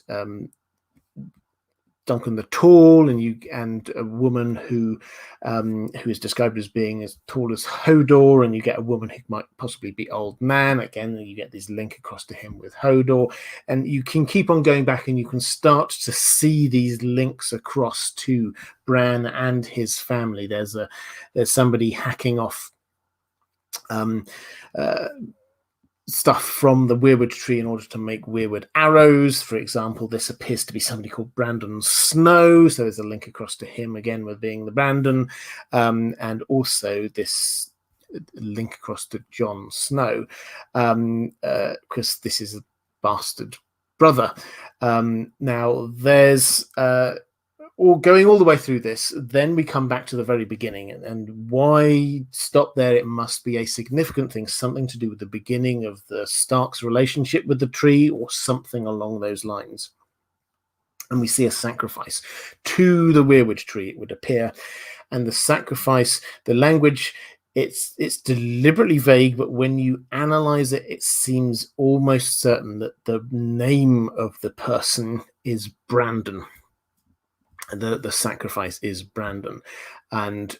Duncan the Tall, and a woman who is described as being as tall as Hodor, and you get a woman who might possibly be Old Man. Again, you get this link across to him with Hodor, and you can keep on going back, and you can start to see these links across to Bran and his family. There's somebody hacking off stuff from the Weirwood Tree in order to make Weirwood arrows, for example. This appears to be somebody called Brandon Snow, so there's a link across to him again with being the Brandon, and also this link across to Jon Snow, because this is a bastard brother. Now there's or going all the way through this, then we come back to the very beginning. And why stop there? It must be a significant thing, something to do with the beginning of the Stark's relationship with the tree, or something along those lines. And we see a sacrifice to the Weirwood Tree, it would appear. And the sacrifice, the language, it's deliberately vague, but when you analyze it, it seems almost certain that the name of the person is Brandon. The sacrifice is Brandon, and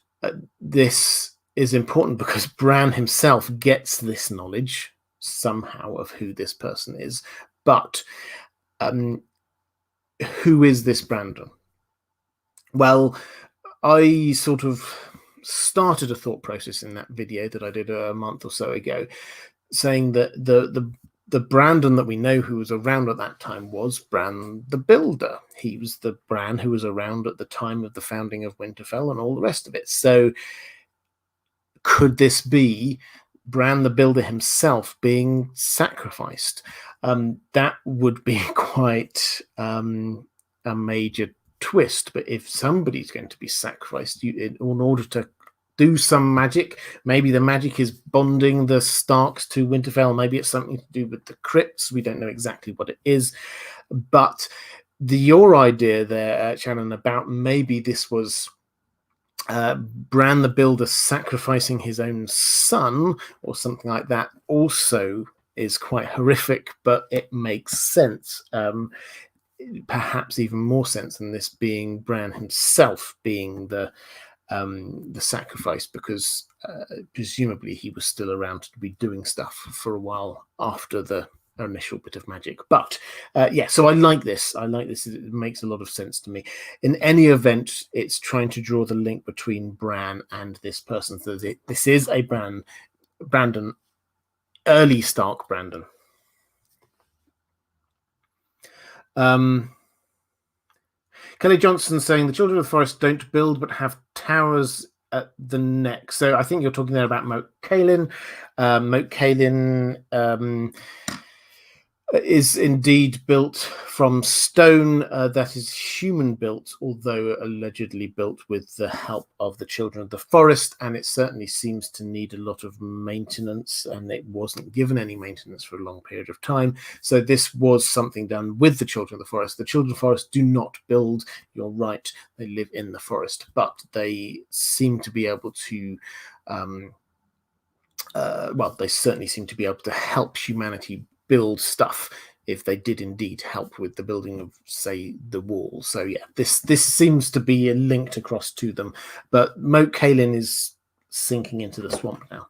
this is important because Bran himself gets this knowledge somehow of who this person is. But who is this Brandon? Well, I sort of started a thought process in that video that I did a month or so ago, saying that the Brandon that we know who was around at that time was Bran the Builder. He was the Bran who was around at the time of the founding of Winterfell and all the rest of it. So could this be Bran the Builder himself being sacrificed? That would be quite a major twist. But if somebody's going to be sacrificed in order to do some magic, maybe the magic is bonding the Starks to Winterfell, maybe it's something to do with the crypts, we don't know exactly what it is. But your idea there, Shannon, about maybe this was Bran the Builder sacrificing his own son or something like that, also is quite horrific, but it makes sense. Perhaps even more sense than this being Bran himself being the the sacrifice, because presumably he was still around to be doing stuff for a while after the initial bit of magic. But yeah, so I like this. It makes a lot of sense to me. In any event, it's trying to draw the link between Bran and this person. So this is a Brandon, early Stark Brandon. Kelly Johnson saying the Children of the Forest don't build but have towers at the neck. So I think you're talking there about Moat Cailin. Moat Cailin is indeed built from stone that is human built, although allegedly built with the help of the Children of the Forest, and it certainly seems to need a lot of maintenance, and it wasn't given any maintenance for a long period of time. So this was something done with the Children of the Forest. The Children of the Forest do not build, you're right, they live in the forest, but they seem to be able to well, they certainly seem to be able to help humanity build stuff if they did indeed help with the building of, say, the wall. So yeah, this seems to be linked across to them, but Moat Cailin is sinking into the swamp now.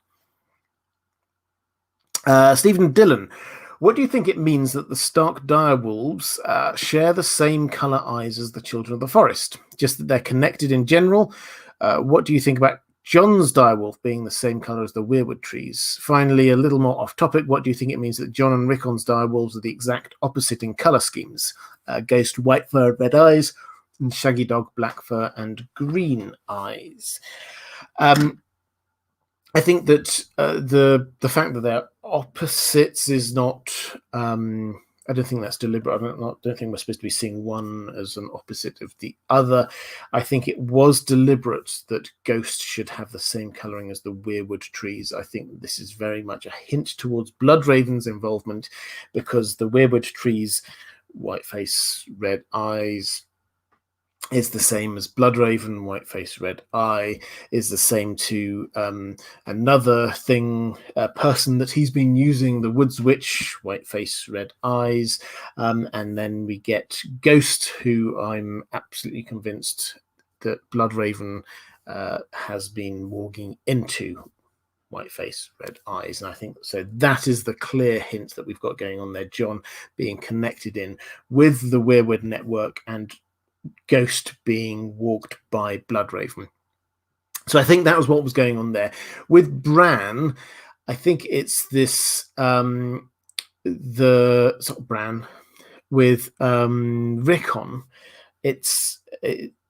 Stephen Dillon, what do you think it means that the Stark direwolves share the same color eyes as the Children of the Forest? Just that they're connected in general? What do you think about Jon's direwolf being the same color as the Weirwood trees? Finally, a little more off topic, what do you think it means that Jon and Rickon's direwolves are the exact opposite in color schemes? Ghost white fur, red eyes, and Shaggy Dog black fur and green eyes. I think that the fact that they're opposites is not. I don't think that's deliberate. I don't think we're supposed to be seeing one as an opposite of the other. I think it was deliberate that Ghost should have the same colouring as the Weirwood trees. I think this is very much a hint towards Bloodraven's involvement, because the Weirwood trees, white face, red eyes, is the same as Bloodraven. White face, red eye is the same to another person that he's been using, the Woods Witch, white face, red eyes. And then we get Ghost, who I'm absolutely convinced that Bloodraven has been walking into, white face, red eyes. And I think so that is the clear hint that we've got going on there. Jon being connected in with the Weirwood network and Ghost being walked by Bloodraven. So I think that was what was going on there. With Bran, I think it's this the sort of Bran with Rickon.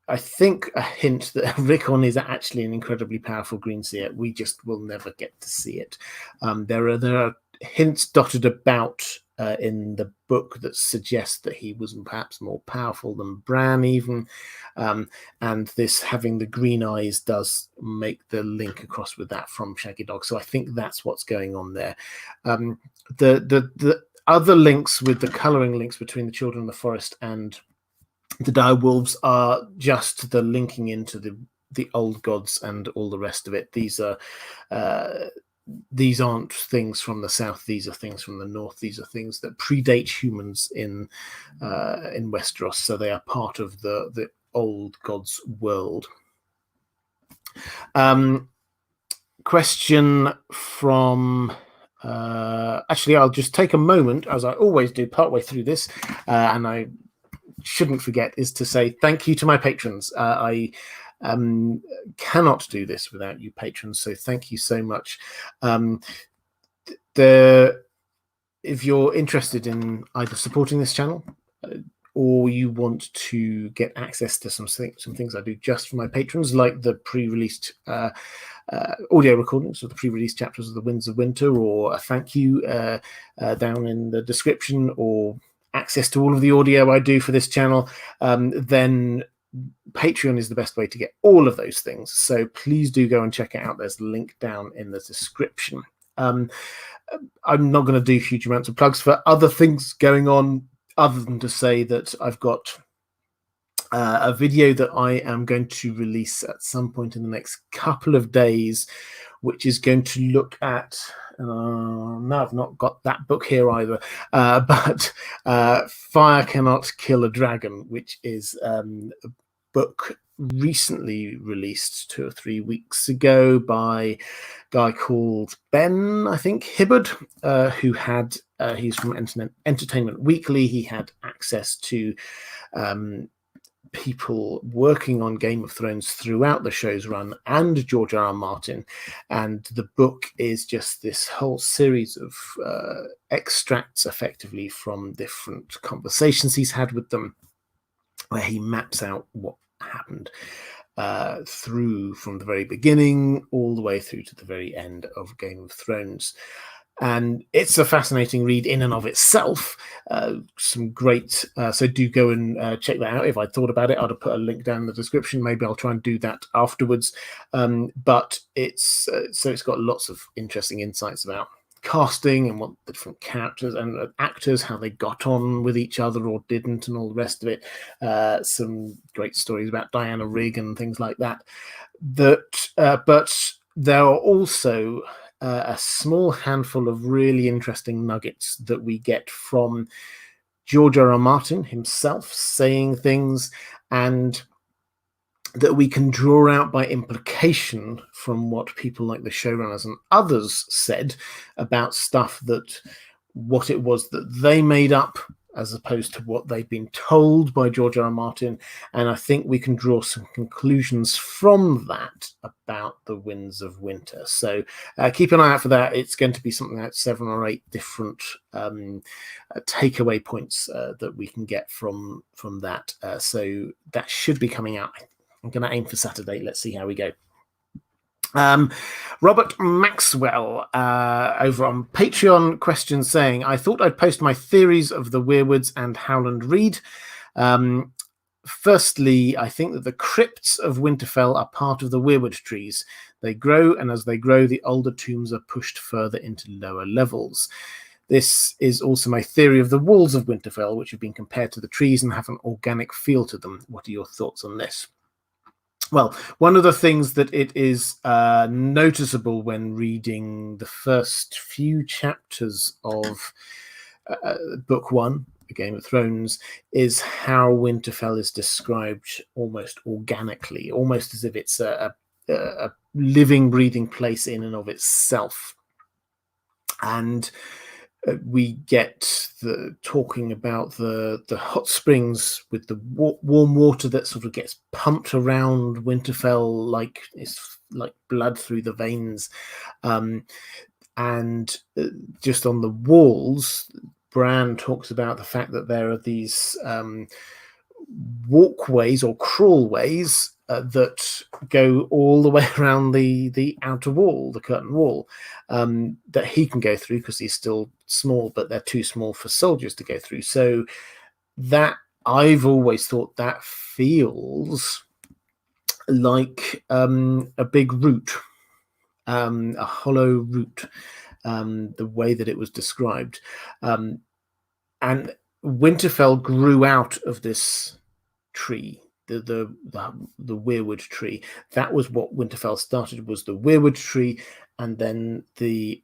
I think a hint that Rickon is actually an incredibly powerful green seer. We just will never get to see it. There are hints dotted about in the book that suggest that he was perhaps more powerful than Bran even, and this having the green eyes does make the link across with that from Shaggy Dog. So I think that's what's going on there. The other links with the colouring links between the Children of the Forest and the direwolves are just the linking into the old gods and all the rest of it. These aren't things from the south. These are things from the north. These are things that predate humans in Westeros. So they are part of the old gods world. Question from. Actually, I'll just take a moment, as I always do, partway through this, and I shouldn't forget, is to say thank you to my patrons. I cannot do this without you patrons, so thank you so much. If you're interested in either supporting this channel or you want to get access to some things I do just for my patrons, like the pre-released audio recordings of the pre-released chapters of the Winds of Winter, or a thank you down in the description, or access to all of the audio I do for this channel, then Patreon is the best way to get all of those things. So please do go and check it out. There's a link down in the description. I'm not going to do huge amounts of plugs for other things going on, other than to say that I've got a video that I am going to release at some point in the next couple of days, which is going to look at no, I've not got that book here either, but Fire Cannot Kill a Dragon, which is a book recently released 2 or 3 weeks ago by a guy called Ben, I think, Hibbard, who had, he's from Entertainment Weekly. He had access to people working on Game of Thrones throughout the show's run and George R.R. Martin. And the book is just this whole series of extracts, effectively, from different conversations he's had with them, where he maps out what happened through from the very beginning all the way through to the very end of Game of Thrones. And it's a fascinating read in and of itself. Some great, so do go and check that out. If I'd thought about it, I'd have put a link down in the description. Maybe I'll try and do that afterwards. But it's so it's got lots of interesting insights about casting and what the different characters and actors, how they got on with each other or didn't, and all the rest of it. Some great stories about Diana Rigg and things like that. But there are also a small handful of really interesting nuggets that we get from George R.R. Martin himself saying things, and that we can draw out by implication from what people like the showrunners and others said about stuff, that what it was that they made up as opposed to what they've been told by George R.R. Martin. And I think we can draw some conclusions from that about the Winds of Winter. So keep an eye out for that. It's going to be something like 7 or 8 different takeaway points that we can get from that. So that should be coming out. I'm going to aim for Saturday. Let's see how we go. Robert Maxwell over on Patreon questions saying, I thought I'd post my theories of the Weirwoods and Howland Reed. Firstly, I think that the crypts of Winterfell are part of the Weirwood trees. They grow, and as they grow, the older tombs are pushed further into lower levels. This is also my theory of the walls of Winterfell, which have been compared to the trees and have an organic feel to them. What are your thoughts on this? Well, one of the things that it is noticeable when reading the first few chapters of Book 1, Game of Thrones, is how Winterfell is described almost organically, almost as if it's a living, breathing place in and of itself. And we get the talking about the hot springs with the warm water that sort of gets pumped around Winterfell like it's like blood through the veins. And just on the walls, Bran talks about the fact that there are these walkways or crawlways that go all the way around the outer wall, the curtain wall, that he can go through because he's still small, but they're too small for soldiers to go through. So that, I've always thought that feels like a big root, a hollow root, the way that it was described. And Winterfell grew out of this tree, the Weirwood tree. That was what Winterfell started, was the Weirwood tree, and then the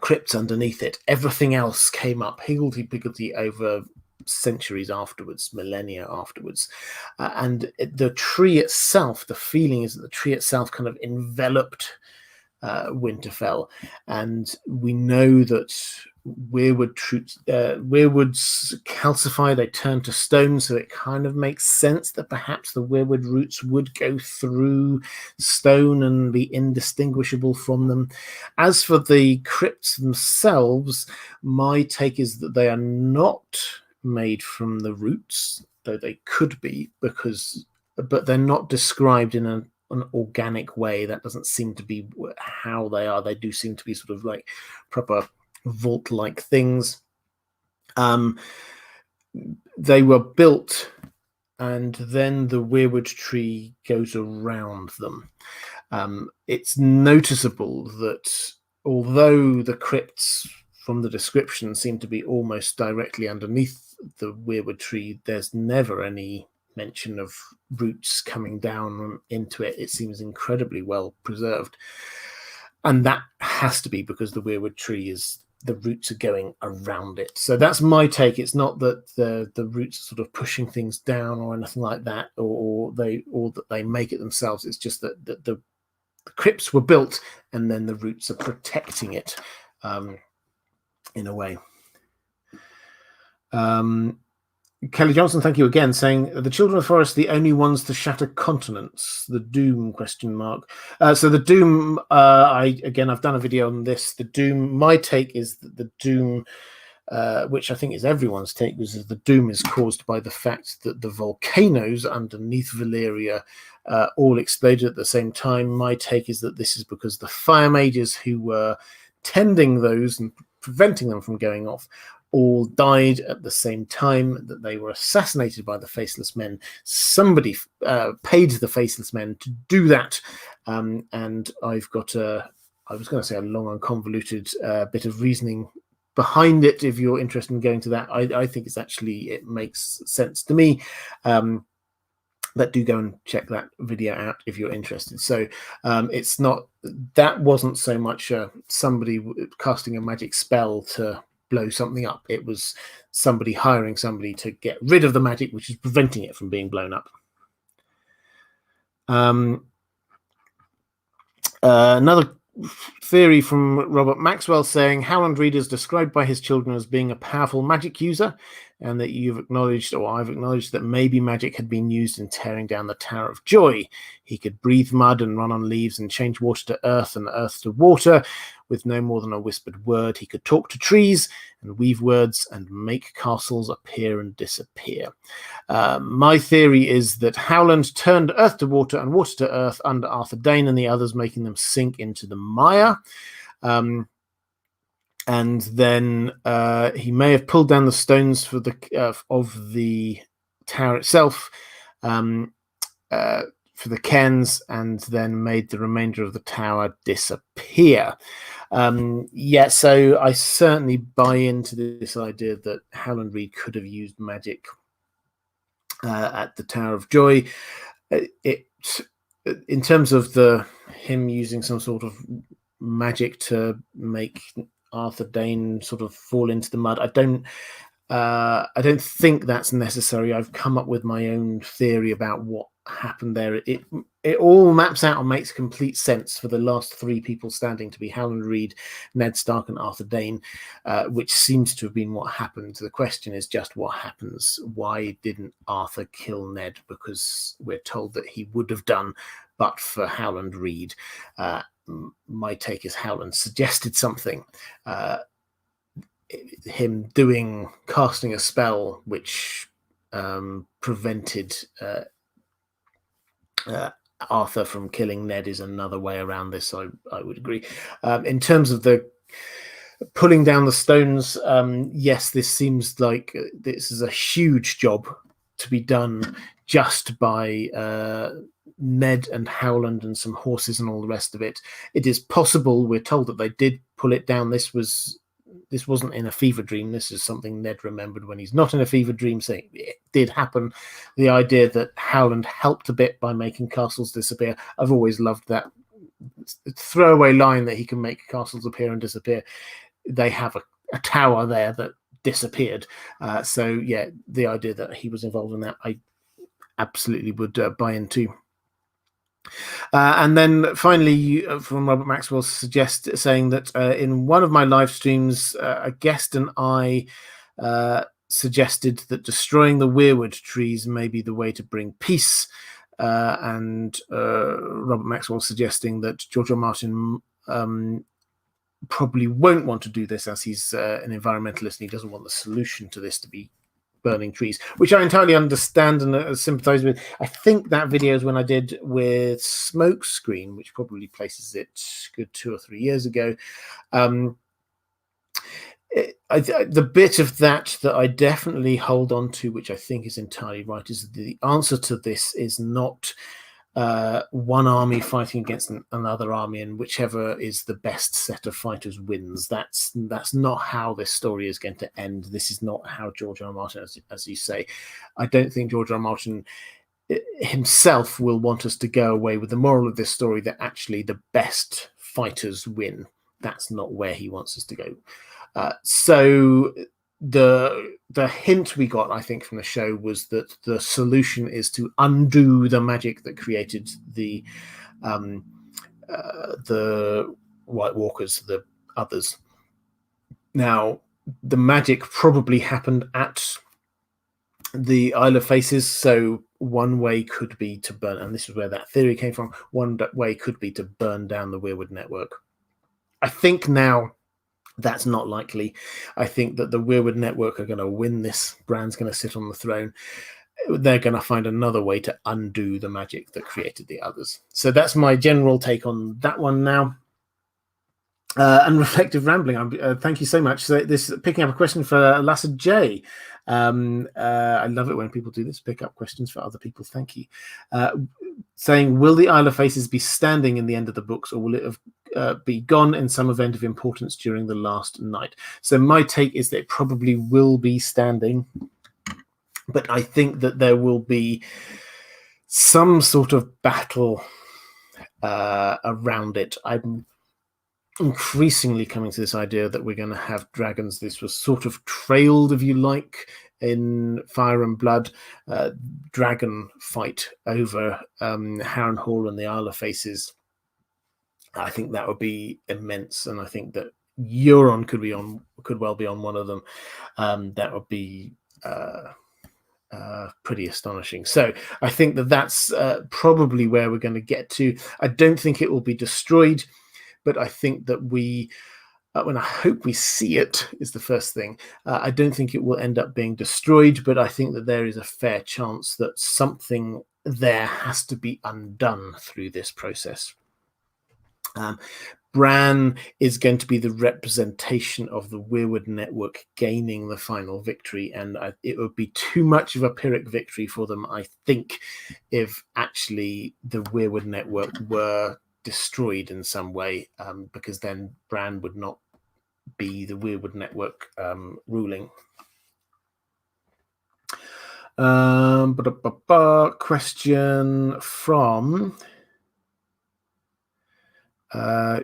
crypts underneath it. Everything else came up higgledy-piggledy over centuries afterwards, millennia afterwards. And the tree itself, the feeling is that the tree itself kind of enveloped Winterfell. And we know that Weirwoods calcify, they turn to stone, so it kind of makes sense that perhaps the Weirwood roots would go through stone and be indistinguishable from them. As for the crypts themselves, my take is that they are not made from the roots, though they could be, but they're not described in an organic way. That doesn't seem to be how they are. They do seem to be sort of like proper vault-like things. They were built, and then the Weirwood tree goes around them. It's noticeable that although the crypts from the description seem to be almost directly underneath the Weirwood tree, there's never any mention of roots coming down into it. It seems incredibly well preserved. And that has to be because the Weirwood tree is the roots are going around it. So that's my take. It's not that the roots are sort of pushing things down or anything like that, or that they make it themselves. It's just that the crypts were built and then the roots are protecting it in a way. Kelly Johnson, thank you again, saying the children of the forest the only ones to shatter continents. The Doom ? So the Doom, I've done a video on this. The Doom, my take is that the Doom, which I think is everyone's take, is that the Doom is caused by the fact that the volcanoes underneath Valyria all exploded at the same time. My take is that this is because the fire mages who were tending those and preventing them from going off all died at the same time, that they were assassinated by the Faceless Men. Somebody paid the Faceless Men to do that, and I've got I was going to say a long and convoluted bit of reasoning behind it. If you're interested in going to that, I think it makes sense to me. But do go and check that video out if you're interested. So that wasn't so much somebody casting a magic spell to blow something up. It was somebody hiring somebody to get rid of the magic which is preventing it from being blown up. Another theory from Robert Maxwell saying Howland Reed is described by his children as being a powerful magic user, and that you've acknowledged, or I've acknowledged, that maybe magic had been used in tearing down the Tower of Joy. He could breathe mud and run on leaves and change water to earth and earth to water with no more than a whispered word. He could talk to trees and weave words and make castles appear and disappear. My theory is that Howland turned earth to water and water to earth under Arthur Dane and the others, making them sink into the mire. And then he may have pulled down the stones for of the tower itself for the cairns, and then made the remainder of the tower disappear. So I certainly buy into this idea that Howland Reed could have used magic at the Tower of Joy. In terms of him using some sort of magic to make Arthur Dane sort of fall into the mud, I don't think that's necessary. I've come up with my own theory about what happened there. It all maps out and makes complete sense for the last three people standing to be Howland Reed, Ned Stark, and Arthur Dane, which seems to have been what happened. The question is just what happens. Why didn't Arthur kill Ned? Because we're told that he would have done, but for Howland Reed. My take is Howland suggested something. Him casting a spell which prevented Arthur from killing Ned is another way around this. I would agree. In terms of the pulling down the stones, yes, this seems like this is a huge job to be done just by Ned and Howland and some horses and all the rest of it. It is possible, we're told, that they did pull it down. This wasn't in a fever dream. This is something Ned remembered when he's not in a fever dream, saying it did happen. The idea that Howland helped a bit by making castles disappear. I've always loved that throwaway line that he can make castles appear and disappear. They have a tower there that disappeared. So yeah, the idea that he was involved in that, I absolutely would buy into. And then finally, from Robert Maxwell, saying that in one of my live streams, a guest and I suggested that destroying the Weirwood trees may be the way to bring peace. And Robert Maxwell suggesting that George R. Martin probably won't want to do this, as he's an environmentalist and he doesn't want the solution to this to be burning trees, which I entirely understand and sympathize with. I think that video is when I did with Smokescreen, which probably places it good 2 or 3 years ago. The bit of that I definitely hold on to, which I think is entirely right, is the answer to this is not one army fighting against another army, and whichever is the best set of fighters wins. That's not how this story is going to end. This is not how George R. R. Martin, as you say. I don't think George R. R. Martin himself will want us to go away with the moral of this story that actually the best fighters win. That's not where he wants us to go. So the hint we got, I think, from the show was that the solution is to undo the magic that created the White Walkers, the others. Now, the magic probably happened at the Isle of Faces, so one way could be to burn, and this is where that theory came from, one way could be to burn down the Weirwood network. I think now that's not likely. I think that the Weirwood network are going to win this. Bran's going to sit on the throne. They're going to find another way to undo the magic that created the others. So that's my general take on that one now. And reflective rambling. Thank you so much. So this picking up a question for Lassa J. I love it when people do this, pick up questions for other people. Thank you. Saying, will the Isle of Faces be standing in the end of the books, or will it have be gone in some event of importance during the last night? So my take is that it probably will be standing, but I think that there will be some sort of battle around it. I'm increasingly coming to this idea that we're going to have dragons. This was sort of trailed, if you like, in Fire and Blood, dragon fight over Harrenhal and the Isle of Faces. I think that would be immense, and I think that Euron could well be on one of them. That would be pretty astonishing. So I think that that's probably where we're going to get to. I don't think it will be destroyed, but I think that when I hope we see it is the first thing. I don't think it will end up being destroyed, but I think that there is a fair chance that something there has to be undone through this process. Bran is going to be the representation of the Weirwood network gaining the final victory, and it would be too much of a Pyrrhic victory for them, I think, if actually the Weirwood network were destroyed in some way, because then Bran would not be the Weirwood network ruling. Question from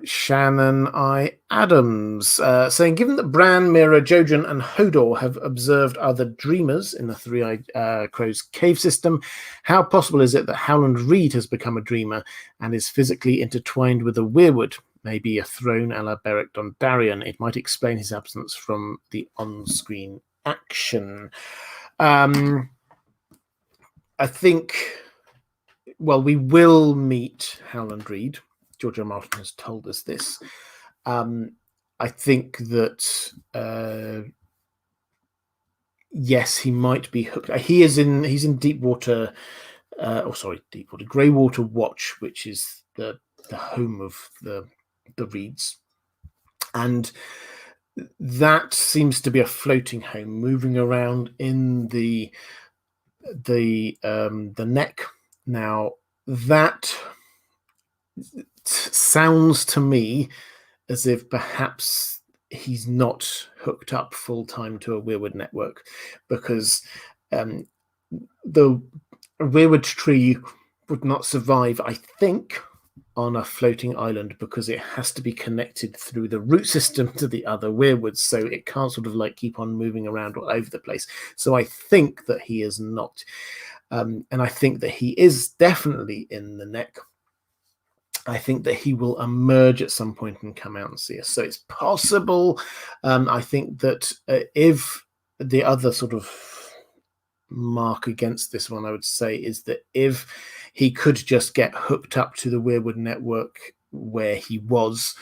Shannon I. Adams, saying, given that Bran, Mira, Jojen, and Hodor have observed other dreamers in the Three-Eyed Crow's cave system, how possible is it that Howland Reed has become a dreamer and is physically intertwined with a Weirwood, maybe a throne a la Beric Dondarrion? It might explain his absence from the on-screen action. I think, well, we will meet Howland Reed. George R. Martin has told us this. I think that yes, he might be hooked. He's in Deepwater, Greywater Watch, which is the home of the Reeds, and that seems to be a floating home, moving around in the neck. Now that sounds to me as if perhaps he's not hooked up full-time to a Weirwood network, because the Weirwood tree would not survive, I think, on a floating island, because it has to be connected through the root system to the other Weirwoods, so it can't sort of like keep on moving around all over the place. So I think that he is not, and I think that he is definitely in the neck. I think that he will emerge at some point and come out and see us. So it's possible. I think that if the other sort of mark against this one, I would say, is that if he could just get hooked up to the Weirwood network where he was,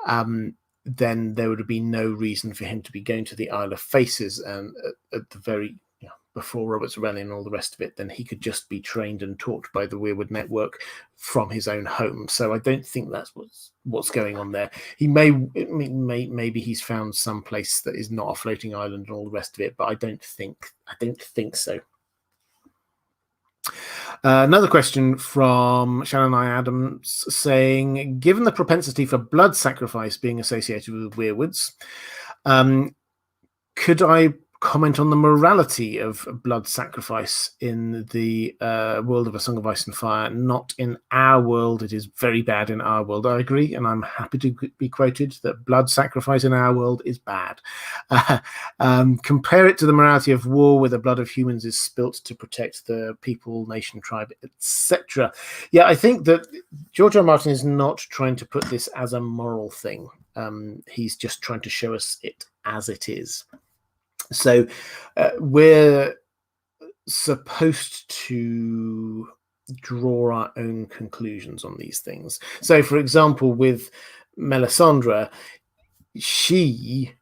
then there would be no reason for him to be going to the Isle of Faces, and at the very before Robert's Rebellion and all the rest of it, then he could just be trained and taught by the Weirwood network from his own home. So I don't think that's what's going on there. He maybe he's found some place that is not a floating island and all the rest of it, but I don't think so. Another question from Shannon I. Adams, saying, given the propensity for blood sacrifice being associated with Weirwoods, could I comment on the morality of blood sacrifice in the world of A Song of Ice and Fire. Not in our world. It is very bad in our world. I agree, and I'm happy to be quoted that blood sacrifice in our world is bad. Compare it to the morality of war, where the blood of humans is spilt to protect the people, nation, tribe, etc. Yeah, I think that George R. R. Martin is not trying to put this as a moral thing. He's just trying to show us it as it is. So we're supposed to draw our own conclusions on these things. So, for example, with Melisandre, she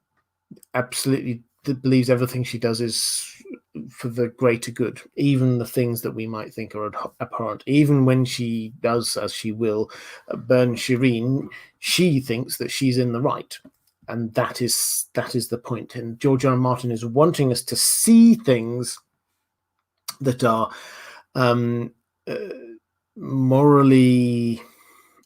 absolutely believes everything she does is for the greater good, even the things that we might think are abhorrent. Even when she does, as she will, burn Shireen, she thinks that she's in the right. And that is the point. And George R. R. Martin is wanting us to see things that are morally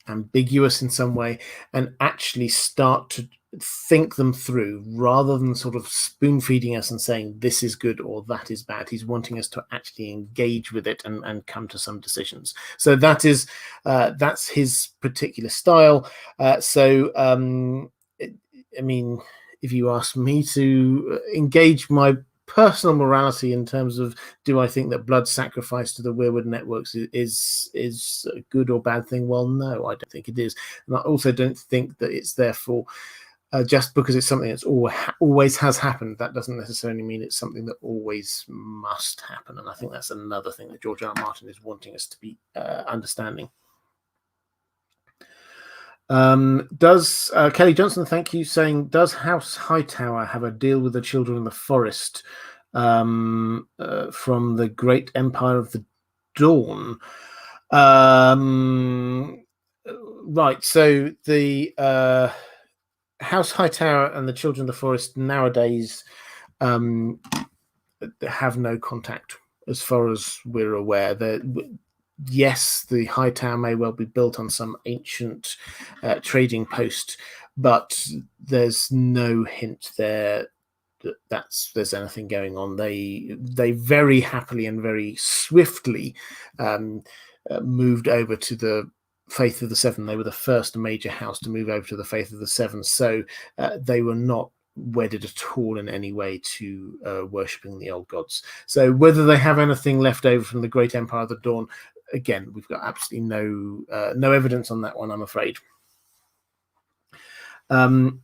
ambiguous in some way, and actually start to think them through, rather than sort of spoon feeding us and saying this is good or that is bad. He's wanting us to actually engage with it and come to some decisions. So that's his particular style. I mean, if you ask me to engage my personal morality in terms of, do I think that blood sacrifice to the Weirwood networks is a good or bad thing? Well, no, I don't think it is. And I also don't think that it's therefore, just because it's something that's always has happened, that doesn't necessarily mean it's something that always must happen. And I think that's another thing that George R. R. Martin is wanting us to be understanding. Does Kelly Johnson, thank you, saying, does House Hightower have a deal with the Children of the Forest from the Great Empire of the Dawn? Right, so the House Hightower and the Children of the Forest nowadays have no contact, as far as we're aware. Yes, the High Tower may well be built on some ancient trading post, but there's no hint there that there's anything going on. They very happily and very swiftly moved over to the Faith of the Seven. They were the first major house to move over to the Faith of the Seven, so they were not wedded at all in any way to worshipping the old gods. So whether they have anything left over from the Great Empire of the Dawn, again, we've got absolutely no evidence on that one, I'm afraid. Kraken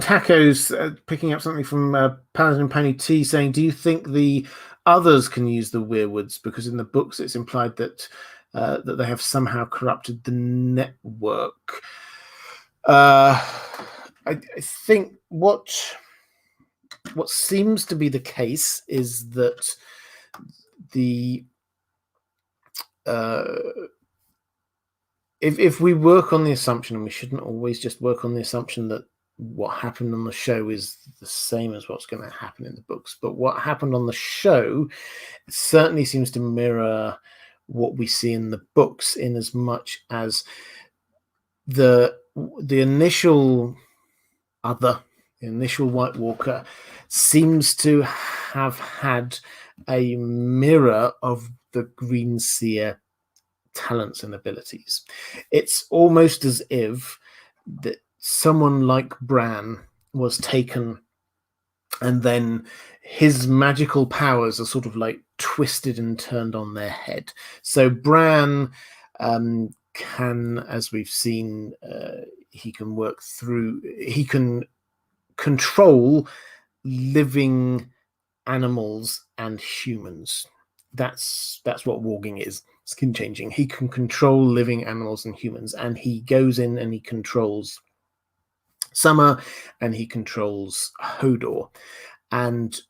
Tacos picking up something from Paladin Pony T, saying, do you think the others can use the Weirwoods? Because in the books it's implied that that they have somehow corrupted the network. I think what seems to be the case is that the if we work on the assumption, and we shouldn't always just work on the assumption that what happened on the show is the same as what's going to happen in the books, but what happened on the show certainly seems to mirror what we see in the books, in as much as the initial White Walker seems to have had a mirror of the Green Seer talents and abilities. It's almost as if that someone like Bran was taken, and then his magical powers are sort of like twisted and turned on their head. So Bran can, as we've seen, he can control living animals and humans. That's what warging is. Skin changing. He can control living animals and humans, and he goes in and he controls Summer, and he controls Hodor, and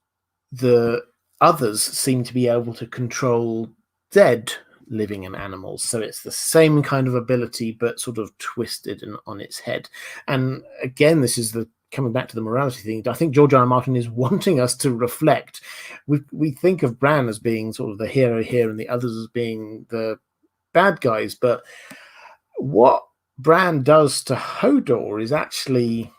the others seem to be able to control dead living and animals. So it's the same kind of ability, but sort of twisted and on its head. And again, this is coming back to the morality thing. I think George R. R. Martin is wanting us to reflect. We think of Bran as being sort of the hero here, and the others as being the bad guys. But what Bran does to Hodor is actually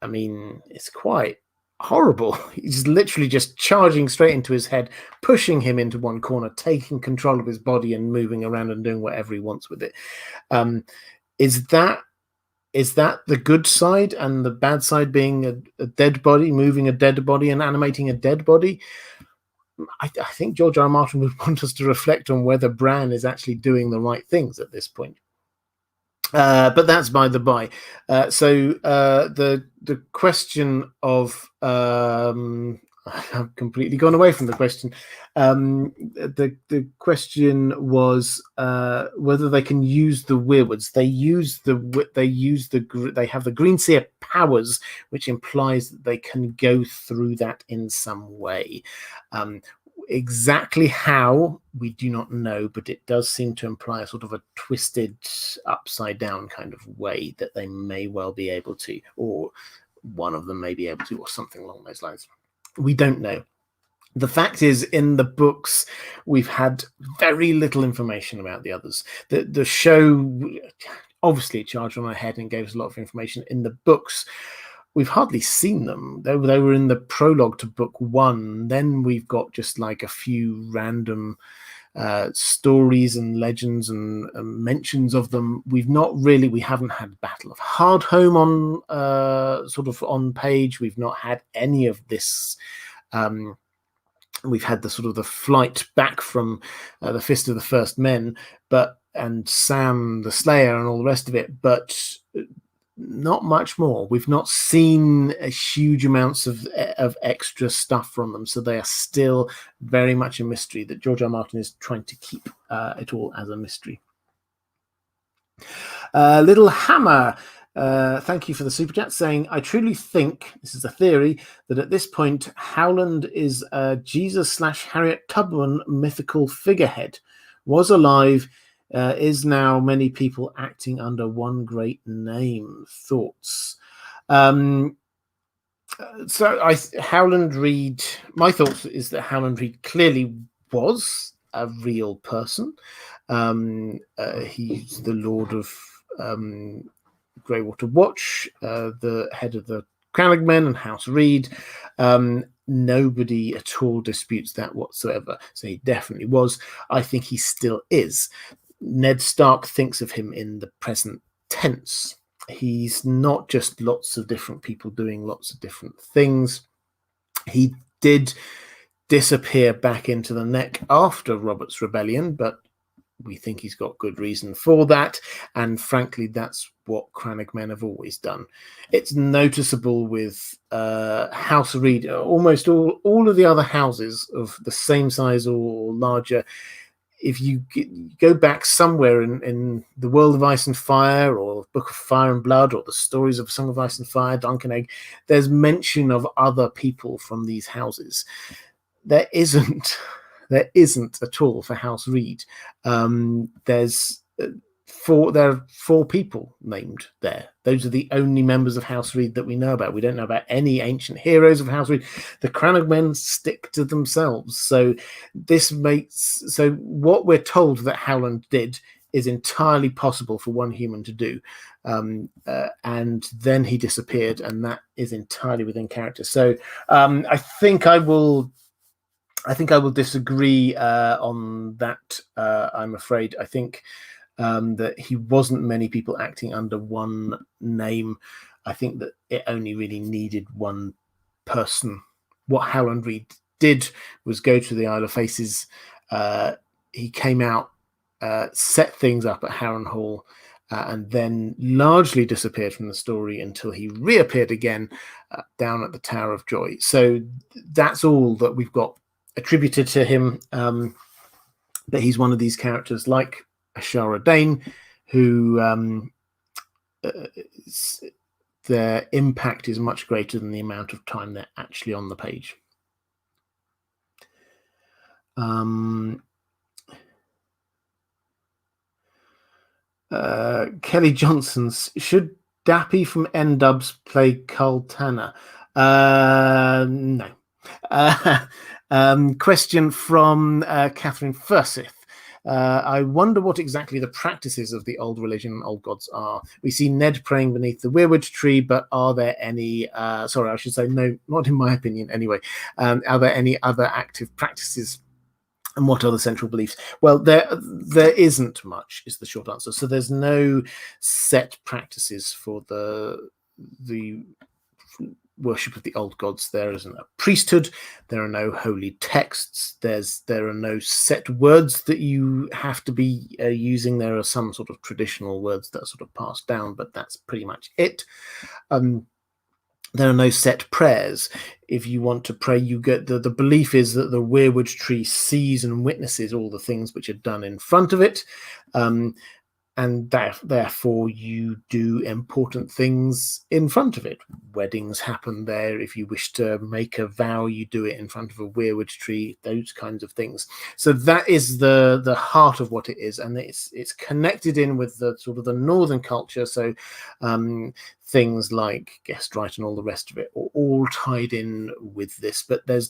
I mean, it's quite horrible. He's literally just charging straight into his head, pushing him into one corner, taking control of his body and moving around and doing whatever he wants with it. Is that the good side, and the bad side being a dead body, moving a dead body and animating a dead body? I think George R. R. Martin would want us to reflect on whether Bran is actually doing the right things at this point. But that's by the by. So the question of I've completely gone away from the question. The question was whether they can use the Weirwoods. They have the Green Seer powers, which implies that they can go through that in some way. Exactly how, we do not know, but it does seem to imply a sort of a twisted, upside down kind of way that they may well be able to, or one of them may be able to, or something along those lines. We don't know. The fact is, in the books, we've had very little information about the others. The show obviously charged on our head and gave us a lot of information. In the books, we've hardly seen them. They were in the prologue to book 1. Then we've got just like a few random stories and legends and mentions of them. We haven't had Battle of Hardhome on sort of on page. We've not had any of this. We've had the sort of the flight back from the Fist of the First Men, and Sam the Slayer and all the rest of it, but not much more. We've not seen huge amounts of extra stuff from them, so they are still very much a mystery that George R. R. Martin is trying to keep it all as a mystery. Little Hammer, thank you for the super chat, saying, I truly think, this is a theory, that at this point Howland is a Jesus/Harriet Tubman mythical figurehead, was alive, is now many people acting under one great name. Thoughts? Howland Reed, my thoughts is that Howland Reed clearly was a real person. He's the Lord of Greywater Watch, the head of the Cranagmen and House Reed. Nobody at all disputes that whatsoever. So he definitely was. I think he still is. Ned Stark thinks of him in the present tense. He's not just lots of different people doing lots of different things. He did disappear back into the neck after Robert's Rebellion, but we think he's got good reason for that. And frankly, that's what Cranagmen have always done. It's noticeable with House Reed, almost all of the other houses of the same size or larger. If you go back somewhere in the World of Ice and Fire, or Book of Fire and Blood, or the stories of Song of Ice and Fire, Dunk and Egg, there's mention of other people from these houses. There isn't at all for House Reed. There are 4 people named there. Those are the only members of House Reed that we know about. We don't know about any ancient heroes of House Reed. The Cranagmen stick to themselves. So what we're told that Howland did is entirely possible for one human to do. And then he disappeared, and that is entirely within character. So I think I will disagree on that. I'm afraid. I think that he wasn't many people acting under one name. I think that it only really needed one person. What Howland Reed did was go to the Isle of Faces. He came out, set things up at Harrenhal, and then largely disappeared from the story until he reappeared again down at the Tower of Joy. So that's all that we've got attributed to him. That he's one of these characters like Ashara Dane, who their impact is much greater than the amount of time they're actually on the page. Kelly Johnson's, should Dappy from N-Dubs play Carl Tanner? No. Question from Catherine Fursith. I wonder what exactly the practices of the old religion and old gods are. We see Ned praying beneath the Weirwood tree, but are there any, sorry, I should say no, not in my opinion anyway, are there any other active practices? And what are the central beliefs? Well, there isn't much, is the short answer. So there's no set practices for the worship of the old gods. There isn't a priesthood. There are no holy texts. There are no set words that you have to be using. There are some sort of traditional words that are sort of passed down, but that's pretty much it. There are no set prayers. If you want to pray, you get the belief is that the Weirwood tree sees and witnesses all the things which are done in front of it. And therefore you do important things in front of it. Weddings happen there. If you wish to make a vow, you do it in front of a Weirwood tree, those kinds of things. So that is the heart of what it is, and it's connected in with the sort of the northern culture. So things like guest right and all the rest of it are all tied in with this. But there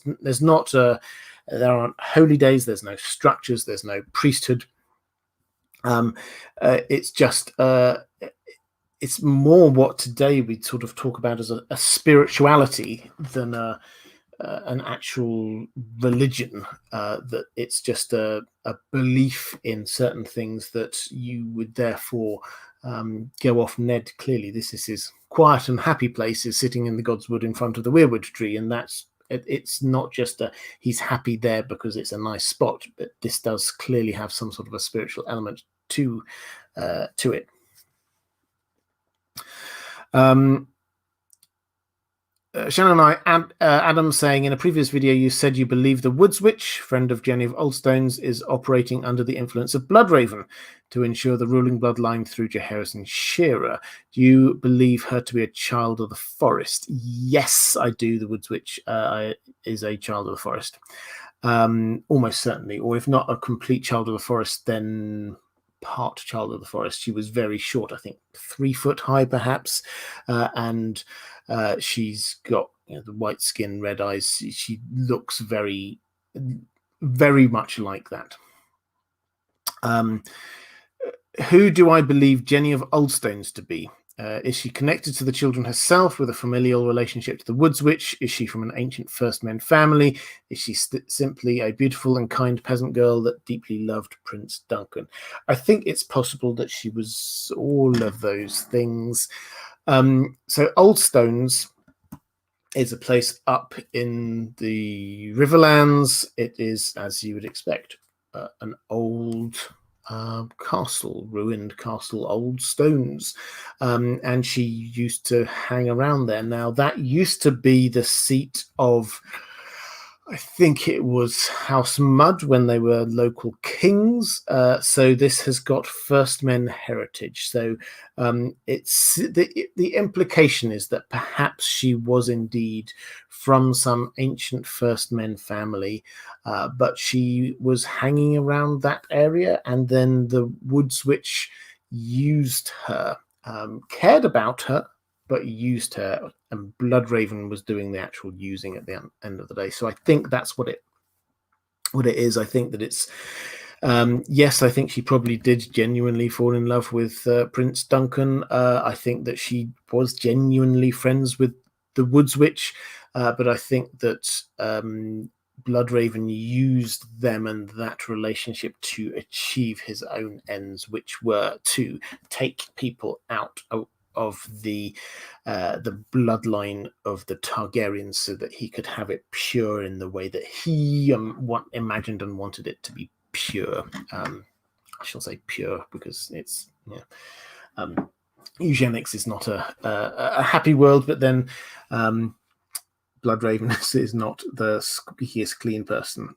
aren't holy days, there's no structures, there's no priesthood. It's just it's more what today we sort of talk about as a spirituality than an actual religion. That it's just a belief in certain things that you would therefore go off. Ned, clearly this is his quiet and happy place, is sitting in the Godswood in front of the Weirwood tree, and it's not just he's happy there because it's a nice spot, but this does clearly have some sort of a spiritual element to it. Shannon and Adam saying, in a previous video you said you believe the Woods Witch, friend of Jenny of Oldstones, is operating under the influence of Bloodraven to ensure the ruling bloodline through Jaehaerys and Shearer. Do you believe her to be a child of the forest? Yes, I do. The Woods Witch is a child of the forest. Almost certainly. Or if not a complete child of the forest, then part child of the forest. She was very short, I think 3 foot high perhaps, and she's got the white skin, red eyes. She looks very, very much like that. Who do I believe Jenny of Oldstones to be? Is she connected to the children herself with a familial relationship to the Woods Witch? Is she from an ancient First Men family? Is she simply a beautiful and kind peasant girl that deeply loved Prince Duncan? I think it's possible that she was all of those things. So Oldstones is a place up in the Riverlands. It is, as you would expect, an old castle, ruined castle, old stones, and she used to hang around there. Now that used to be the seat of, I think it was House Mud when they were local kings. So this has got First Men heritage. So it's the implication is that perhaps she was indeed from some ancient First Men family, but she was hanging around that area, and then the Woods Witch used her, cared about her, but used her, and Bloodraven was doing the actual using at the end of the day. So I think that's what it is. I think that it's yes, I think she probably did genuinely fall in love with Prince Duncan. I think that she was genuinely friends with the Woods Witch, but I think that Bloodraven used them and that relationship to achieve his own ends, which were to take people out of the bloodline of the Targaryens, so that he could have it pure in the way that he imagined and wanted it to be pure. I shall say pure because it's eugenics is not a happy world, but then Bloodraven is not the squeakiest clean person.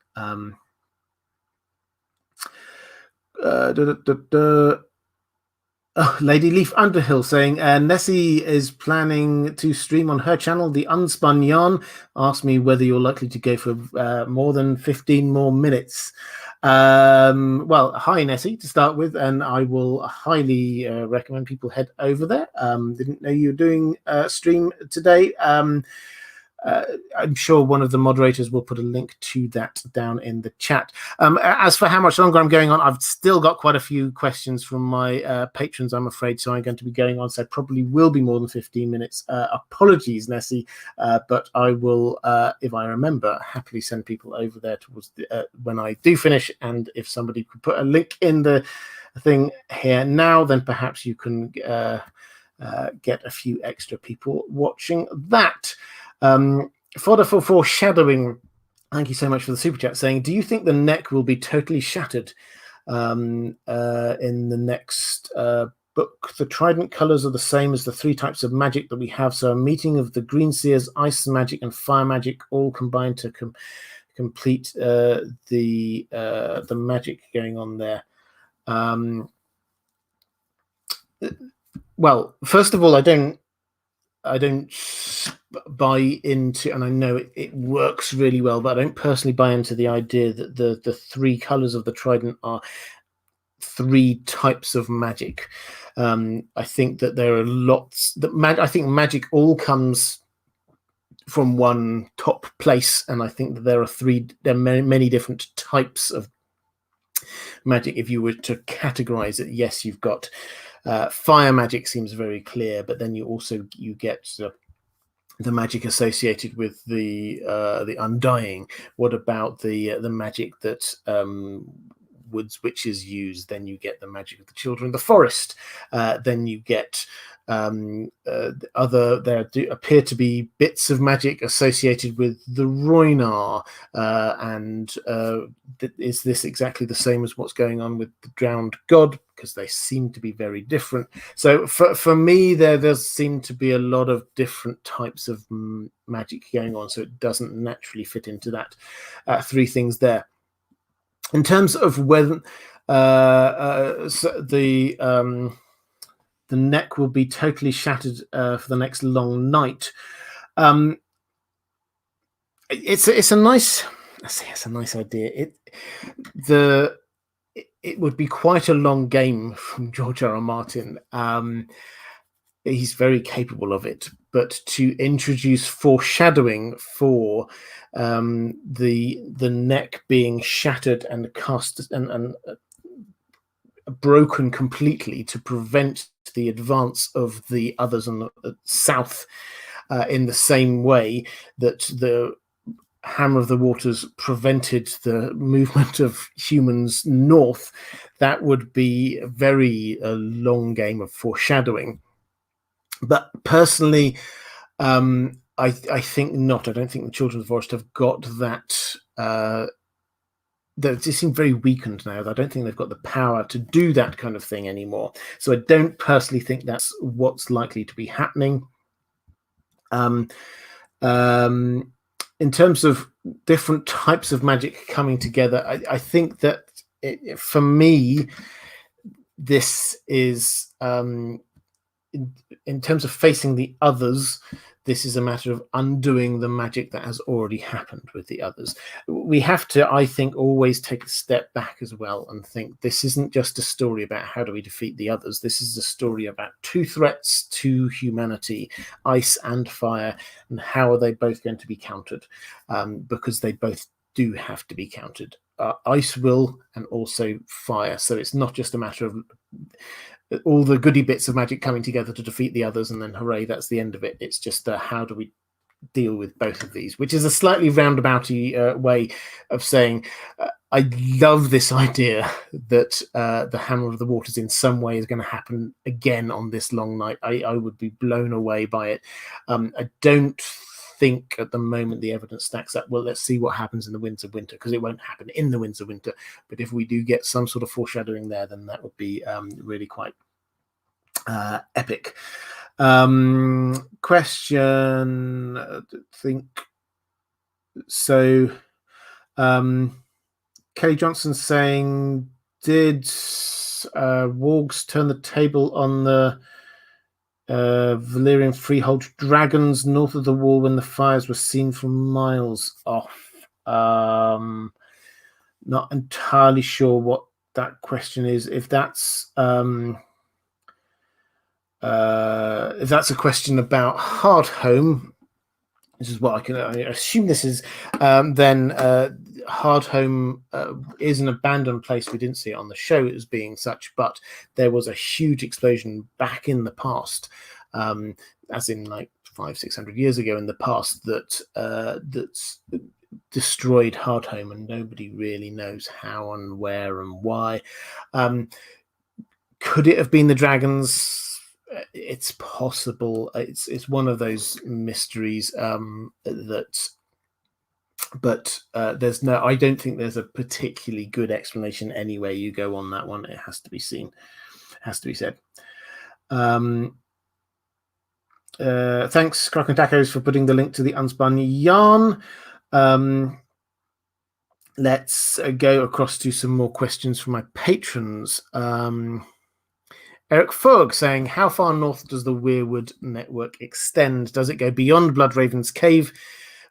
Lady Leaf Underhill saying, Nessie is planning to stream on her channel, The Unspun Yarn. Ask me whether you're likely to go for more than 15 more minutes. Well, hi, Nessie, to start with, and I will highly recommend people head over there. Didn't know you were doing a stream today. I'm sure one of the moderators will put a link to that down in the chat. As for how much longer I'm going on, I've still got quite a few questions from my patrons, I'm afraid, so I'm going to be going on, so probably will be more than 15 minutes. Apologies, Nessie, but I will, if I remember, happily send people over there towards when I do finish, and if somebody could put a link in the thing here now, then perhaps you can get a few extra people watching that. Fodder for foreshadowing, thank you so much for the super chat, saying, do you think the neck will be totally shattered in the next book? The trident colors are the same as the 3 types of magic that we have, so a meeting of the green seers, ice magic and fire magic all combined to complete the magic going on there. Well, first of all, I don't buy into, and I know it works really well, but I don't personally buy into the idea that the 3 colors of the trident are 3 types of magic. I think that there are lots that I think magic all comes from one top place, and I think that there are many different types of magic. If you were to categorize it, yes, you've got fire magic, seems very clear, but then you get the magic associated with the undying. What about the magic that woods witches use? Then you get the magic of the children of the forest. Then you get there do appear to be bits of magic associated with the Roinar, and is this exactly the same as what's going on with the drowned god? Because they seem to be very different. So for me, there does seem to be a lot of different types of magic going on, so it doesn't naturally fit into that 3 things there. In terms of whether the neck will be totally shattered for the next long night. It's a nice idea. It would be quite a long game from George R.R. Martin. He's very capable of it, but to introduce foreshadowing for the neck being shattered and cast and broken completely to prevent the advance of the others on the south, in the same way that the Hammer of the Waters prevented the movement of humans north, that would be a very long game of foreshadowing. But personally, I think not. I don't think the Children of the Forest have got that. They seem very weakened now. I don't think they've got the power to do that kind of thing anymore. So I don't personally think that's what's likely to be happening. In terms of different types of magic coming together, I think that for me, this is in terms of facing the others, this is a matter of undoing the magic that has already happened with the others. We have to, I think, always take a step back as well and think this isn't just a story about how do we defeat the others. This is a story about 2 threats to humanity, ice and fire, and how are they both going to be countered, because they both do have to be countered. Ice will, and also fire. So it's not just a matter of all the goody bits of magic coming together to defeat the others and then hooray, that's the end of it. It's just how do we deal with both of these, which is a slightly roundabouty way of saying I love this idea that the Hammer of the Waters in some way is going to happen again on this long night. I would be blown away by it. I don't think at the moment the evidence stacks up. Well, let's see what happens in the Winds of Winter, because it won't happen in the Winds of Winter. But if we do get some sort of foreshadowing there, then that would be really quite epic. Question, I think so. Kelly Johnson saying, did wargs turn the table on the Valyrian freehold dragons north of the wall when the fires were seen from miles off? Not entirely sure what that question is. If that's a question about Hardhome, this is what I assume this is, then Hardhome is an abandoned place. We didn't see it on the show as being such, but there was a huge explosion back in the past, as in like 500-600 years ago in the past, that's destroyed Hardhome, and nobody really knows how and where and why. Could it have been the dragons? It's possible. It's one of those mysteries but there's no. I don't think there's a particularly good explanation anywhere you go on that one. It has to be seen. Has to be said. Thanks, Crock and Tacos, for putting the link to the Unspun Yarn. Let's go across to some more questions from my patrons. Eric Fogg saying, how far north does the Weirwood network extend? Does it go beyond Bloodraven's cave?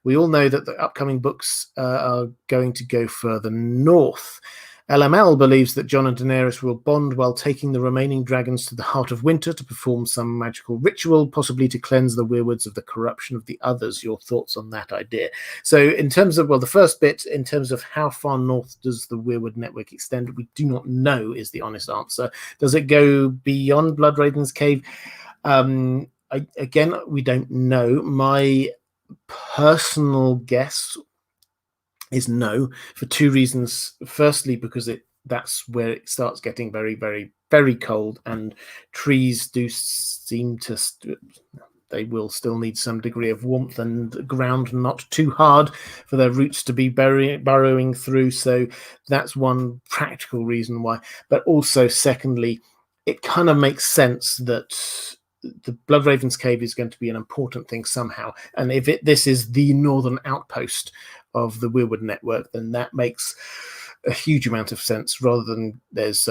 We all know that the upcoming books are going to go further north. LML believes that Jon and Daenerys will bond while taking the remaining dragons to the Heart of Winter to perform some magical ritual, possibly to cleanse the Weirwoods of the corruption of the others. Your thoughts on that idea? So in terms of, well, the first bit, in terms of how far north does the Weirwood network extend, we do not know is the honest answer. Does it go beyond Bloodraven's cave? Again, we don't know. My personal guess is no, for two reasons. Firstly, because that's where it starts getting very, very, very cold, and trees do seem to they will still need some degree of warmth and ground not too hard for their roots to be burrowing through. So that's one practical reason why. But also, secondly, it kind of makes sense that the Bloodraven's cave is going to be an important thing somehow, and if this is the northern outpost of the Weirwood network, then that makes a huge amount of sense, rather than there's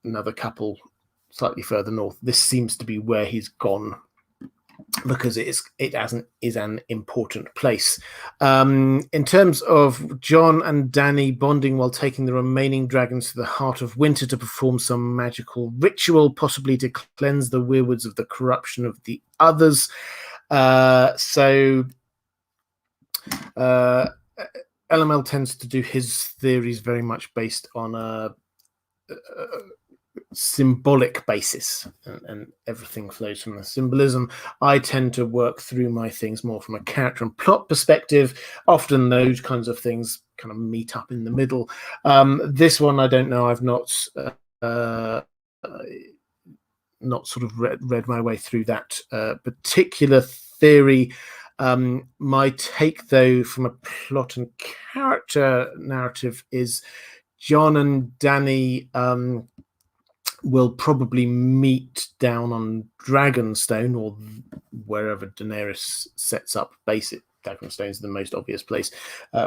another couple slightly further north. This seems to be where he's gone, because it is an important place. In terms of Jon and Dany bonding while taking the remaining dragons to the Heart of Winter to perform some magical ritual, possibly to cleanse the Weirwoods of the corruption of the others. LML tends to do his theories very much based on a symbolic basis, and everything flows from the symbolism. I tend to work through my things more from a character and plot perspective. Often those kinds of things kind of meet up in the middle. This one, I don't know. I've not sort of read my way through that particular theory. My take, though, from a plot and character narrative is Jon and Dany will probably meet down on Dragonstone, or wherever Daenerys sets up basic. Dragonstone is the most obvious place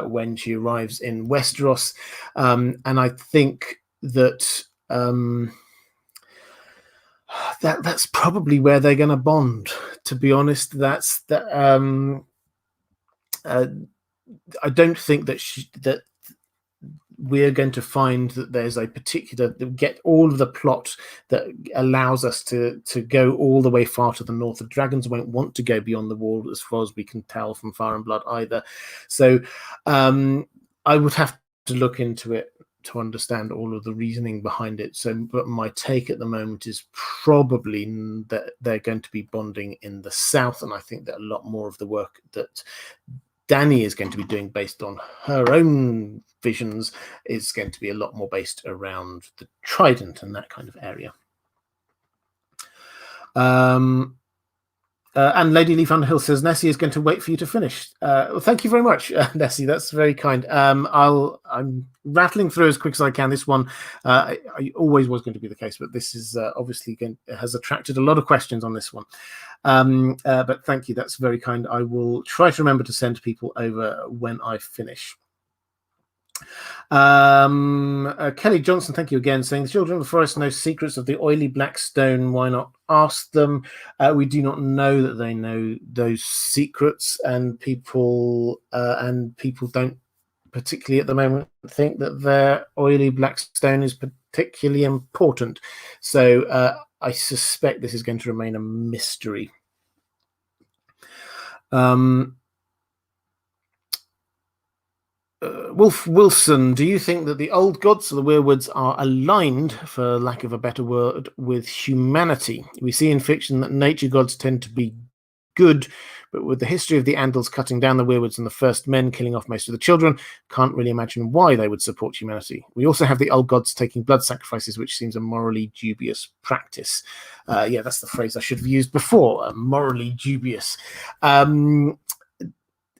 when she arrives in Westeros, and I think that that's probably where they're going to bond. To be honest, that's that. I don't think that we're going to find that there's a particular get all of the plot that allows us to go all the way far to the north. The dragons won't want to go beyond the wall, as far as we can tell from Fire and Blood either. So I would have to look into it to understand all of the reasoning behind it. So, but my take at the moment is probably that they're going to be bonding in the south, and I think that a lot more of the work that Dany is going to be doing based on her own visions is going to be a lot more based around the Trident and that kind of area. And Lady Leaf Underhill says Nessie is going to wait for you to finish. Well, thank you very much, Nessie. That's very kind. I'm rattling through as quick as I can. This one I always was going to be the case, but this is obviously has attracted a lot of questions on this one. But thank you. That's very kind. I will try to remember to send people over when I finish. Kelly Johnson, thank you again, saying the children of the forest know secrets of the oily black stone. Why not ask them? We do not know that they know those secrets, and people don't particularly at the moment think that their oily black stone is particularly important. So I suspect this is going to remain a mystery. Wolf Wilson, do you think that the old gods of the Weirwoods are aligned, for lack of a better word, with humanity? We see in fiction that nature gods tend to be good, but with the history of the Andals cutting down the Weirwoods and the first men killing off most of the children, can't really imagine why they would support humanity. We also have the old gods taking blood sacrifices, which seems a morally dubious practice. Yeah, that's the phrase I should have used before, morally dubious.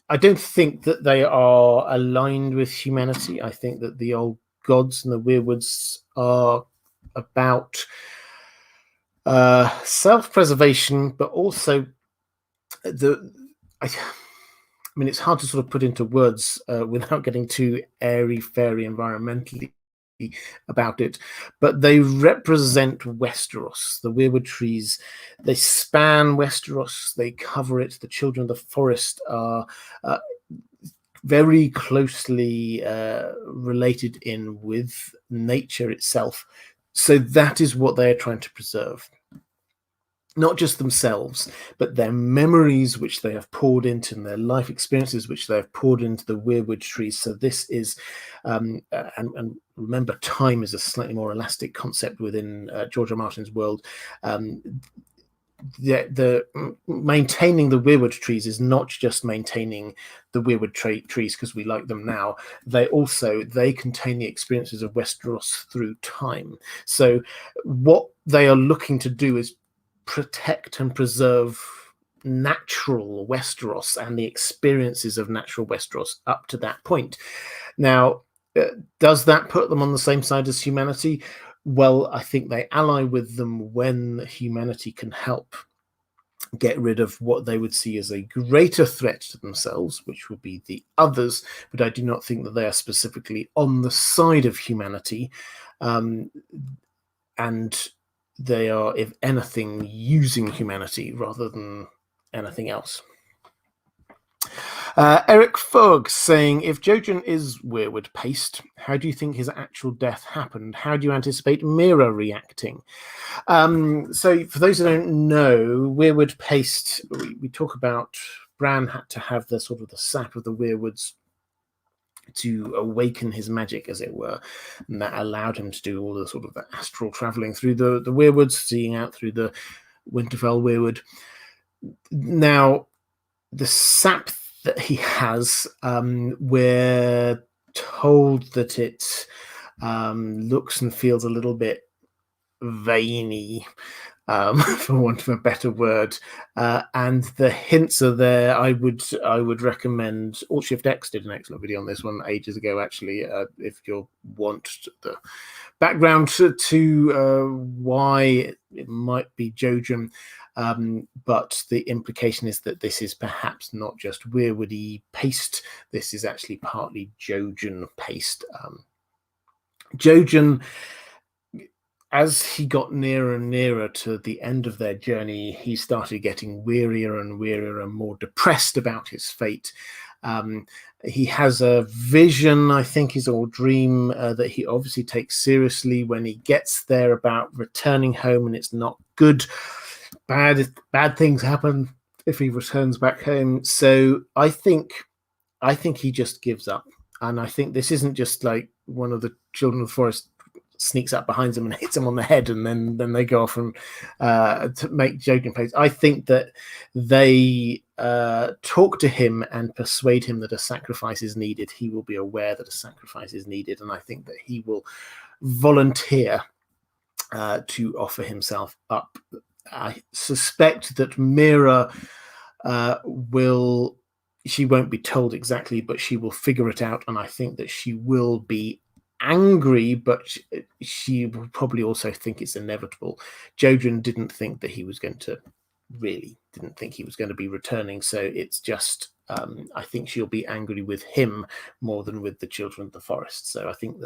I don't think that they are aligned with humanity. I think that the old gods and the Weirwoods are about self-preservation, but also I mean, it's hard to sort of put into words without getting too airy-fairy environmentally about it, but they represent Westeros. The Weirwood trees, they span Westeros, they cover it. The children of the forest are very closely related in with nature itself. So that is what they're trying to preserve. Not just themselves, but their memories, which they have poured into, and their life experiences, which they have poured into the Weirwood trees. So this is, and remember, time is a slightly more elastic concept within George R. Martin's world. The maintaining the Weirwood trees is not just maintaining the Weirwood trees because we like them now. They contain the experiences of Westeros through time. So what they are looking to do is protect and preserve natural Westeros and the experiences of natural Westeros up to that point. Now, does that put them on the same side as humanity? Well, I think they ally with them when humanity can help get rid of what they would see as a greater threat to themselves, which would be the others, but I do not think that they are specifically on the side of humanity. And they are, if anything, using humanity rather than anything else. Eric Fogg saying, if Jojen is Weirwood paste, how do you think his actual death happened? How do you anticipate Mira reacting? So for those who don't know, Weirwood paste, we talk about Bran had to have the sort of the sap of the Weirwoods to awaken his magic, as it were, and that allowed him to do all the sort of the astral traveling through the Weirwoods, seeing out through the Winterfell Weirwood. Now, the sap that he has, we're told that it looks and feels a little bit veiny, for want of a better word, and the hints are there. I would recommend Alt Shift X did an excellent video on this one ages ago, actually. If you want the background to why it might be Jojen, but the implication is that this is perhaps not just Weirwoody paste. This is actually partly Jojen paste. Jojen, as he got nearer and nearer to the end of their journey, he started getting wearier and wearier and more depressed about his fate. He has a vision, I think his old dream, that he obviously takes seriously when he gets there about returning home, and it's not good. Bad things happen if he returns back home. So I think he just gives up. And I think this isn't just like one of the children of the forest sneaks up behind them and hits him on the head, and then they go off and to make joking plays. I think that they talk to him and persuade him that a sacrifice is needed. He will be aware that a sacrifice is needed, and I think that he will volunteer to offer himself up. I suspect that Mira she won't be told exactly, but she will figure it out, and I think that she will be angry, but she will probably also think it's inevitable. Jojen didn't think he was going to be returning, so it's just I think she'll be angry with him more than with the children of the forest. So I think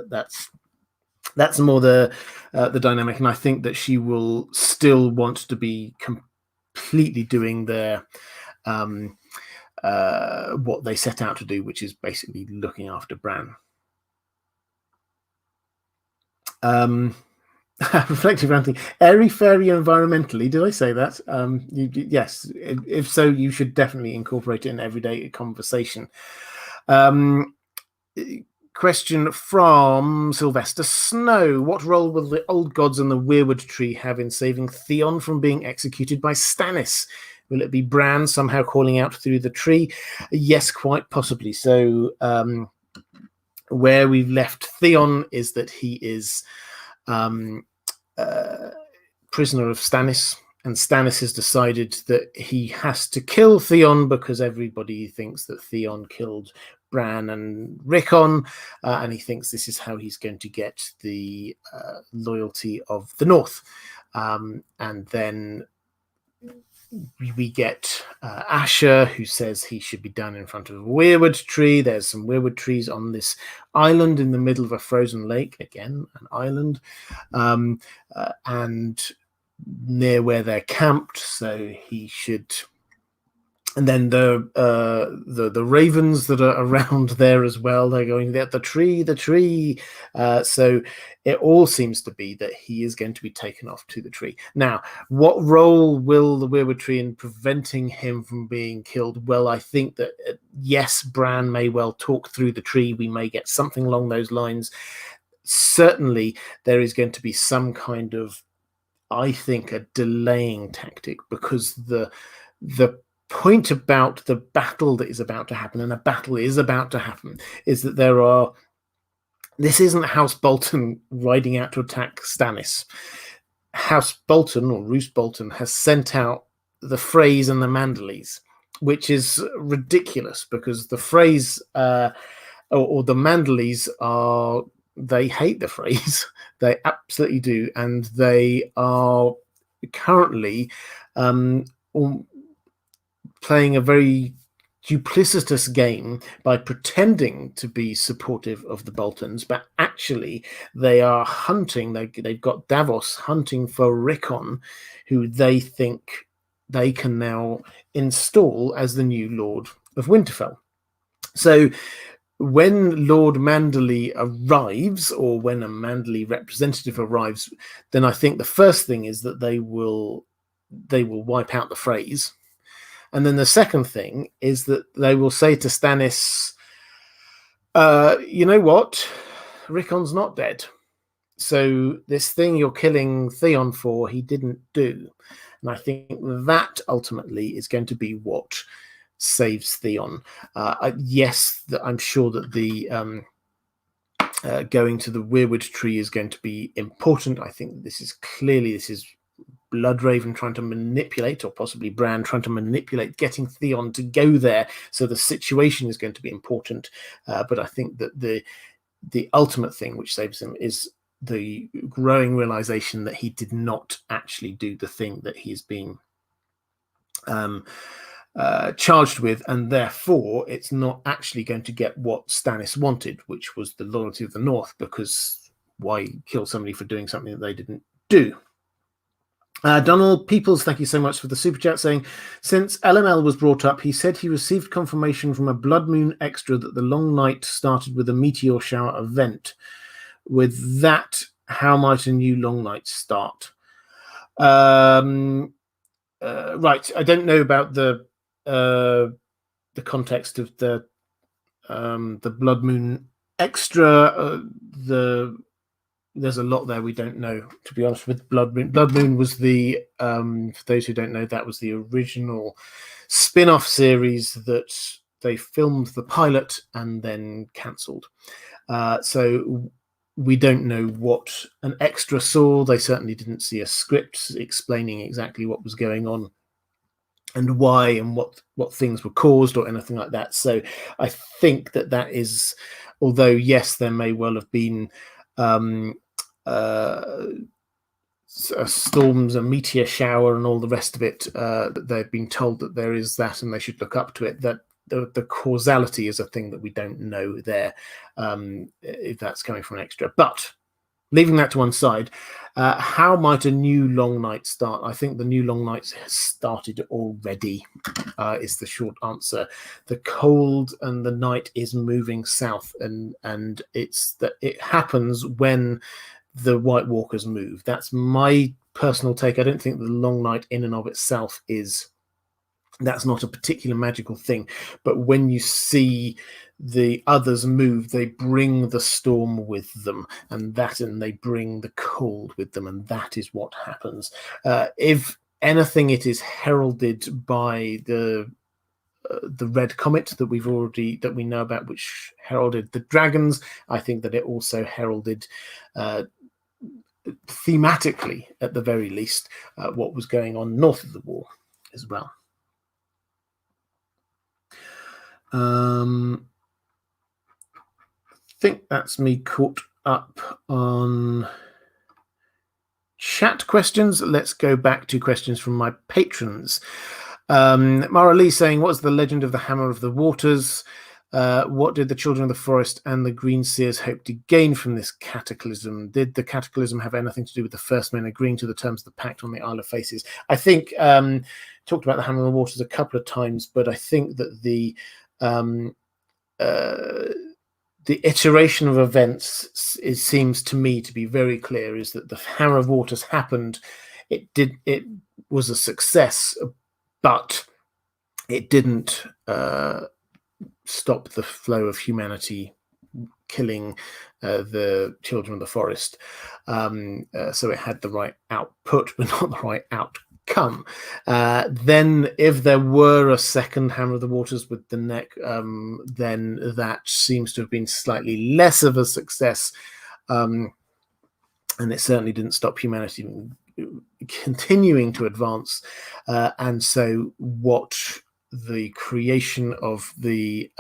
that's more the dynamic, and I think that she will still want to be completely doing their what they set out to do, which is basically looking after Bran. Reflective ranting, airy fairy environmentally. Did I say that? Yes. If so, you should definitely incorporate it in everyday conversation. Question from Sylvester Snow. What role will the old gods and the Weirwood Tree have in saving Theon from being executed by Stannis? Will it be Bran somehow calling out through the tree? Yes, quite possibly. So where we've left Theon is that he is prisoner of Stannis, and Stannis has decided that he has to kill Theon because everybody thinks that Theon killed Bran and Rickon, and he thinks this is how he's going to get the loyalty of the North. And then we get Asher, who says he should be done in front of a weirwood tree. There's some weirwood trees on this island in the middle of a frozen lake. Again, an island. And near where they're camped, so he should. And then the ravens that are around there as well, they're going, the tree. So it all seems to be that he is going to be taken off to the tree. Now, what role will the Weirwood Tree in preventing him from being killed? Well, I think that, yes, Bran may well talk through the tree. We may get something along those lines. Certainly, there is going to be some kind of, I think, a delaying tactic, because the point about the battle that is about to happen, and a battle is about to happen, is that this isn't House Bolton riding out to attack Stannis. House Bolton, or Roose Bolton, has sent out the Freys and the Manderleys, which is ridiculous, because the Freys or the Manderleys they hate the Freys. They absolutely do, and they are currently playing a very duplicitous game by pretending to be supportive of the Boltons, but actually they are hunting. They've got Davos hunting for Rickon, who they think they can now install as the new Lord of Winterfell. So when Lord Manderley arrives, or when a Manderley representative arrives, then I think the first thing is that they will wipe out the Freys. And then the second thing is that they will say to Stannis, you know what? Rickon's not dead. So this thing you're killing Theon for, he didn't do. And I think that ultimately is going to be what saves Theon. Yes, I'm sure that the going to the Weirwood Tree is going to be important. I think this is Bloodraven trying to manipulate, or possibly Bran trying to manipulate, getting Theon to go there. So the situation is going to be important. But I think that the ultimate thing which saves him is the growing realization that he did not actually do the thing that he's been charged with, and therefore it's not actually going to get what Stannis wanted, which was the loyalty of the North, because why kill somebody for doing something that they didn't do? Donald Peoples, thank you so much for the super chat, saying, since LML was brought up, he said he received confirmation from a Blood Moon extra that the long night started with a meteor shower event. With that, how might a new long night start? Right, I don't know about the context of the Blood Moon extra. There's a lot there we don't know, to be honest. With Blood Moon, Blood Moon was the for those who don't know, that was the original spin-off series that they filmed the pilot and then cancelled. So we don't know what an extra saw. They certainly didn't see a script explaining exactly what was going on and why, and what things were caused or anything like that. So I think that is, although yes, there may well have been storms, a meteor shower, and all the rest of it, they've been told that there is that, and they should look up to it. That the causality is a thing that we don't know there, if that's coming from an extra. But leaving that to one side, how might a new long night start? I think the new long night has started already, is the short answer. The cold and the night is moving south, and it's that it happens when the White Walkers move. That's my personal take. I don't think the long night in and of itself that's not a particular magical thing, but when you see the others move, they bring the storm with them, and they bring the cold with them, and that is what happens. If anything, it is heralded by the red comet that we know about, which heralded the dragons. I think that it also heralded thematically, at the very least, what was going on north of the wall as well. I think that's me caught up on chat questions. Let's go back to questions from my patrons. Mara Lee saying, what is the legend of the Hammer of the Waters? What did the Children of the Forest and the Green Seers hope to gain from this cataclysm? Did the cataclysm have anything to do with the First Men agreeing to the terms of the pact on the Isle of Faces? I think talked about the Hammer of the Waters a couple of times, but I think that the iteration of events seems to me to be very clear, is that the Hammer of Waters happened. It was a success, but it didn't stop the flow of humanity killing the Children of the Forest. So it had the right output, but not the right outcome. Then if there were a second Hammer of the Waters with the neck, then that seems to have been slightly less of a success. And it certainly didn't stop humanity continuing to advance. And so what the creation of the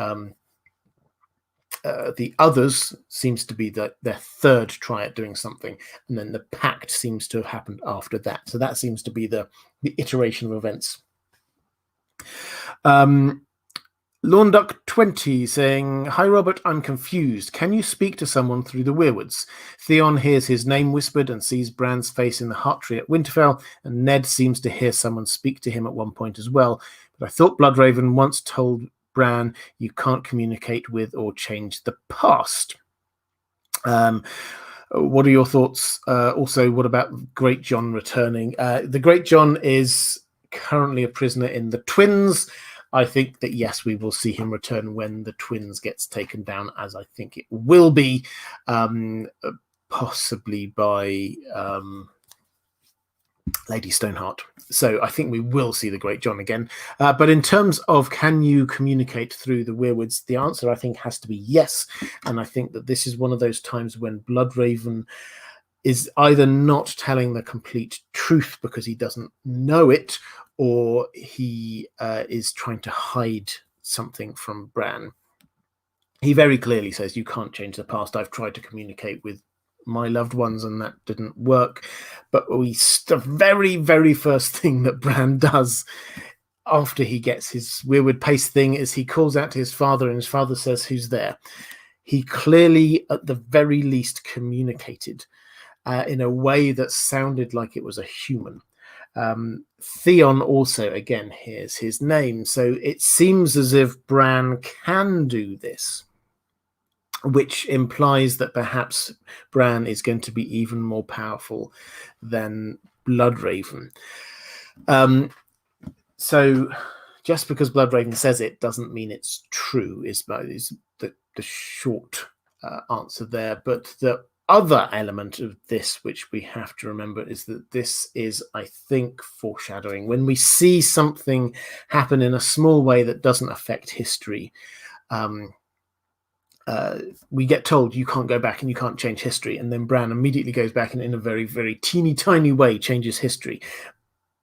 others seems to be their third try at doing something, and then the pact seems to have happened after that. So that seems to be the iteration of events. Lawnduck20 saying, hi Robert, I'm confused. Can you speak to someone through the Weirwoods? Theon hears his name whispered and sees Bran's face in the heart tree at Winterfell, and Ned seems to hear someone speak to him at one point as well. But I thought Bloodraven once told Bran you can't communicate with or change the past. What are your thoughts? Also, what about Great John returning? The Great John is currently a prisoner in the Twins. I think that, yes, we will see him return when the Twins gets taken down, as I think it will be, possibly by Lady Stoneheart. So I think we will see the Great John again. But in terms of can you communicate through the Weirwoods, the answer I think has to be yes. And I think that this is one of those times when Bloodraven is either not telling the complete truth because he doesn't know it, or he is trying to hide something from Bran. He very clearly says, you can't change the past. I've tried to communicate with my loved ones and that didn't work. But the very, very first thing that Bran does after he gets his Weirwood paste thing is he calls out to his father, and his father says, who's there? He clearly, at the very least, communicated in a way that sounded like it was a human. Theon also, again, hears his name. So it seems as if Bran can do this, which implies that perhaps Bran is going to be even more powerful than Bloodraven. So just because Bloodraven says it doesn't mean it's true, is the short answer there. But the other element of this, which we have to remember, is that this is, I think, foreshadowing. When we see something happen in a small way that doesn't affect history, we get told you can't go back and you can't change history, and then Bran immediately goes back and in a very, very teeny tiny way changes history.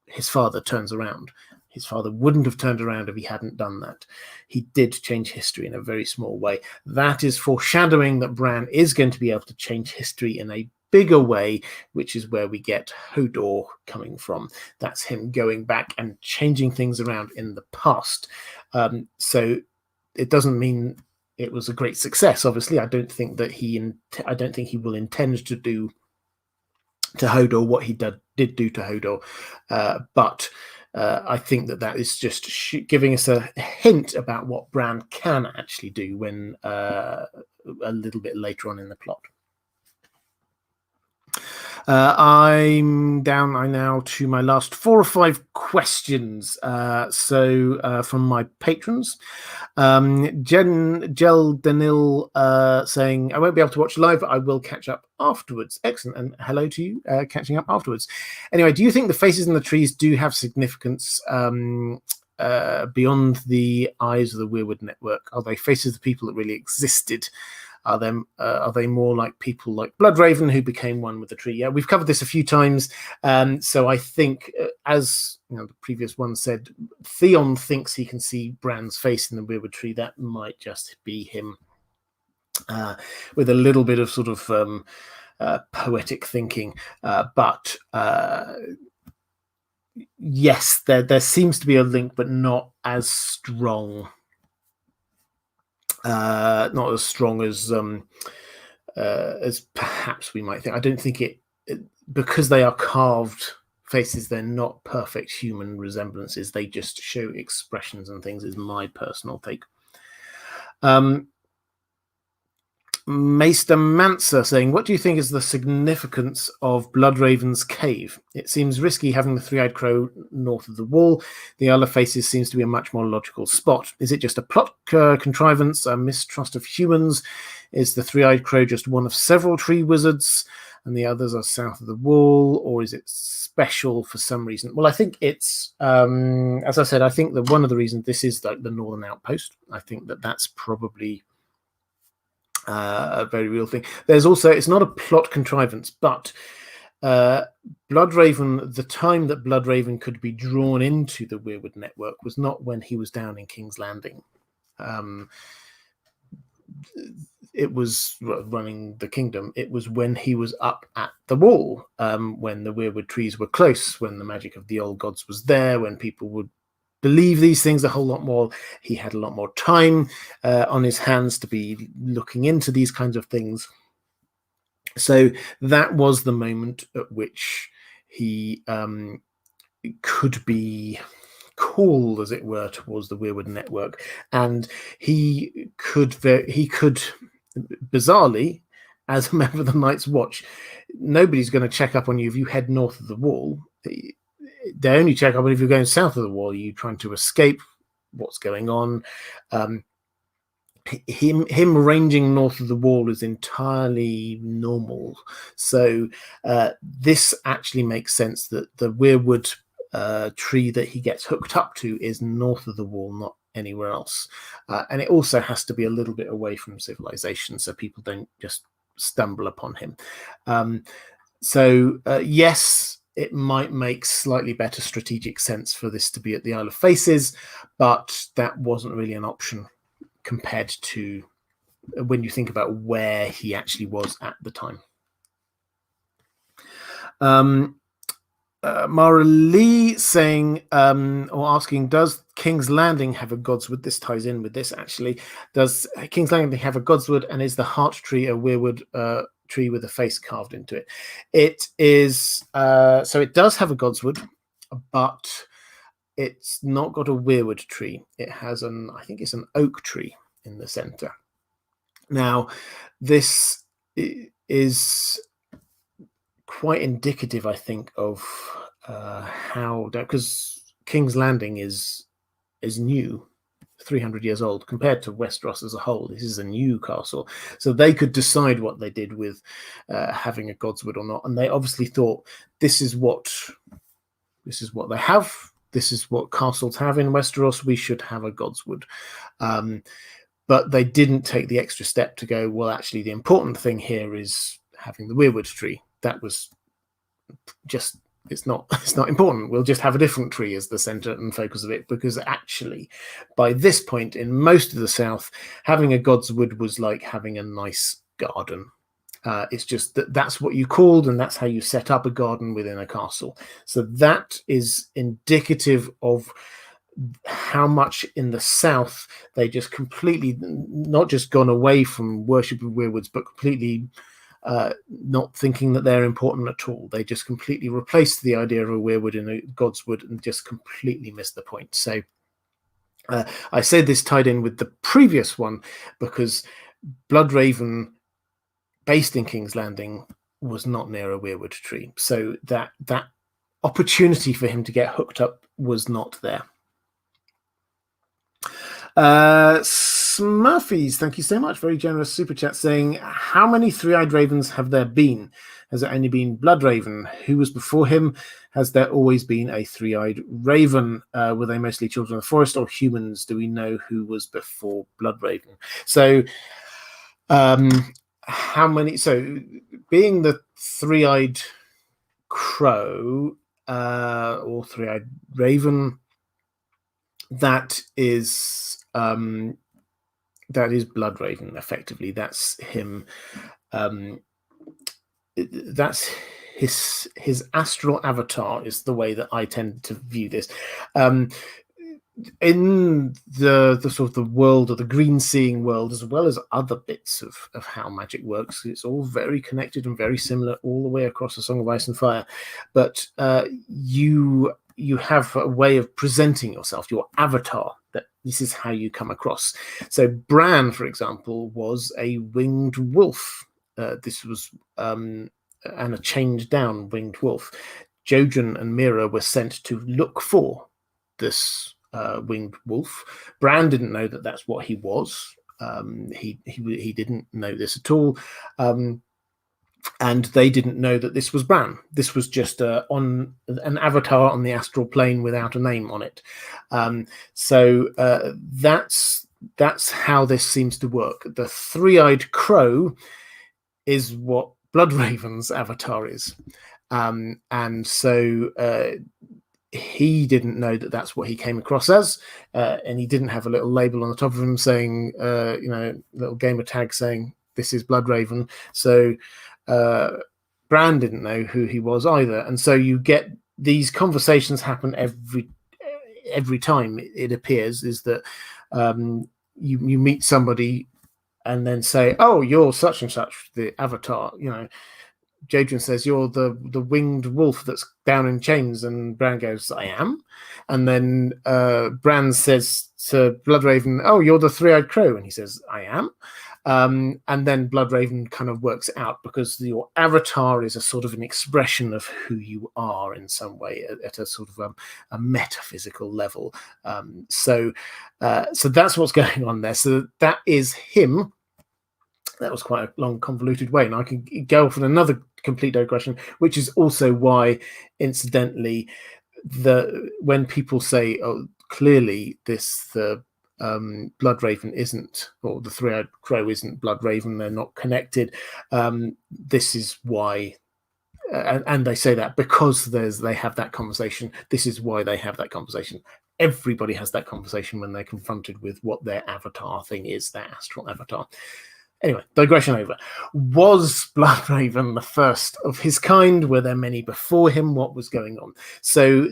His father turns around. His father wouldn't have turned around if he hadn't done that. He did change history in a very small way. That is foreshadowing that Bran is going to be able to change history in a bigger way, which is where we get Hodor coming from. That's him going back and changing things around in the past. So it doesn't mean it was a great success. Obviously, I don't think he will intend to do to Hodor what he did do to Hodor, but I think that is just giving us a hint about what Bran can actually do when a little bit later on in the plot. I'm down now to my last 4 or 5 questions. From my patrons, Gel Danil saying, I won't be able to watch live, but I will catch up afterwards. Excellent. And hello to you, catching up afterwards. Anyway, do you think the faces in the trees do have significance beyond the eyes of the Weirwood network? Are they faces of people that really existed? Are they more like people like Bloodraven, who became one with the tree? Yeah, we've covered this a few times. So I think, as the previous one said, Theon thinks he can see Bran's face in the Weirwood tree. That might just be him, with a little bit of sort of poetic thinking. But yes, there seems to be a link, but not as strong. Not as strong as perhaps we might think. I don't think it because they are carved faces. They're not perfect human resemblances. They just show expressions and things. Is my personal take. Maester Mansa saying, what do you think is the significance of Bloodraven's cave? It seems risky having the three-eyed crow north of the wall. The other faces seems to be a much more logical spot. Is it just a plot contrivance, a mistrust of humans? Is the three-eyed crow just one of several tree wizards and the others are south of the wall? Or is it special for some reason? Well, I think it's, as I said, I think that one of the reasons this is like the northern outpost. I think that that's probably a very real thing. There's also, it's not a plot contrivance, but Bloodraven, the time that Bloodraven could be drawn into the Weirwood network was not when he was down in King's Landing. It was running the kingdom. It was when he was up at the wall, when the Weirwood trees were close, when the magic of the old gods was there, when people would believe these things a whole lot more. He had a lot more time on his hands to be looking into these kinds of things. So that was the moment at which he could be called, as it were, towards the Weirwood network, and he could bizarrely, as a member of the Night's Watch, nobody's going to check up on you if you head north of the wall. They only check up if you're going south of the wall. You're trying to escape what's going on. Him ranging north of the wall is entirely normal. So this actually makes sense that the Weirwood tree that he gets hooked up to is north of the wall, not anywhere else. And it also has to be a little bit away from civilization, so people don't just stumble upon him. Yes, it might make slightly better strategic sense for this to be at the Isle of Faces, but that wasn't really an option compared to when you think about where he actually was at the time. Mara Lee saying, or asking, does King's Landing have a Godswood? This ties in with this, actually. Does King's Landing have a Godswood, and is the heart tree a Weirwood tree with a face carved into it? It is, so it does have a Godswood, but it's not got a Weirwood tree. It has I think it's an oak tree in the center. Now, this is quite indicative, I think, of how, because King's Landing is new, 300 years old compared to Westeros as a whole. This is a new castle, so they could decide what they did with having a Godswood or not, and they obviously thought this is what they have. This is what castles have in Westeros. We should have a Godswood. But they didn't take the extra step to go, well, actually, the important thing here is having the Weirwood tree. That was just, it's not important. We'll just have a different tree as the center and focus of it, because actually, by this point in most of the South, having a Godswood was like having a nice garden. It's just that's what you called, and that's how you set up a garden within a castle. So that is indicative of how much in the South they just completely, not just gone away from worship of Weirwoods, but completely not thinking that they're important at all. They just completely replaced the idea of a Weirwood in a Godswood and just completely missed the point. So I said this tied in with the previous one because Bloodraven, based in King's Landing, was not near a Weirwood Dream. So that opportunity for him to get hooked up was not there. Smurfies, thank you so much. Very generous super chat saying, how many three-eyed ravens have there been? Has there only been Bloodraven? Who was before him? Has there always been a three-eyed raven? Were they mostly children of the forest or humans? Do we know who was before Bloodraven? So how many? So being the three-eyed crow or three-eyed raven, that is Bloodraven. Effectively, that's him. That's his astral avatar is the way that I tend to view this. In the sort of the world, or the green seeing world, as well as other bits of how magic works, it's all very connected and very similar all the way across A Song of Ice and Fire. But you have a way of presenting yourself, your avatar, that this is how you come across. So Bran, for example, was a winged wolf. This was and a changed down winged wolf. Jojen and Mira were sent to look for this winged wolf. Bran didn't know that that's what he was. He didn't know this at all. And they didn't know that this was Bran. This was just on an avatar on the astral plane without a name on it. So that's how this seems to work. The three-eyed crow is what Bloodraven's avatar is. And so he didn't know that that's what he came across as, and he didn't have a little label on the top of him saying, little gamer tag saying, this is Bloodraven. So Bran didn't know who he was either. And so you get these conversations happen every time it appears, is that you meet somebody and then say, oh, you're such and such, the avatar, Jojen says, you're the winged wolf that's down in chains, and Bran goes, I am. And then Bran says to Bloodraven, oh, you're the three-eyed crow, and he says, I am. And then Bloodraven kind of works out, because your avatar is a sort of an expression of who you are in some way at a sort of a metaphysical level. So that's what's going on there. So that is him. That was quite a long, convoluted way, and I can go off on another complete digression, which is also why, incidentally, when people say, "Oh, clearly the Bloodraven isn't, or the three-eyed crow isn't Bloodraven, they're not connected," this is why, and they say that because they have that conversation. This is why they have that conversation. Everybody has that conversation when they're confronted with what their avatar thing is, their astral avatar. Anyway, digression over. Was Bloodraven the first of his kind? Were there many before him? What was going on? So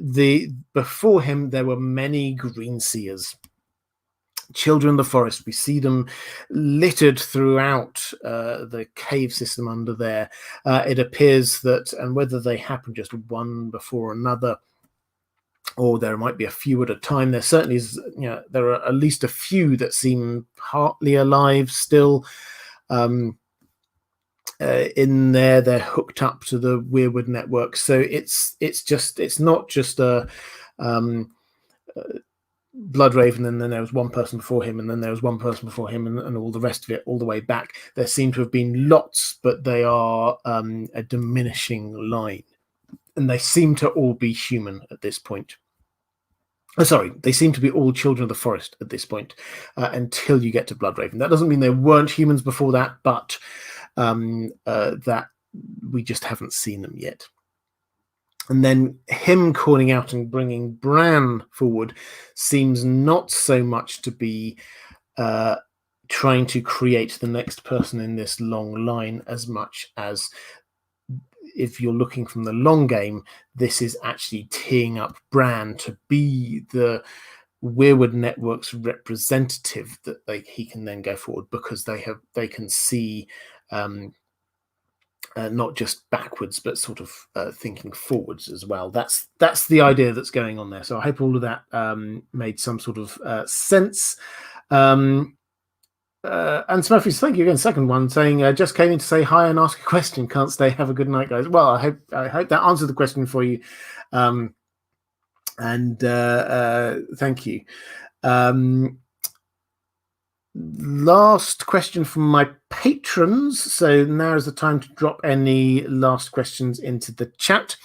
before him, there were many greenseers. Children of the forest. We see them littered throughout the cave system under there. It appears that, and whether they happen just one before another, or there might be a few at a time, there certainly is, there are at least a few that seem partly alive still. In there, they're hooked up to the Weirwood network. So it's not just a Bloodraven, and then there was one person before him, and then there was one person before him, and all the rest of it, all the way back. There seem to have been lots, but they are a diminishing line, and they seem to all be human at this point. Sorry, they seem to be all children of the forest at this point, until you get to Bloodraven. That doesn't mean there weren't humans before that, but that we just haven't seen them yet. And then him calling out and bringing Bran forward seems not so much to be trying to create the next person in this long line, as much as, if you're looking from the long game, this is actually teeing up Bran to be the Weirwood Network's representative, that he can then go forward, because they can see not just backwards, but sort of thinking forwards as well. That's the idea that's going on there. So I hope all of that made some sort of sense. And Smurfy's, thank you again. Second one saying, just came in to say hi and ask a question. Can't stay. Have a good night, guys. Well, I hope that answered the question for you. And thank you. Last question from my patrons. So now is the time to drop any last questions into the chat.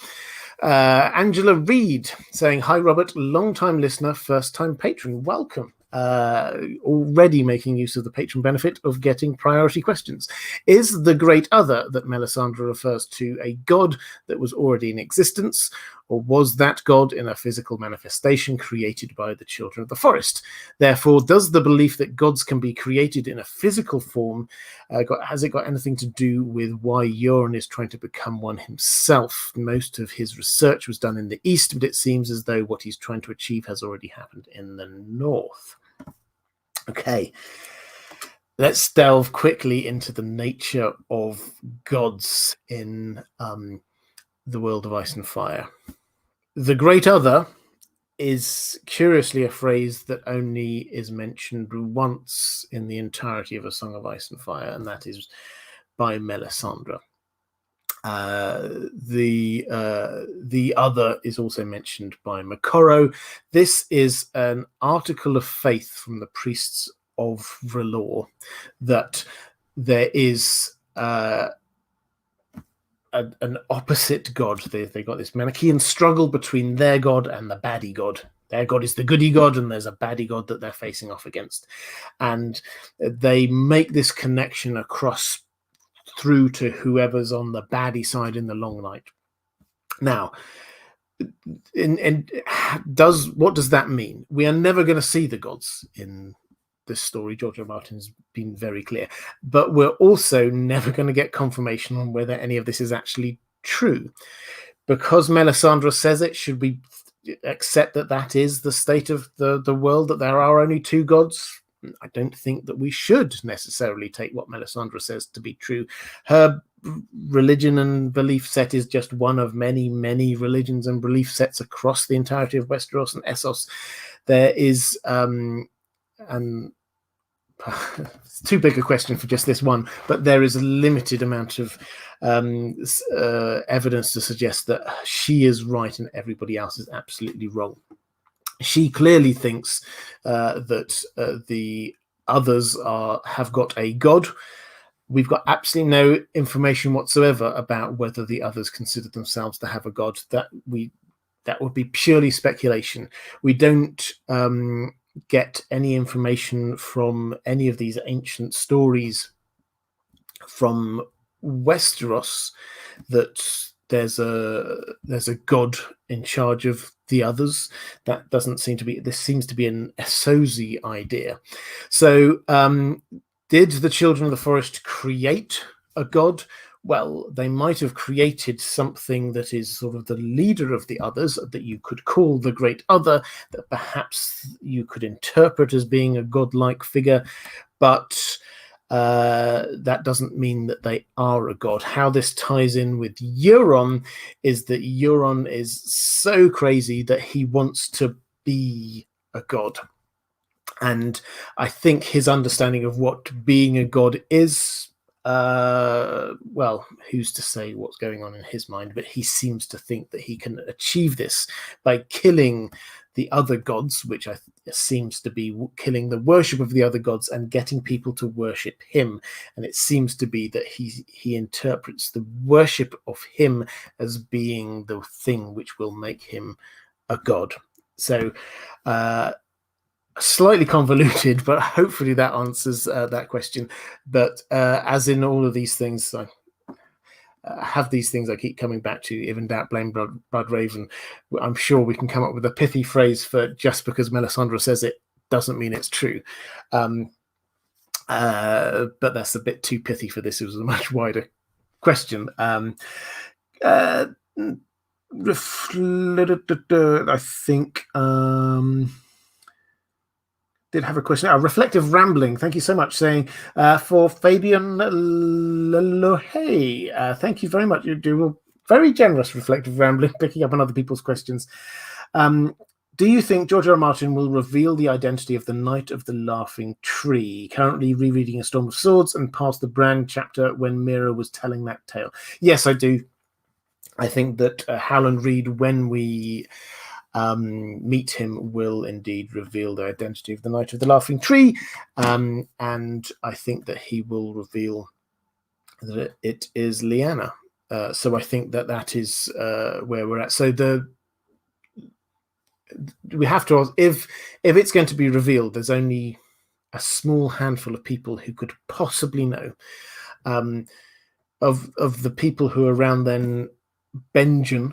Angela Reed saying, hi, Robert, long-time listener, first-time patron. Welcome. Already making use of the patron benefit of getting priority questions. Is the Great Other that Melisandre refers to a god that was already in existence, or was that god in a physical manifestation created by the children of the forest? Therefore, does the belief that gods can be created in a physical form, has it got anything to do with why Euron is trying to become one himself? Most of his research was done in the east, but it seems as though what he's trying to achieve has already happened in the north. Okay, let's delve quickly into the nature of gods in the world of Ice and Fire. The Great Other is curiously a phrase that only is mentioned once in the entirety of A Song of Ice and Fire, and that is by Melisandre. The other is also mentioned by Moqorro. This is an article of faith from the priests of R'hllor that there is an opposite god. They got this Manichaean struggle between their god and the baddie god. Their god is the goody god, and there's a baddie god that they're facing off against. And they make this connection across through to whoever's on the baddie side in the long night. Now, what does that mean? We are never going to see the gods in this story. George R. Martin's been very clear, but we're also never going to get confirmation on whether any of this is actually true. Because Melisandre says it, should we accept that that is the state of the world, that there are only two gods? I don't think that we should necessarily take what Melisandre says to be true. Her religion and belief set is just one of many, many religions and belief sets across the entirety of Westeros and Essos. There is, and it's too big a question for just this one, but there is a limited amount of evidence to suggest that she is right and everybody else is absolutely wrong. She clearly thinks that the others have got a god. We've got absolutely no information whatsoever about whether the others consider themselves to have a god. That would be purely speculation. We don't get any information from any of these ancient stories from Westeros that there's a god in charge of the others. That doesn't seem to be. This seems to be an Essozi idea. So, did the Children of the Forest create a god? Well, they might have created something that is sort of the leader of the others, that you could call the Great Other, that perhaps you could interpret as being a godlike figure, but that doesn't mean that they are a god. How this ties in with Euron is that Euron is so crazy that he wants to be a god. And I think his understanding of what being a god is, well, who's to say what's going on in his mind, but he seems to think that he can achieve this by killing the other gods, which seems to be killing the worship of the other gods and getting people to worship him. And it seems to be that he interprets the worship of him as being the thing which will make him a god. So slightly convoluted, but hopefully that answers that question. But as in all of these things, I have these things I keep coming back to. If in doubt, blame Bloodraven. I'm sure we can come up with a pithy phrase for just because Melisandre says it doesn't mean it's true. But that's a bit too pithy for this. It was a much wider question. I think did have a question. Reflective Rambling, thank you so much, saying for Fabian Lelohe, thank you very much. You do very generous Reflective Rambling, picking up on other people's questions. do you think George R. R. Martin will reveal the identity of the Knight of the Laughing Tree? Currently rereading A Storm of Swords and past the Bran chapter when Mira was telling that tale. Yes, I do. I think that Howland Reed, when we meet him, will indeed reveal the identity of the Knight of the Laughing Tree, and I think that he will reveal that it is Lyanna. So I think that is where we're at. So we have to ask, if it's going to be revealed, there's only a small handful of people who could possibly know. Of the people who are around then, Benjen,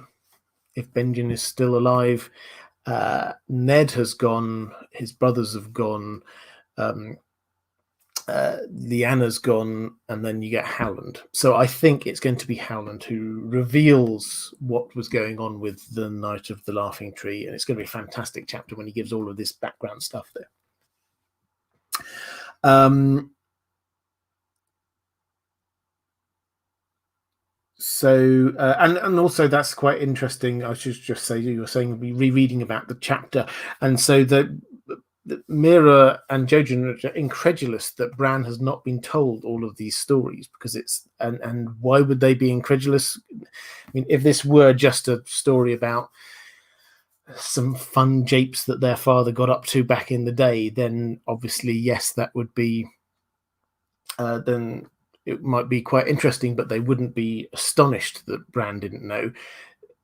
if Benjen is still alive, Ned has gone, his brothers have gone, Lyanna's gone, and then you get Howland. So I think it's going to be Howland who reveals what was going on with the Knight of the Laughing Tree, and it's going to be a fantastic chapter when he gives all of this background stuff there. So and also that's quite interesting. I should just say, you were saying rereading about the chapter, and so the Mira and Jojen are incredulous that Bran has not been told all of these stories, because it's and why would they be incredulous? I mean, if this were just a story about some fun japes that their father got up to back in the day, then obviously yes, that would be then it might be quite interesting, but they wouldn't be astonished that Bran didn't know.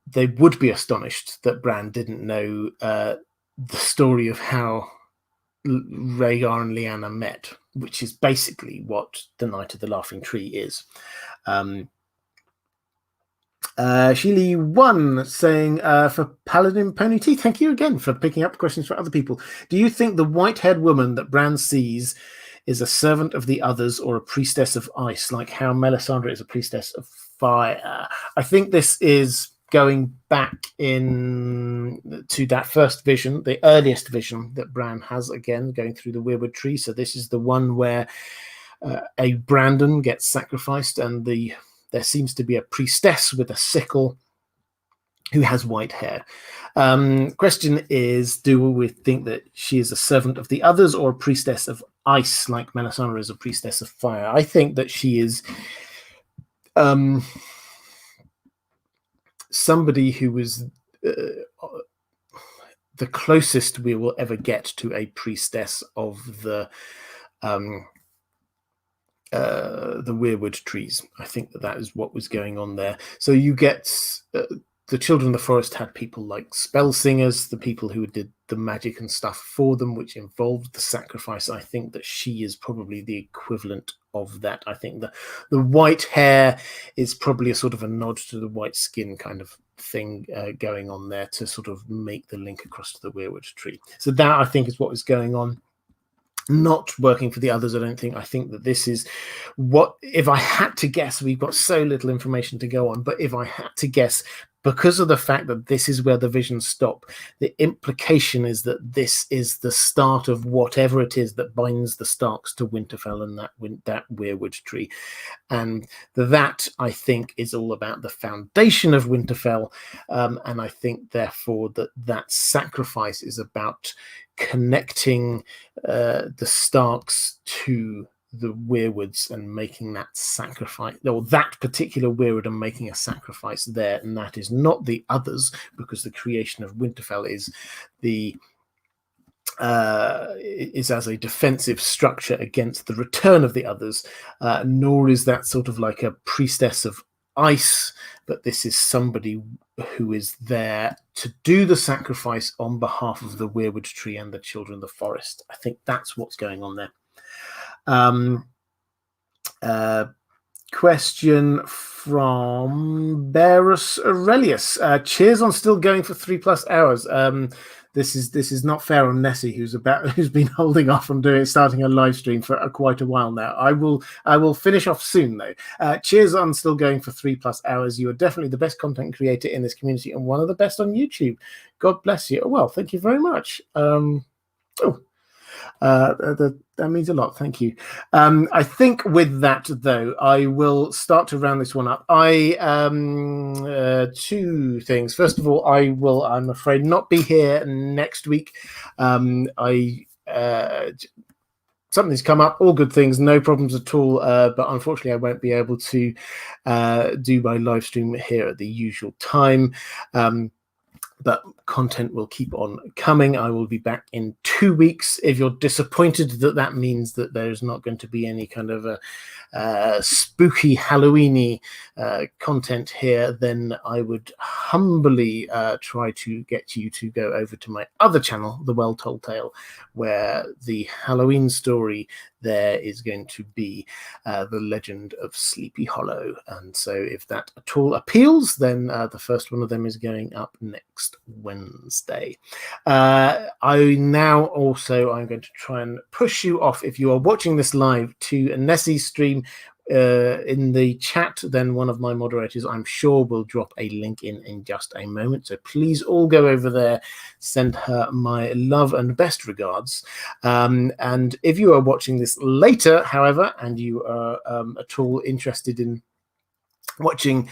They would be astonished that Bran didn't know the story of how Rhaegar and Lyanna met, which is basically what the Knight of the Laughing Tree is. Sheely One saying, for Paladin Pony T, thank you again for picking up questions for other people. Do you think the white-haired woman that Bran sees is a servant of the others or a priestess of ice, like how Melisandre is a priestess of fire? I think this is going back in to that first vision, the earliest vision that Bran has, again going through the Weirwood Tree. So this is the one where a Brandon gets sacrificed, and there seems to be a priestess with a sickle who has white hair. Question is, do we think that she is a servant of the others or a priestess of ice, like Melisandre is a priestess of fire? I think that she is somebody who is the closest we will ever get to a priestess of the Weirwood trees. I think that is what was going on there. So you get the Children of the Forest had people like spell singers, the people who did the magic and stuff for them, which involved the sacrifice. I think that she is probably the equivalent of that. I think the white hair is probably a sort of a nod to the white skin kind of thing going on there to sort of make the link across to the Weirwood tree. So that, I think, is what is going on. Not working for the others, I don't think. I think that this is what, if I had to guess, we've got so little information to go on, but if I had to guess, because of the fact that this is where the visions stop, the implication is that this is the start of whatever it is that binds the Starks to Winterfell and that Weirwood tree. And that, I think, is all about the foundation of Winterfell. And I think, therefore, that sacrifice is about connecting the Starks to the Weirwoods and making that sacrifice, or that particular Weirwood, and making a sacrifice there. And that is not the others, because the creation of Winterfell is as a defensive structure against the return of the others, nor is that sort of like a priestess of ice, but this is somebody who is there to do the sacrifice on behalf of the Weirwood tree and the Children of the Forest. I think that's what's going on there. Question from Barus Aurelius. Cheers on still going for 3+ hours. This is not fair on Nessie, who's been holding off on starting a live stream for quite a while now. I will finish off soon though. Cheers on still going for 3+ hours. You are definitely the best content creator in this community and one of the best on YouTube. God bless you. Oh, well, thank you very much. That means a lot. Thank you. I think with that, though, I will start to round this one up. Two things. First of all, I'm afraid, not be here next week. Something's come up, all good things, no problems at all. But unfortunately, I won't be able to do my live stream here at the usual time. But content will keep on coming. I will be back in 2 weeks. If you're disappointed that means that there's not going to be any kind of a spooky Halloweeny content here, then I would humbly try to get you to go over to my other channel, The Well Told Tale, where the Halloween story there is going to be The Legend of Sleepy Hollow. And so if that at all appeals, then the first one of them is going up next Wednesday. I'm going to try and push you off, if you are watching this live, to Nessie's stream in the chat. Then one of my moderators, I'm sure, will drop a link in just a moment. So please all go over there, send her my love and best regards. And if you are watching this later, however, and you are at all interested in watching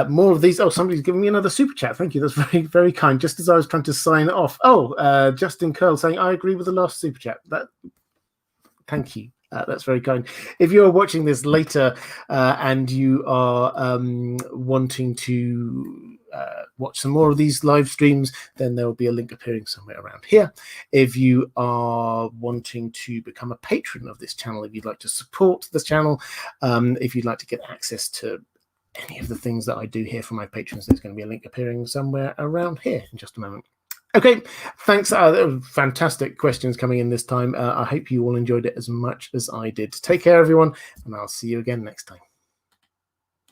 more of these. Oh, somebody's giving me another super chat. Thank you. That's very, very kind. Just as I was trying to sign off. Justin Curl saying, I agree with the last super chat. Thank you. That's very kind. If you're watching this later and you are wanting to watch some more of these live streams, then there will be a link appearing somewhere around here. If you are wanting to become a patron of this channel, if you'd like to support this channel, if you'd like to get access to any of the things that I do here for my patrons, there's going to be a link appearing somewhere around here in just a moment. Okay, thanks. Fantastic questions coming in this time. I hope you all enjoyed it as much as I did. Take care, everyone, and I'll see you again next time.